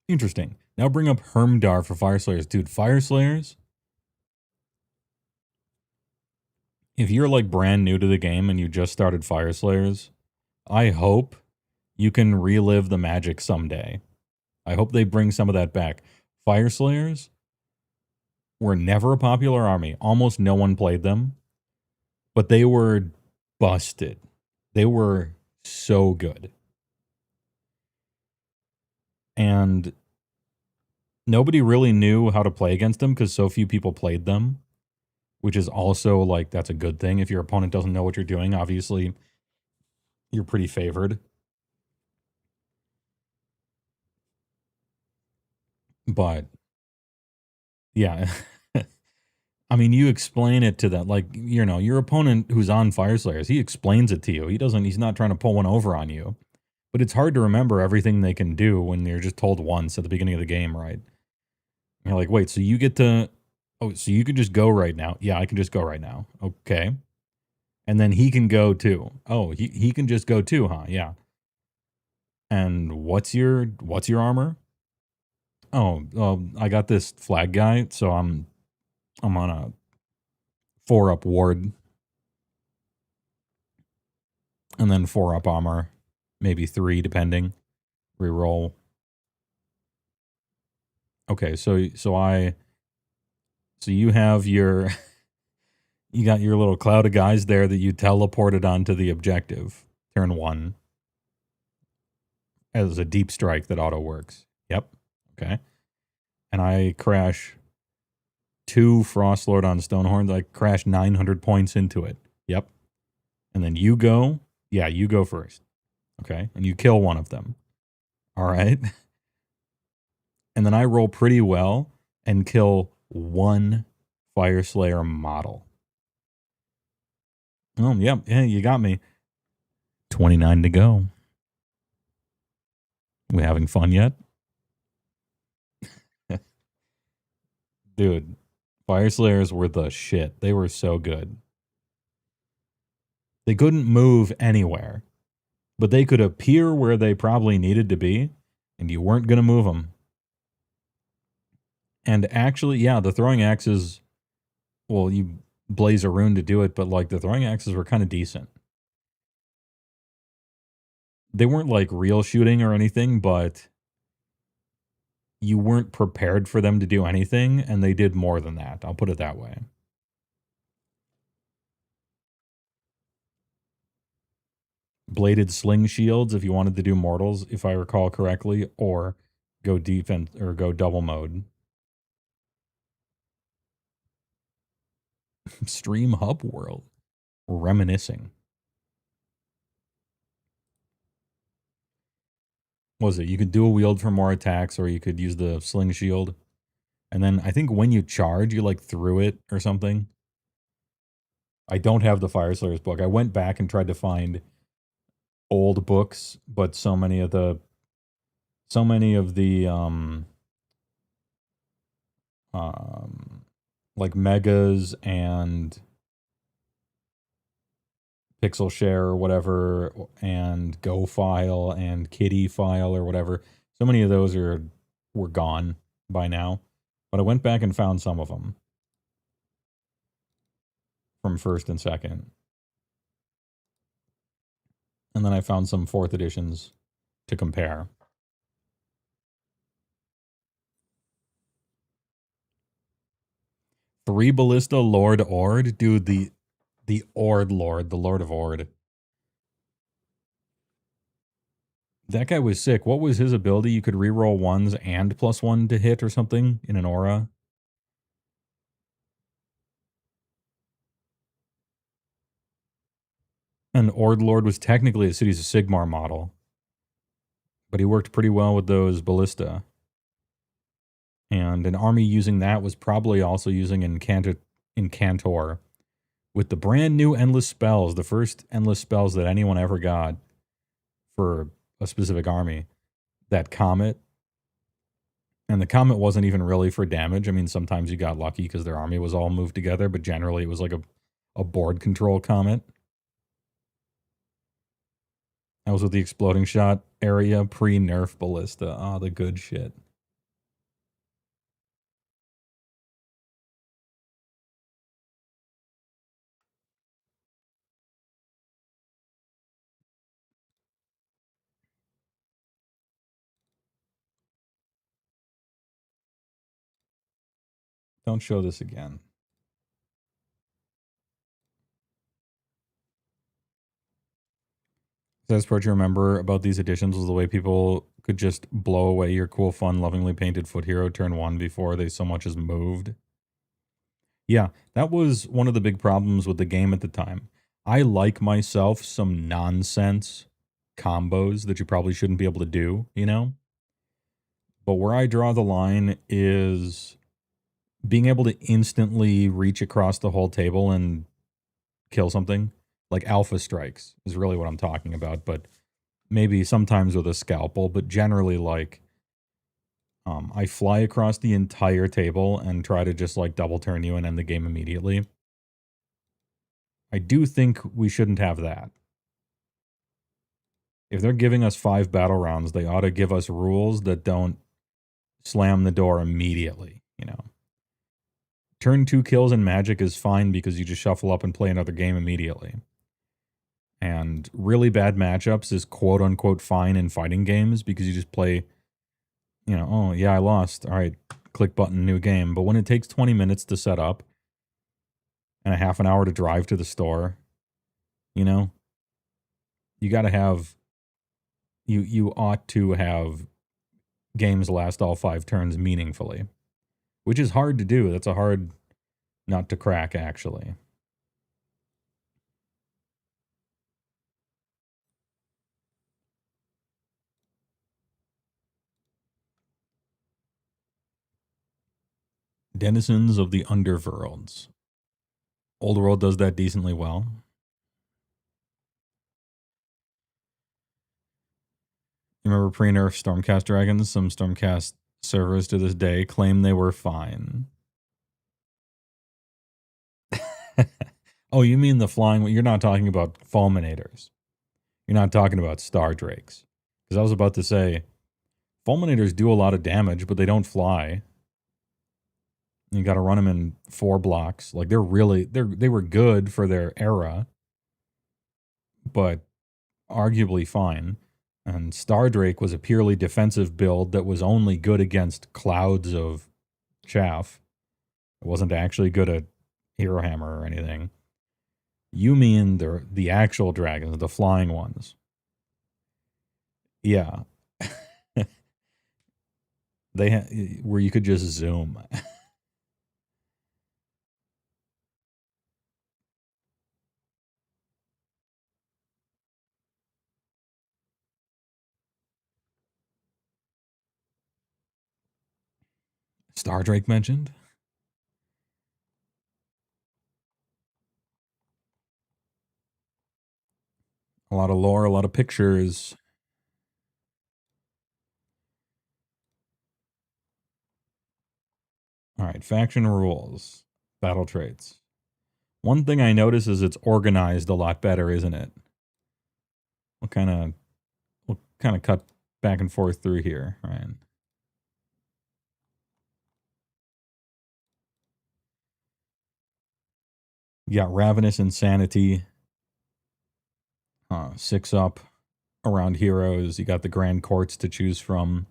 Interesting. Now bring up Hermdar for Fire Slayers. Dude, Fire Slayers, if you're like brand new to the game and you just started Fire Slayers, I hope you can relive the magic someday. I hope they bring some of that back. Fire Slayers were never a popular army. Almost no one played them, but they were busted. They were so good. And nobody really knew how to play against them because so few people played them, which is also like, that's a good thing. If your opponent doesn't know what you're doing, obviously you're pretty favored. But yeah, I mean, you explain it to them, like, you know, your opponent who's on Fire Slayers, he explains it to you. He's not trying to pull one over on you. But it's hard to remember everything they can do when you're just told once at the beginning of the game, right? And you're like, wait, so you get to, oh, so you can just go right now? Yeah, I can just go right now. Okay. And then he can go too. Oh, he can just go too, huh? Yeah. And what's your armor? Oh, I got this flag guy, so I'm on a 4-up ward. And then 4-up armor. Maybe 3, depending. Reroll. Okay, so you have your you got your little cloud of guys there that you teleported onto the objective. Turn 1. As a deep strike that auto works. Yep. Okay. And I crash 2 Frostlord on Stonehorns. I crash 900 points into it. Yep. And then you go. Yeah, you go first. Okay. And you kill one of them. All right. And then I roll pretty well and kill 1 Fire Slayer model. Oh, yep. Yeah, you got me. 29 to go. We having fun yet? Dude, Fire Slayers were the shit. They were so good. They couldn't move anywhere, but they could appear where they probably needed to be, and you weren't going to move them. And actually, yeah, the throwing axes, well, you blaze a rune to do it, but like the throwing axes were kind of decent. They weren't like real shooting or anything, but you weren't prepared for them to do anything, and they did more than that. I'll put it that way. Bladed sling shields if you wanted to do mortals, if I recall correctly, or go defense or go double mode. Stream Hub World. Reminiscing. What was it? You could dual wield for more attacks, or you could use the sling shield. And then I think when you charge, you like threw it or something. I don't have the Fire Slayers book. I went back and tried to find old books, but so many of the like megas and Pixel Share or whatever, and Go File and Kitty File or whatever. So many of those were gone by now. But I went back and found some of them from first and second. And then I found some 4th editions to compare. Three Ballista Lord Ord? Dude, the Ord Lord, the Lord of Ord. That guy was sick. What was his ability? You could reroll 1s and +1 to hit or something in an aura. And Ord Lord was technically a Cities of Sigmar model. But he worked pretty well with those Ballista. And an army using that was probably also using Incantor with the brand new Endless Spells, the first Endless Spells that anyone ever got for a specific army. That Comet. And the Comet wasn't even really for damage. I mean, sometimes you got lucky because their army was all moved together, but generally it was like a board control Comet. That was with the Exploding Shot area, pre-nerf Ballista. Ah, the good shit. Don't show this again. The best part you remember about these editions was the way people could just blow away your cool, fun, lovingly painted foot hero turn 1 before they so much as moved. Yeah, that was one of the big problems with the game at the time. I like myself some nonsense combos that you probably shouldn't be able to do, you know? But where I draw the line is being able to instantly reach across the whole table and kill something. Like alpha strikes is really what I'm talking about, but maybe sometimes with a scalpel, but generally like I fly across the entire table and try to just like double turn you and end the game immediately. I do think we shouldn't have that. If they're giving us 5 battle rounds, they ought to give us rules that don't slam the door immediately, you know. Turn 2 kills in Magic is fine because you just shuffle up and play another game immediately. And really bad matchups is quote unquote fine in fighting games because you just play, you know, oh yeah, I lost. All right, click button, new game. But when it takes 20 minutes to set up and a half an hour to drive to the store, you know, you got to have, you ought to have games last all 5 turns meaningfully, which is hard to do. That's a hard nut to crack, actually. Denizens of the Underworlds. Old World does that decently well. You remember pre-nerf Stormcast dragons? Some Stormcast servers to this day claim they were fine. Oh, you mean the flying? You're not talking about fulminators. You're not talking about star drakes. Because I was about to say, fulminators do a lot of damage, but they don't fly. You got to run them in 4 blocks. Like they were good for their era, but arguably fine. And Stardrake was a purely defensive build that was only good against clouds of chaff. It wasn't actually good at Hero Hammer or anything. You mean the actual dragons, the flying ones. Yeah. Where you could just zoom. Stardrake mentioned. A lot of lore, a lot of pictures. All right, faction rules, battle traits. One thing I notice is it's organized a lot better, isn't it? We'll kind of cut back and forth through here, right? You got Ravenous Insanity, 6 up around heroes. You got the Grand Courts to choose from.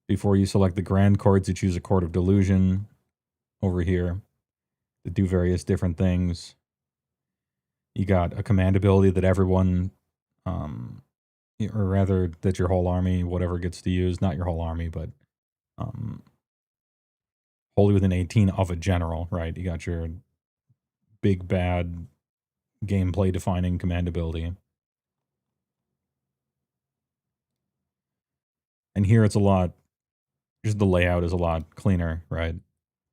Before you select the Grand Courts, you choose a Court of Delusion over here to do various different things. You got a command ability that everyone, or rather that your whole army, whatever gets to use, not your whole army, but wholly within 18 of a general, right? You got your big bad gameplay defining command ability. And here it's a lot, just the layout is a lot cleaner, right?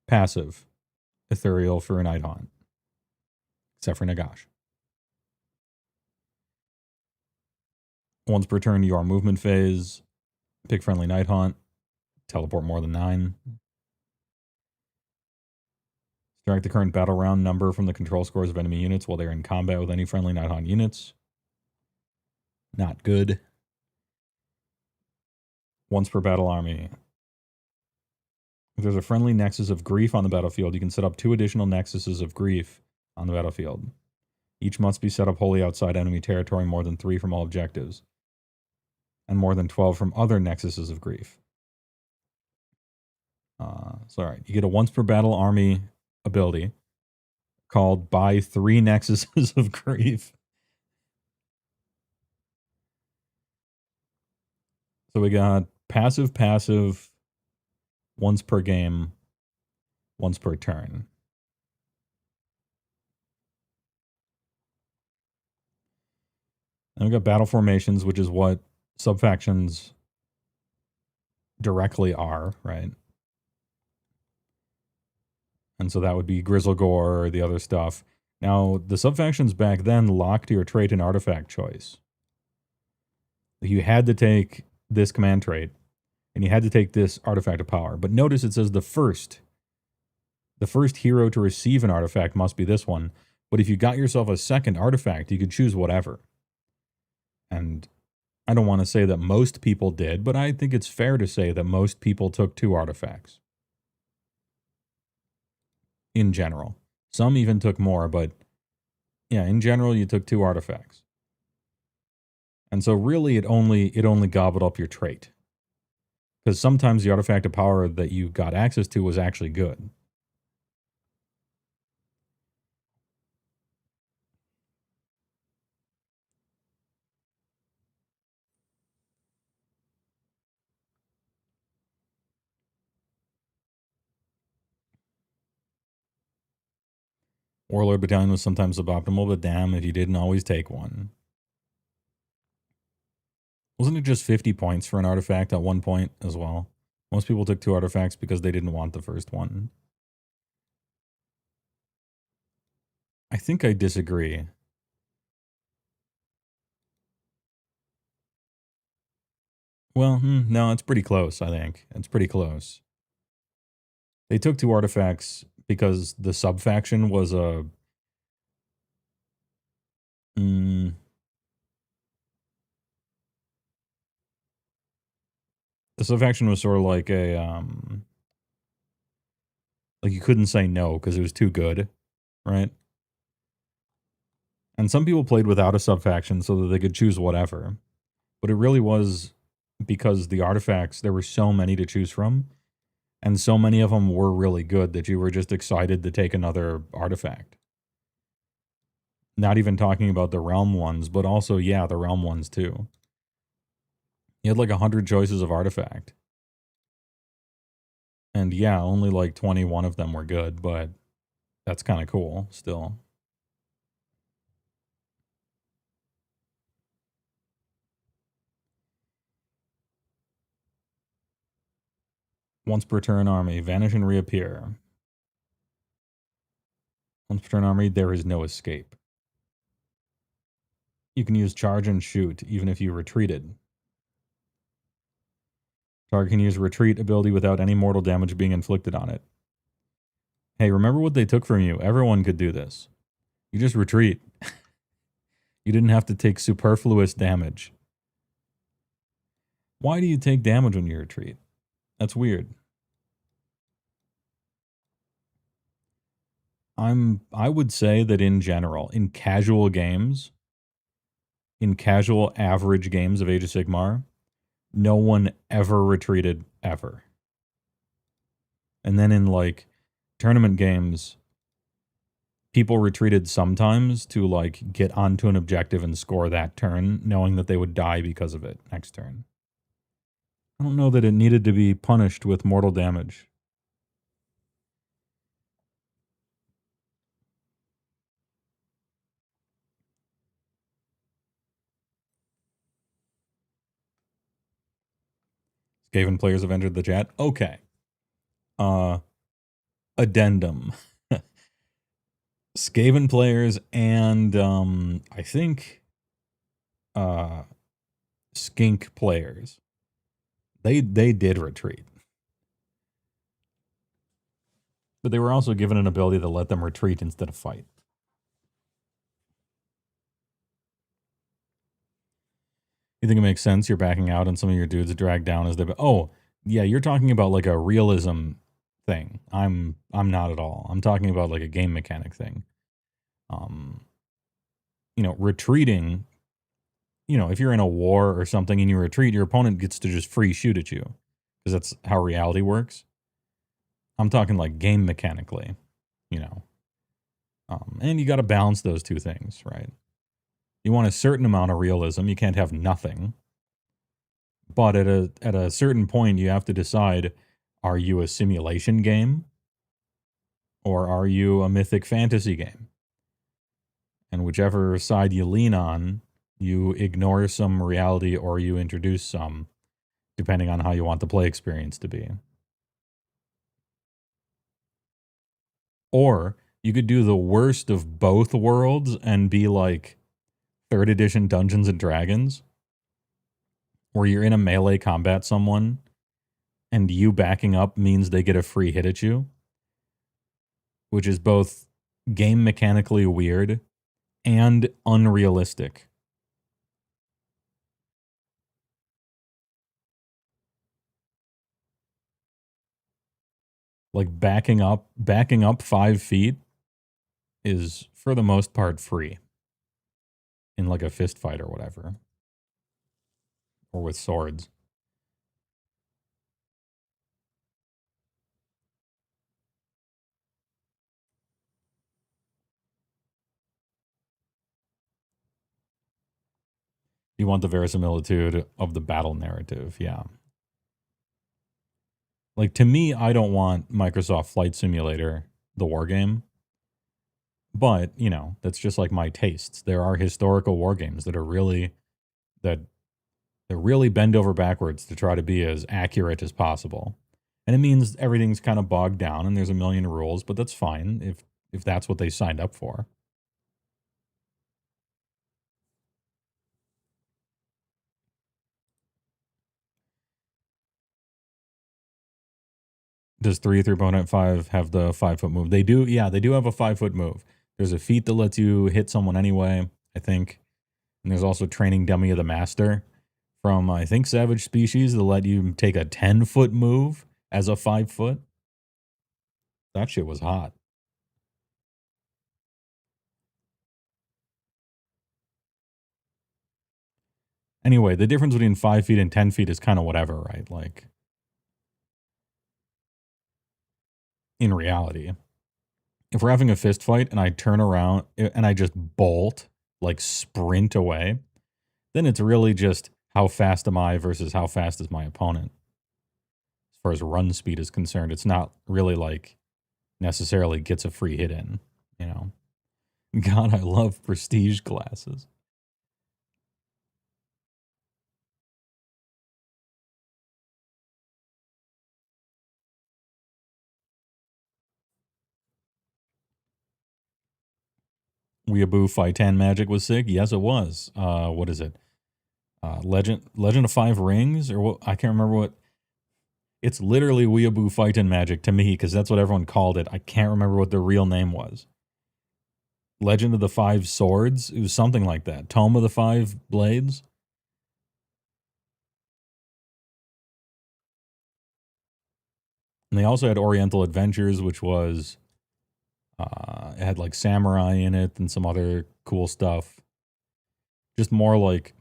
Passive, ethereal for a Night Haunt, except for Nagash. Once per turn, your movement phase, pick friendly Night Haunt, teleport more than 9. Subtract the current battle round number from the control scores of enemy units while they're in combat with any friendly Night Haunt units. Not good. Once per battle army. If there's a friendly Nexus of Grief on the battlefield, you can set up 2 additional Nexuses of Grief on the battlefield. Each must be set up wholly outside enemy territory, more than 3 from all objectives, and more than 12 from other Nexuses of Grief. Alright, you get a once per battle army ability called Buy 3 Nexuses of Grief. So we got passive, once per game, once per turn. And we got battle formations, which is what subfactions directly are, right? And so that would be Grizzlegore or the other stuff. Now, the subfactions back then locked your trait and artifact choice. You had to take this command trait, and you had to take this artifact of power. But notice it says the first hero to receive an artifact must be this one. But if you got yourself a second artifact, you could choose whatever. And I don't want to say that most people did, but I think it's fair to say that most people took 2 artifacts. In general. Some even took more, but yeah, in general, you took 2 artifacts. And so really, it only gobbled up your trait. Because sometimes the artifact of power that you got access to was actually good. Warlord Battalion was sometimes suboptimal, but damn if you didn't always take one. Wasn't it just 50 points for an artifact at one point as well? Most people took 2 artifacts because they didn't want the first one. I think I disagree. Well, no, it's pretty close, I think. It's pretty close. They took 2 artifacts because the subfaction was a... The subfaction was sort of like a... like you couldn't say no because it was too good, right? And some people played without a subfaction so that they could choose whatever. But it really was because the artifacts, there were so many to choose from, and so many of them were really good that you were just excited to take another artifact. Not even talking about the realm ones, but also, yeah, the realm ones too. You had like 100 choices of artifact. And yeah, only like 21 of them were good, but that's kind of cool still. Once per turn army, vanish and reappear. Once per turn army, there is no escape. You can use charge and shoot, even if you retreated. Target can use retreat ability without any mortal damage being inflicted on it. Hey, remember what they took from you? Everyone could do this. You just retreat. You didn't have to take superfluous damage. Why do you take damage when you retreat? That's weird. I would say that in general, in casual games, in casual average games of Age of Sigmar, no one ever retreated ever. And then in like tournament games, people retreated sometimes to like get onto an objective and score that turn, knowing that they would die because of it next turn. I don't know that it needed to be punished with mortal damage. Skaven players have entered the chat. Okay. Addendum. Skaven players and I think skink players. They did retreat. But they were also given an ability to let them retreat instead of fight. You think it makes sense you're backing out and some of your dudes are dragged down as they... Oh, yeah, you're talking about like a realism thing. I'm not at all. I'm talking about like a game mechanic thing. You know, retreating, you know, if you're in a war or something and you retreat, your opponent gets to just free shoot at you because that's how reality works. I'm talking like game mechanically, you know. And you got to balance those two things, right? You want a certain amount of realism. You can't have nothing. But at a certain point, you have to decide, are you a simulation game? Or are you a mythic fantasy game? And whichever side you lean on, you ignore some reality or you introduce some, depending on how you want the play experience to be. Or you could do the worst of both worlds and be like 3rd edition Dungeons and Dragons, where you're in a melee combat someone and you backing up means they get a free hit at you, which is both game mechanically weird and unrealistic. Like backing up 5 feet is for the most part free in like a fist fight or whatever, or with swords. You want the verisimilitude of the battle narrative, yeah. Like, to me, I don't want Microsoft Flight Simulator, the war game. But, you know, that's just like my tastes. There are historical war games that are really, that really bend over backwards to try to be as accurate as possible. And it means everything's kind of bogged down and there's a million rules, but that's fine if that's what they signed up for. Does 3.5 have the 5-foot move? They do, yeah, they do have a 5-foot move. There's a feat that lets you hit someone anyway, I think. And there's also Training Dummy of the Master from, I think, Savage Species that let you take a 10-foot move as a 5-foot. That shit was hot. Anyway, the difference between 5 feet and 10 feet is kind of whatever, right? Like, in reality, if we're having a fist fight and I turn around and I just bolt, like sprint away, then it's really just how fast am I versus how fast is my opponent. As far as run speed is concerned, it's not really like necessarily gets a free hit in, you know. God, I love prestige classes. Weeaboo Fightan Magic was sick. Yes, it was. What is it? Legend of Five Rings, or what? I can't remember what. It's literally Weeaboo Fightin' Magic to me, because that's what everyone called it. I can't remember what the real name was. Legend of the Five Swords? It was something like that. Tome of the Five Blades? And they also had Oriental Adventures, which was, it had like samurai in it and some other cool stuff. Just more like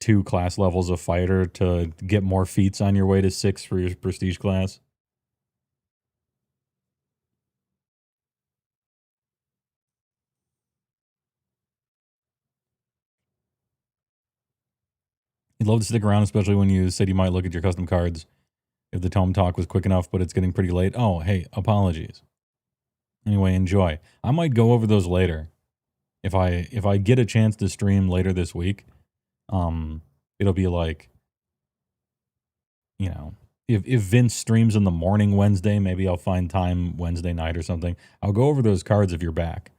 2 class levels of fighter to get more feats on your way to 6 for your prestige class. You'd love to stick around, especially when you said you might look at your custom cards if the tome talk was quick enough, but it's getting pretty late. Oh, hey, apologies. Anyway, enjoy. I might go over those later. If I get a chance to stream later this week, it'll be like, you know, if Vince streams in the morning Wednesday, maybe I'll find time Wednesday night or something. I'll go over those cards if you're back.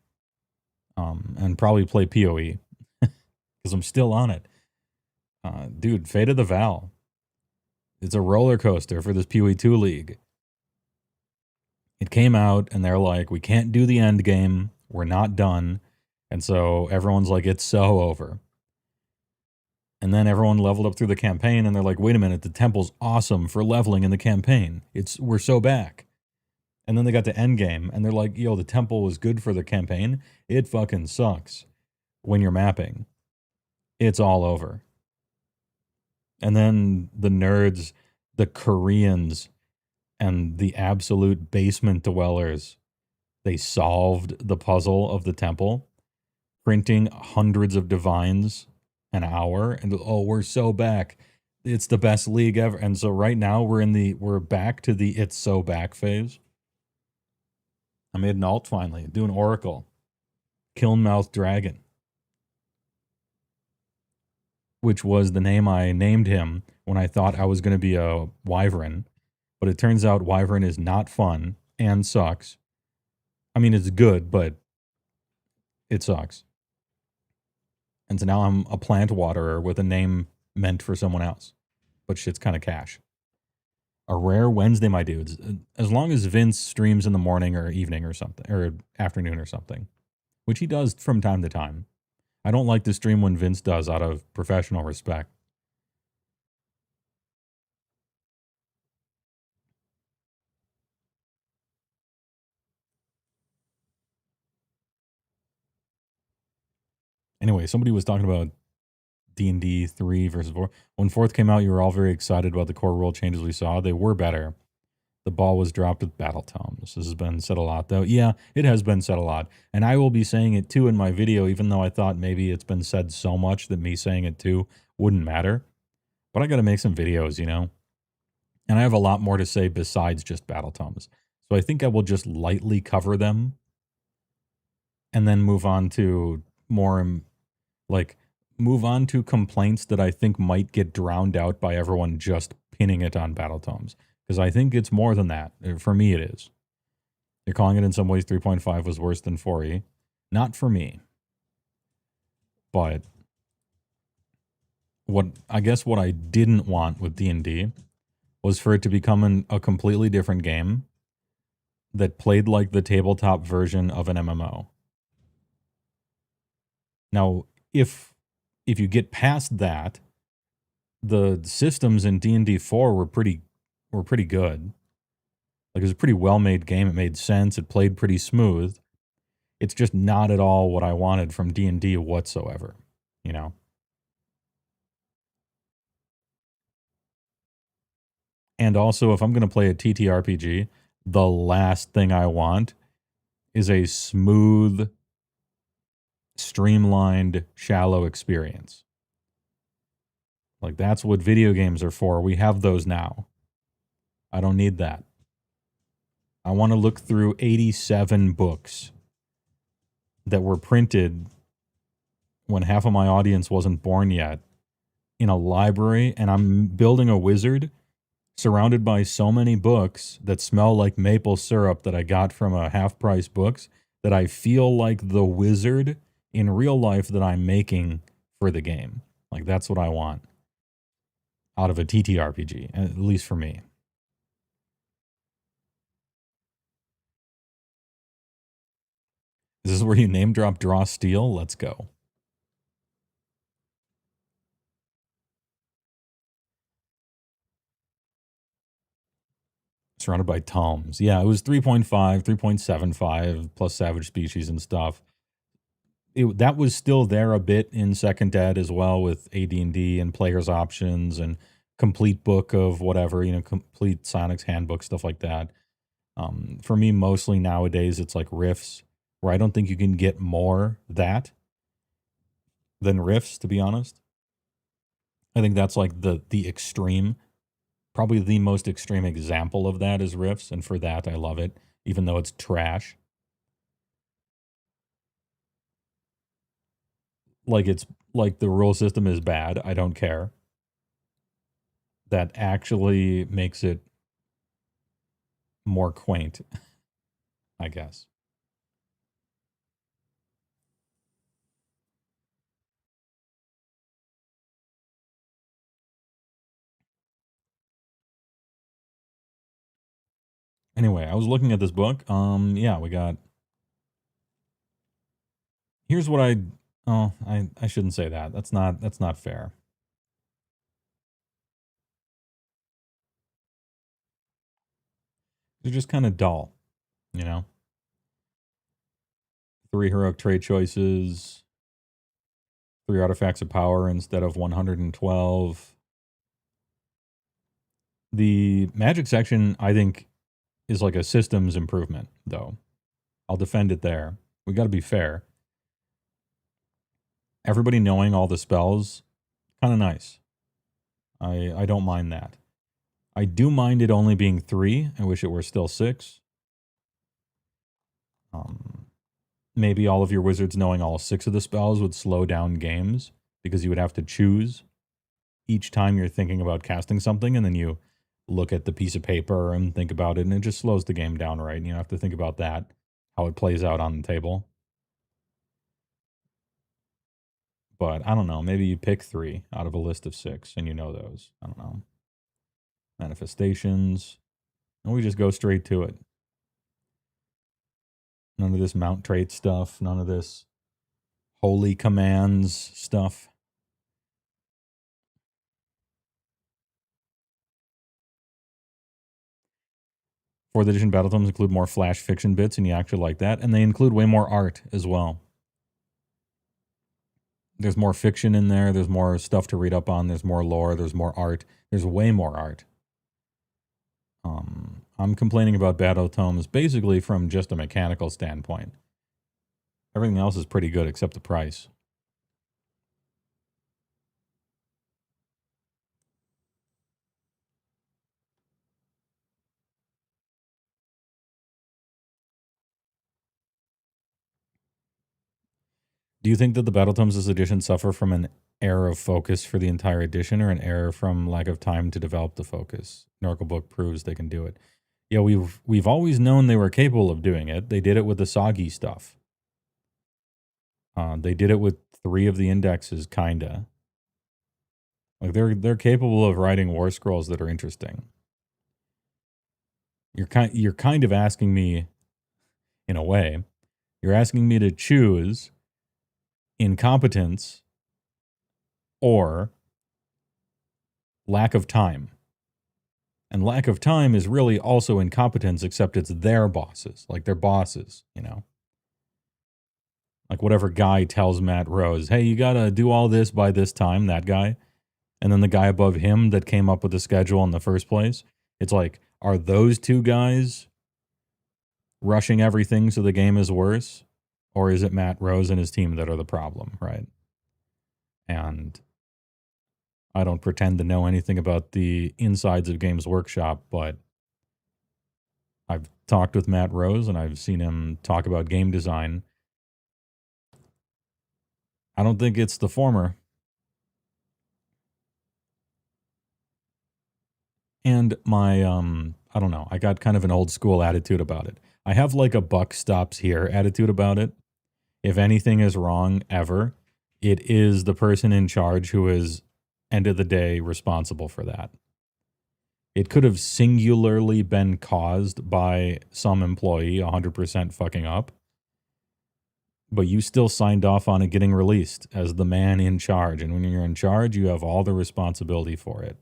And probably play PoE because I'm still on it. Dude, Fate of the Val. It's a roller coaster for this PoE 2 league. It came out and they're like, we can't do the end game. We're not done. And so everyone's like, it's so over. And then everyone leveled up through the campaign and they're like, wait a minute, the temple's awesome for leveling in the campaign. We're so back. And then they got to end game and they're like, yo, the temple was good for the campaign. It fucking sucks when you're mapping. It's all over. And then the nerds, the Koreans, and the absolute basement dwellers, they solved the puzzle of the temple, printing hundreds of divines an hour, and oh, we're so back. It's the best league ever. And so right now we're back to the it's so back phase. I made an alt finally, doing Oracle. Kilnmouth Dragon, which was the name I named him when I thought I was going to be a Wyvern. But it turns out Wyvern is not fun and sucks. I mean, it's good, but it sucks. And so now I'm a plant waterer with a name meant for someone else. But shit's kind of cash. A rare Wednesday, my dudes. As long as Vince streams in the morning or evening or something, or afternoon or something, which he does from time to time. I don't like to stream when Vince does out of professional respect. Anyway, somebody was talking about D&D 3 versus 4. When 4th came out, you were all very excited about the core rule changes we saw. They were better. The ball was dropped with battle tomes. This has been said a lot, though. Yeah, it has been said a lot. And I will be saying it, too, in my video, even though I thought maybe it's been said so much that me saying it, too, wouldn't matter. But I got to make some videos, you know? And I have a lot more to say besides just battle tomes. So I think I will just lightly cover them and then move on to more, like, move on to complaints that I think might get drowned out by everyone just pinning it on battle tomes. Because I think it's more than that. For me, it is. You're calling it in some ways 3.5 was worse than 4e. Not for me. But I guess what I didn't want with D&D was for it to become a completely different game that played like the tabletop version of an MMO. Now, if you get past that, the systems in D&D 4 were pretty good. Like, it was a pretty well-made game. It made sense. It played pretty smooth. It's just not at all what I wanted from D&D whatsoever, you know? And also, if I'm going to play a TTRPG, the last thing I want is a smooth, streamlined, shallow experience. Like, that's what video games are for. We have those now. I don't need that. I want to look through 87 books that were printed when half of my audience wasn't born yet in a library, and I'm building a wizard surrounded by so many books that smell like maple syrup that I got from a half-price books that I feel like the wizard in real life that I'm making for the game. Like, that's what I want out of a TTRPG, at least for me. Is this where you name drop draw steel? Let's go. Surrounded by tomes. Yeah, it was 3.5, 3.75 plus Savage Species and stuff. That was still there a bit in Second Ed as well with AD&D and player's options and complete book of whatever, complete Sonic's handbook, stuff like that. For me, mostly nowadays, it's like riffs, where I don't think you can get more that than riffs, to be honest. I think that's like the extreme. Probably the most extreme example of that is riffs, and for that, I love it, even though it's trash. Like it's like the rule system is bad. I don't care. That actually makes it more quaint, I guess. Anyway, I was looking at this book. Yeah, we got. Here's what I shouldn't say that. That's not fair. They're just kind of dull, 3 heroic trait choices, 3 artifacts of power instead of 112. The magic section, I think, is like a systems improvement, though. I'll defend it there. We got to be fair. Everybody knowing all the spells, kind of nice. I don't mind that. I do mind it only being 3. I wish it were still 6. Maybe all of your wizards knowing all 6 of the spells would slow down games because you would have to choose each time you're thinking about casting something, and then you look at the piece of paper and think about it, and it just slows the game down, right? And you have to think about that, how it plays out on the table. But I don't know, maybe you pick 3 out of a list of 6 and you know those. I don't know. Manifestations. And we just go straight to it. None of this mount trait stuff. None of this holy commands stuff. Fourth edition Battletomes include more flash fiction bits, and you actually like that. And they include way more art as well. There's more fiction in there. There's more stuff to read up on. There's more lore. There's more art. There's way more art. I'm complaining about Battletomes basically from just a mechanical standpoint. Everything else is pretty good except the price. Do you think that the Battletomes this edition suffer from an error of focus for the entire edition, or an error from lack of time to develop the focus? Oracle book proves they can do it. Yeah, we've always known they were capable of doing it. They did it with the soggy stuff. They did it with 3 of the indexes, kinda. Like they're capable of writing war scrolls that are interesting. You're kind of asking me, in a way, you're asking me to choose incompetence or lack of time. And lack of time is really also incompetence, except it's their bosses. Like they're bosses, Like whatever guy tells Matt Rose, hey, you gotta do all this by this time, that guy. And then the guy above him that came up with the schedule in the first place. It's like, are those 2 guys rushing everything so the game is worse? Or is it Matt Rose and his team that are the problem, right? And I don't pretend to know anything about the insides of Games Workshop, but I've talked with Matt Rose and I've seen him talk about game design. I don't think it's the former. And my, I don't know, I got kind of an old school attitude about it. I have like a buck stops here attitude about it. If anything is wrong ever, it is the person in charge who is, end of the day, responsible for that. It could have singularly been caused by some employee 100% fucking up. but you still signed off on it getting released as the man in charge. And when you're in charge, you have all the responsibility for it.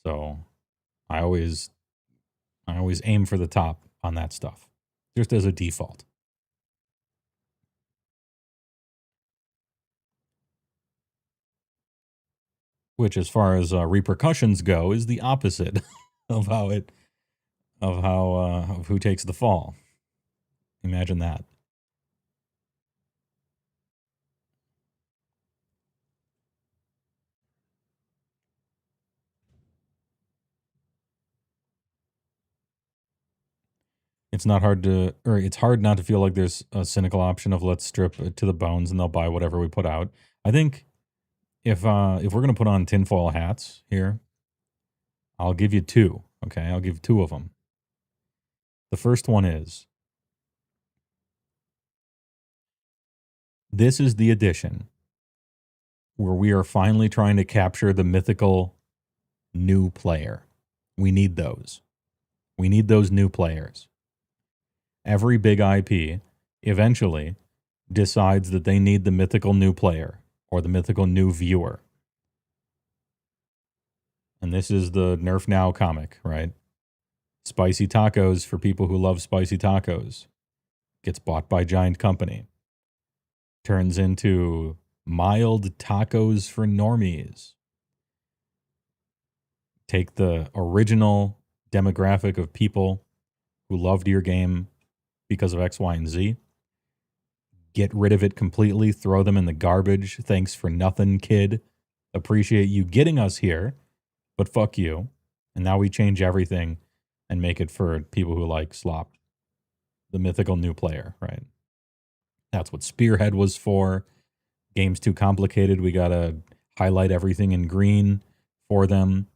So I always aim for the top on that stuff, just as a default. Which, as far as repercussions go, is the opposite of of who takes the fall. Imagine that. It's hard not to feel like there's a cynical option of let's strip it to the bones and they'll buy whatever we put out. I think if we're gonna put on tinfoil hats here, I'll give you two. Okay, I'll give two of them. The first one is, this is the edition where we are finally trying to capture the mythical new player. We need those. We need those new players. Every big IP eventually decides that they need the mythical new player or the mythical new viewer. And this is the Nerf Now comic, right? Spicy tacos for people who love spicy tacos. Gets bought by Giant Company. Turns into mild tacos for normies. Take the original demographic of people who loved your game because of X, Y, and Z. Get rid of it completely. Throw them in the garbage. Thanks for nothing, kid. Appreciate you getting us here, but fuck you. And now we change everything and make it for people who like slop. The mythical new player, right? That's what Spearhead was for. Game's too complicated. We gotta highlight everything in green for them.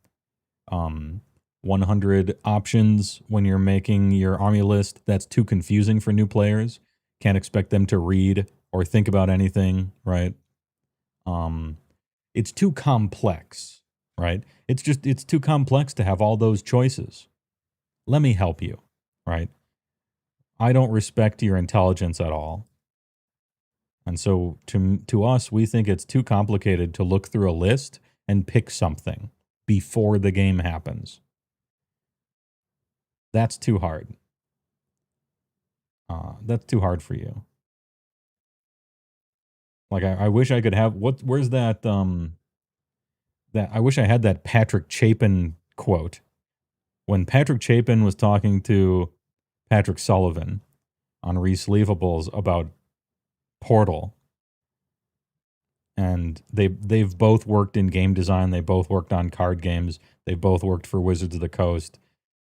100 options when you're making your army list. That's too confusing for new players. Can't expect them to read or think about anything, right? It's too complex, right? It's too complex to have all those choices. Let me help you, right? I don't respect your intelligence at all. And so to us, we think it's too complicated to look through a list and pick something before the game happens. That's too hard. That's too hard for you. Like I wish I could have where's that that I wish I had that Patrick Chapin quote. When Patrick Chapin was talking to Patrick Sullivan on Resleevables about Portal, and they've both worked in game design, they both worked on card games, they both worked for Wizards of the Coast.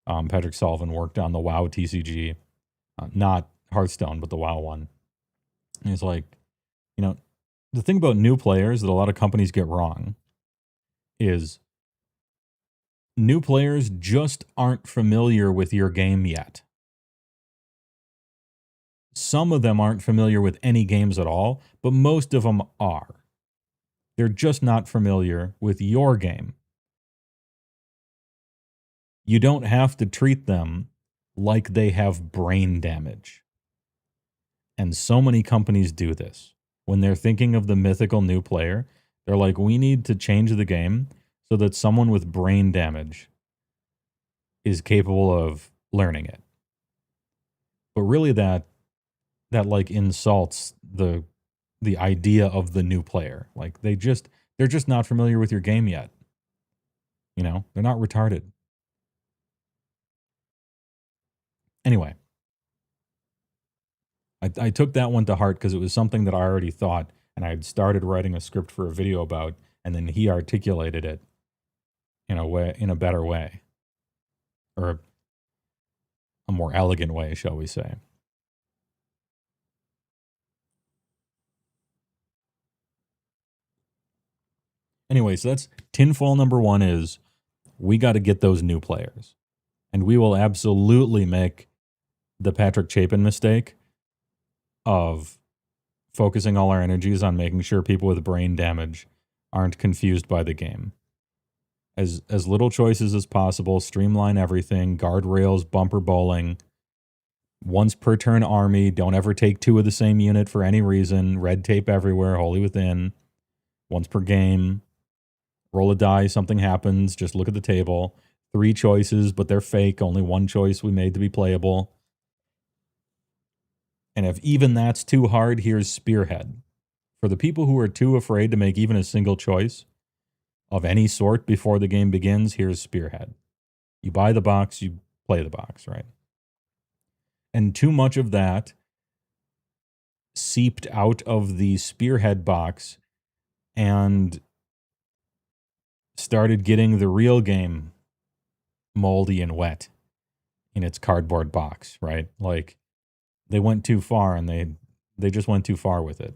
Patrick Sullivan worked on the WoW TCG, not Hearthstone, but the WoW one. And it's like, you know, the thing about new players that a lot of companies get wrong is new players just aren't familiar with your game yet. Some of them aren't familiar with any games at all, but most of them are. They're just not familiar with your game. You don't have to treat them like they have brain damage. And so many companies do this. When they're thinking of the mythical new player, they're like, we need to change the game so that someone with brain damage is capable of learning it. But really that like insults the idea of the new player. Like they're just not familiar with your game yet. You know, they're not retarded. Anyway, I took that one to heart because it was something that I already thought, and I had started writing a script for a video about, and then he articulated it in a better way, or a more elegant way, shall we say. Anyway, so that's tinfoil number one is we got to get those new players. And we will absolutely make the Patrick Chapin mistake of focusing all our energies on making sure people with brain damage aren't confused by the game. As little choices as possible, streamline everything, guardrails, bumper bowling, Once per turn army. Don't ever take 2 of the same unit for any reason. Red tape everywhere. Wholly within. Once per game. Roll a die. Something happens. Just look at the table. 3 choices, but they're fake. Only 1 choice we made to be playable. And if even that's too hard, here's Spearhead. For the people who are too afraid to make even a single choice of any sort before the game begins, here's Spearhead. You buy the box, you play the box, right? And too much of that seeped out of the Spearhead box and started getting the real game moldy and wet in its cardboard box, right? Like, they went too far and they just went too far with it.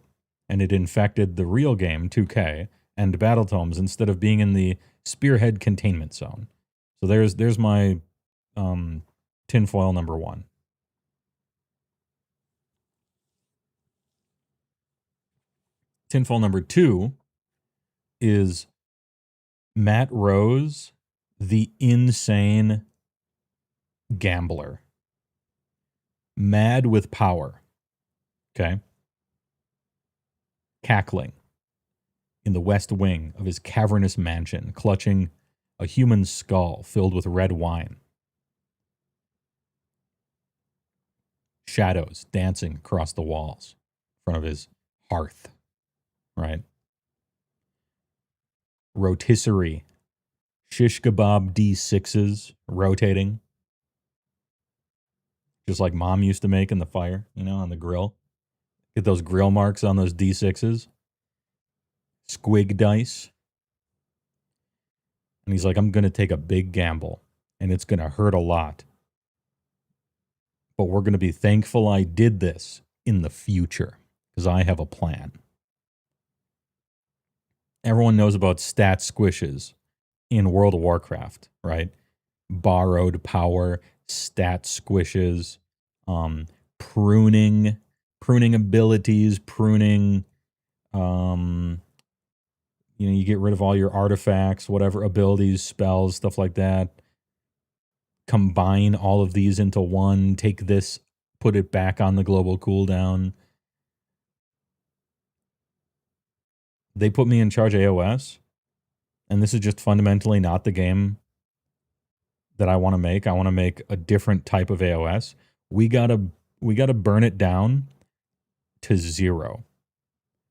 And it infected the real game, 2K, and Battletomes instead of being in the Spearhead containment zone. So there's my tinfoil number 1. Tinfoil number 2 is Matt Rose, the insane gambler. Mad with power. Okay? Cackling in the west wing of his cavernous mansion, clutching a human skull filled with red wine. Shadows dancing across the walls in front of his hearth, right? Rotisserie, shish kebab D6s rotating, just like Mom used to make in the fire, on the grill. Get those grill marks on those D6s. Squig dice. And he's like, I'm going to take a big gamble, and it's going to hurt a lot. But we're going to be thankful I did this in the future, because I have a plan. Everyone knows about stat squishes in World of Warcraft, right? Borrowed power, stat squishes, pruning abilities, you get rid of all your artifacts, whatever abilities, spells, stuff like that. Combine all of these into one, take this, put it back on the global cooldown. They put me in charge of AOS, and this is just fundamentally not the game that I want to make. I want to make a different type of AOS. We gotta burn it down to 0.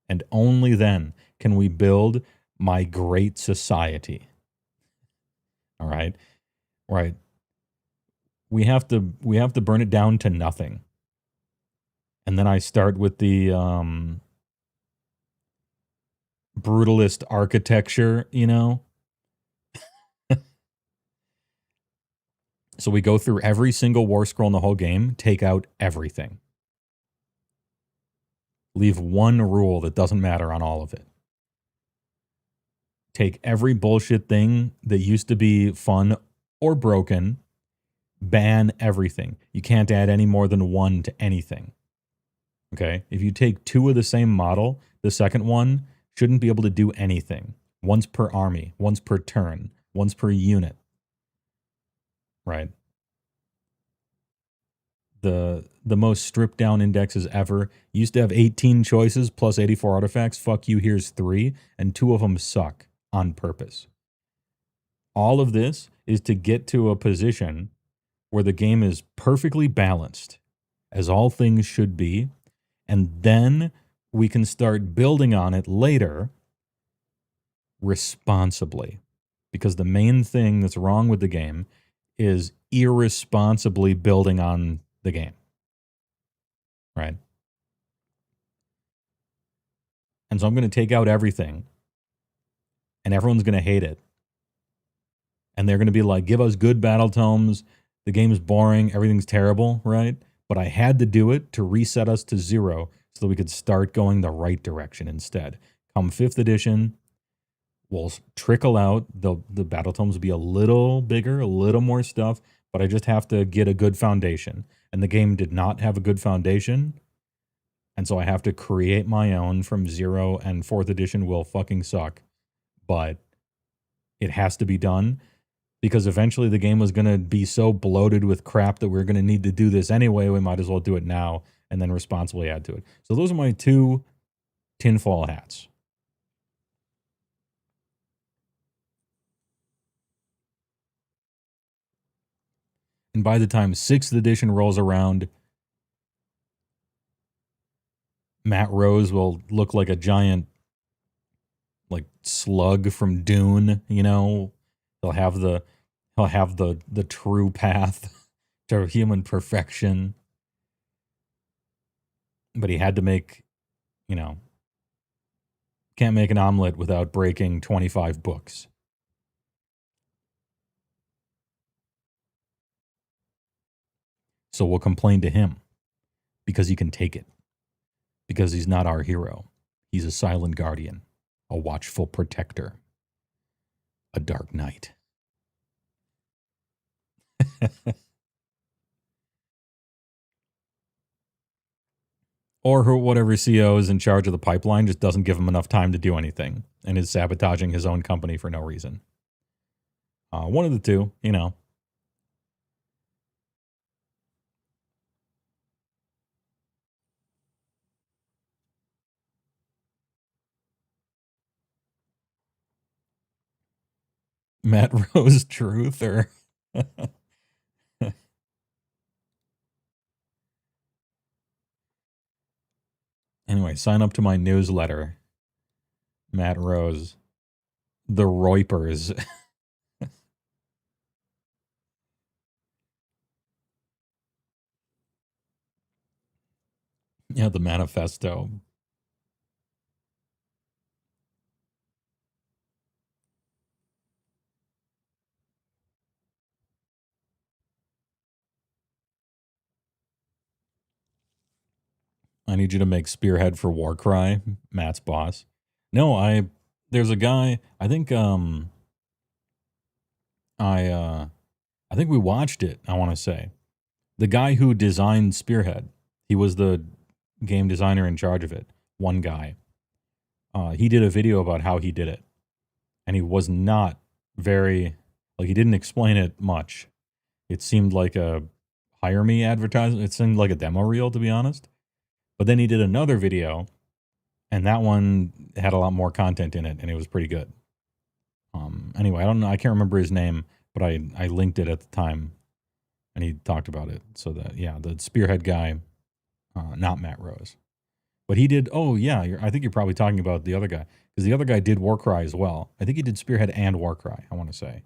And only then can we build my great society. All right? Right. We have to burn it down to nothing. And then I start with the brutalist architecture, So we go through every single war scroll in the whole game, take out everything. Leave one rule that doesn't matter on all of it. Take every bullshit thing that used to be fun or broken, ban everything. You can't add any more than 1 to anything. Okay? If you take 2 of the same model, the second one shouldn't be able to do anything. Once per army, once per turn, once per unit. Right? The most stripped down indexes ever used to have 18 choices plus 84 artifacts. Fuck you, here's 3, and 2 of them suck on purpose. All of this is to get to a position where the game is perfectly balanced, as all things should be, and then we can start building on it later responsibly. Because the main thing that's wrong with the game is irresponsibly building on the game. Right? And so I'm going to take out everything, and everyone's going to hate it. And they're going to be like, give us good Battletomes. The game's boring. Everything's terrible, right? But I had to do it to reset us to 0 so that we could start going the right direction instead. Come 5th edition, we'll trickle out. The Battletomes will be a little bigger, a little more stuff, but I just have to get a good foundation. And the game did not have a good foundation, and so I have to create my own from 0, and 4th edition will fucking suck. But it has to be done. because eventually the game was going to be so bloated with crap that we're going to need to do this anyway. We might as well do it now and then responsibly add to it. So those are my 2 tinfoil hats. And by the time 6th edition rolls around, Matt Rose will look like a giant, like, slug from Dune, you know? He'll have the true path to human perfection. But he had to make, you know, can't make an omelet without breaking 25 books. So we'll complain to him because he can take it. Because he's not our hero. He's a silent guardian, a watchful protector, a dark knight. Or whatever CEO is in charge of the pipeline just doesn't give him enough time to do anything and is sabotaging his own company for no reason. One of the two, you know. Matt Rose truth or... Anyway, sign up to my newsletter. Matt Rose. The Roipers. Yeah, the manifesto. I need you to make Spearhead for Warcry, Matt's boss. No, there's a guy, I think I think we watched it, I want to say. The guy who designed Spearhead, he was the game designer in charge of it. One guy. He did a video about how he did it. And he was not very, like, he didn't explain it much. It seemed like a hire me advertisement. It seemed like a demo reel, to be honest. But then he did another video, and that one had a lot more content in it, and it was pretty good. Anyway, I don't know. I can't remember his name, but I linked it at the time, and he talked about it. So that, yeah, the Spearhead guy, not Matt Rose. But he did, oh, yeah, I think you're probably talking about the other guy, because the other guy did Warcry as well. I think he did Spearhead and Warcry, I want to say.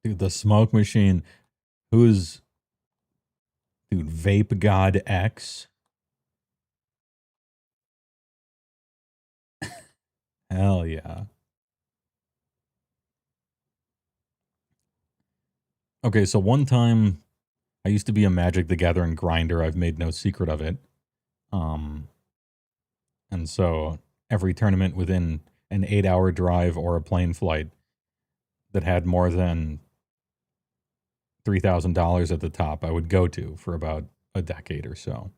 Dude, the smoke machine, dude, Vape God X. Hell yeah. Okay, so one time I used to be a Magic the Gathering grinder. I've made no secret of it. And so every tournament within an 8-hour drive or a plane flight that had more than $3,000 at the top, I would go to for about a decade or so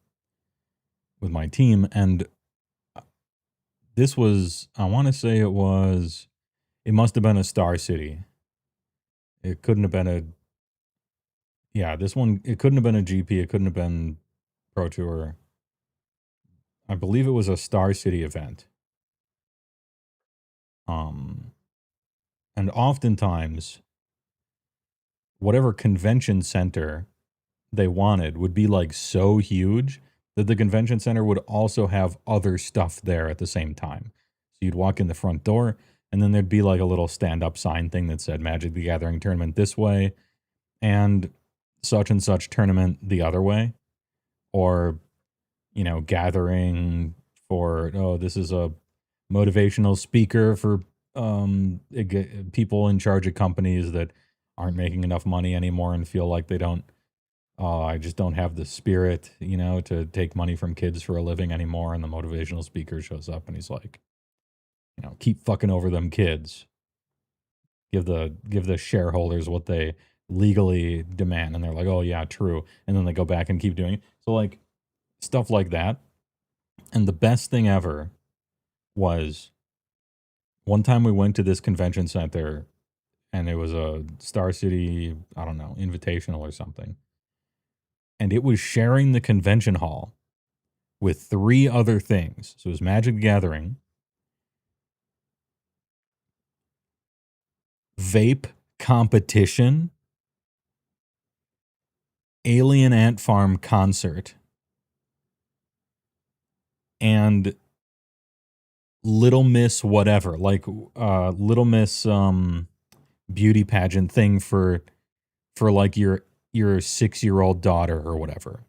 with my team. And this was, I want to say it must have been a Star City. It couldn't have been it couldn't have been a GP. It couldn't have been Pro Tour. I believe it was a Star City event. And oftentimes, whatever convention center they wanted would be like so huge that the convention center would also have other stuff there at the same time. So you'd walk in the front door, and then there'd be like a little stand-up sign thing that said Magic the Gathering tournament this way, and such tournament the other way. Or, you know, gathering for, this is a motivational speaker for people in charge of companies that aren't making enough money anymore and feel like they don't, I just don't have the spirit, you know, to take money from kids for a living anymore. And the motivational speaker shows up and he's like, You know, keep fucking over them kids. Give the shareholders what they legally demand, and they're like, oh yeah, true, and then they go back and keep doing it. So like stuff like that. And the best thing ever was one time we went to this convention center, and it was a Star City, I don't know, invitational or something, and it was sharing the convention hall with 3 other things. So it was Magic the Gathering, vape competition, Alien Ant Farm concert, and Little Miss whatever, like Little Miss beauty pageant thing for like your 6-year-old daughter or whatever.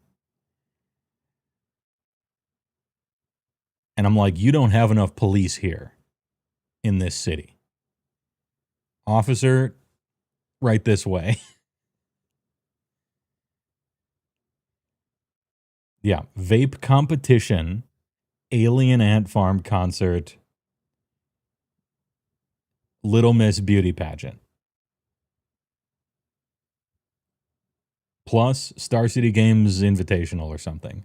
And I'm like, you don't have enough police here in this city. Officer, right this way. Yeah, vape competition, Alien Ant Farm concert, Little Miss beauty pageant. Plus Star City Games Invitational or something.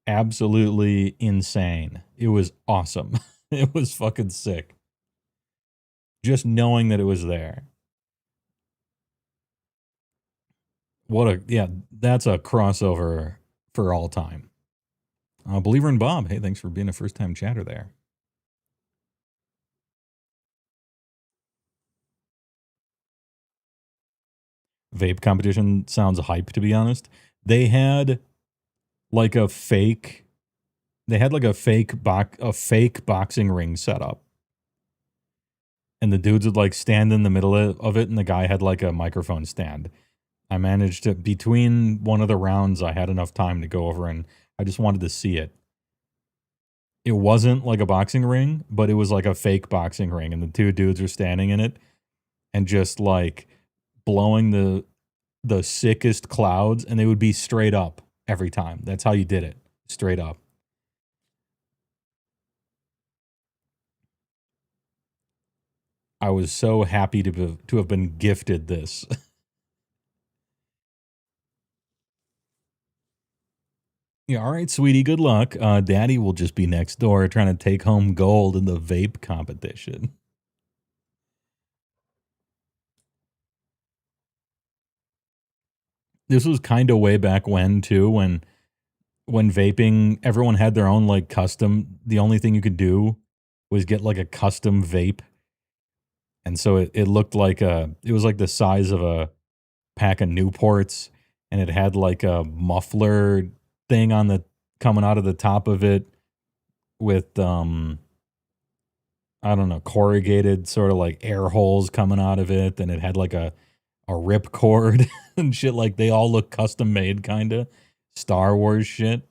Absolutely insane. It was awesome. It was fucking sick. Just knowing that it was there. That's a crossover for all time. Believer in Bob, hey, thanks for being a first-time chatter there. Vape competition sounds hype, to be honest. They had like a fake boxing ring set up. And the dudes would like stand in the middle of it, and the guy had like a microphone stand. I managed to, between one of the rounds, I had enough time to go over and I just wanted to see it. It wasn't like a boxing ring, but it was like a fake boxing ring, and the 2 dudes are standing in it and just like blowing the sickest clouds, and they would be straight up every time. That's how you did it. Straight up. I was so happy to have been gifted this. Yeah, all right, sweetie, good luck. Daddy will just be next door trying to take home gold in the vape competition. This was kind of way back when, too, when vaping, everyone had their own, like, custom. The only thing you could do was get, like, a custom vape. And so it looked like it was like the size of a pack of Newports, and it had, like, a muffler thing coming out of the top of it with, I don't know, corrugated sort of like air holes coming out of it. And it had like a rip cord and shit. Like they all look custom made, kind of Star Wars shit.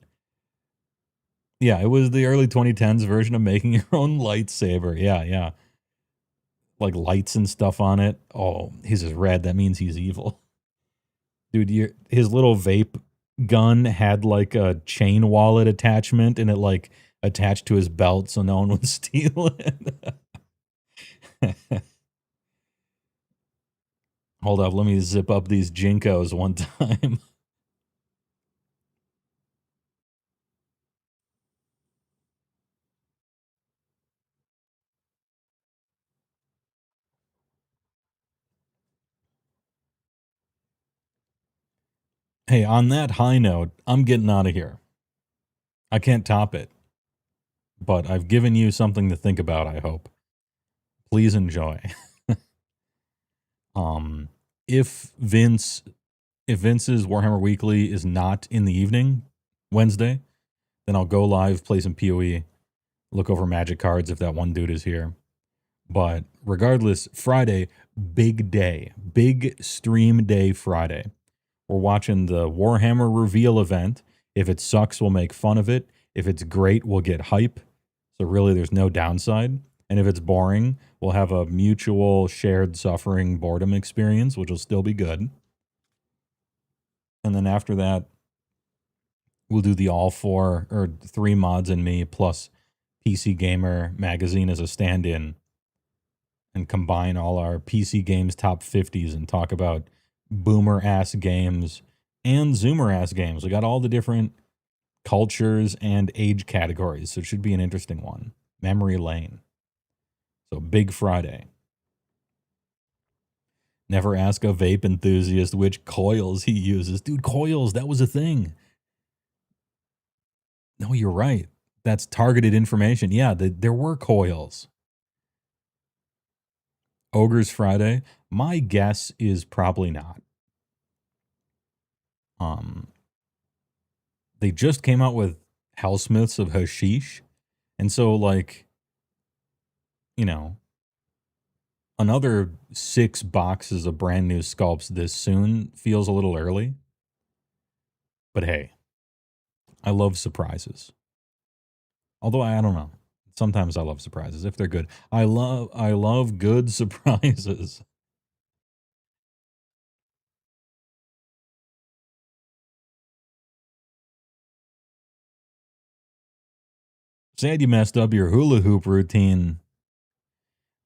Yeah, it was the early 2010s version of making your own lightsaber. Yeah. Like lights and stuff on it. Oh, his is red. That means he's evil. Dude, his little vape gun had like a chain wallet attachment, and it like attached to his belt so no one would steal it. Hold up, let me zip up these Jinkos one time. Hey, on that high note, I'm getting out of here. I can't top it. But I've given you something to think about, I hope. Please enjoy. If Vince's Warhammer Weekly is not in the evening, Wednesday, then I'll go live, play some PoE, look over magic cards if that one dude is here. But regardless, Friday, big day. Big stream day Friday. We're watching the Warhammer reveal event. If it sucks, we'll make fun of it. If it's great, we'll get hype. So really, there's no downside. And if it's boring, we'll have a mutual shared suffering boredom experience, which will still be good. And then after that, we'll do the all 4 or 3 mods and me plus PC Gamer magazine as a stand-in and combine all our PC games top 50s and talk about boomer-ass games and zoomer-ass games. We got all the different cultures and age categories, so it should be an interesting one. Memory lane. So Big Friday. Never ask a vape enthusiast which coils he uses. Dude, coils, that was a thing. No, you're right. That's targeted information. Yeah, there were coils. Ogre's Friday. My guess is probably not. They just came out with Hellsmiths of Hashish. And so, like, you know, another 6 boxes of brand new sculpts this soon feels a little early. But hey, I love surprises. Although I don't know. Sometimes I love surprises if they're good. I love good surprises. Sad you messed up your hula hoop routine,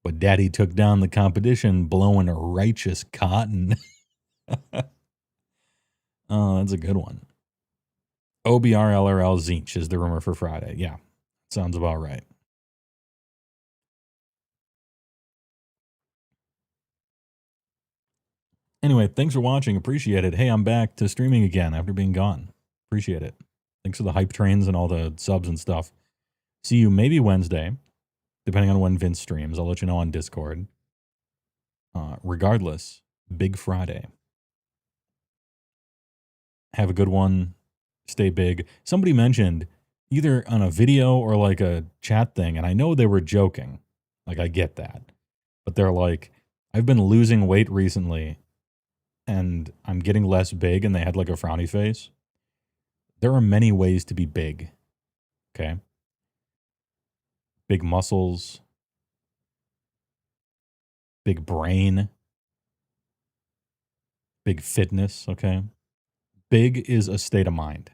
but Daddy took down the competition blowing a righteous cotton. Oh, that's a good one. OBRLRL Zinch is the rumor for Friday. Yeah, sounds about right. Anyway, thanks for watching. Appreciate it. Hey, I'm back to streaming again after being gone. Appreciate it. Thanks for the hype trains and all the subs and stuff. See you maybe Wednesday, depending on when Vince streams. I'll let you know on Discord. Regardless, Big Friday. Have a good one. Stay big. Somebody mentioned either on a video or like a chat thing, and I know they were joking. Like, I get that. But they're like, I've been losing weight recently, and I'm getting less big, and they had like a frowny face. There are many ways to be big. Okay? Big muscles, big brain, big fitness, okay? Big is a state of mind.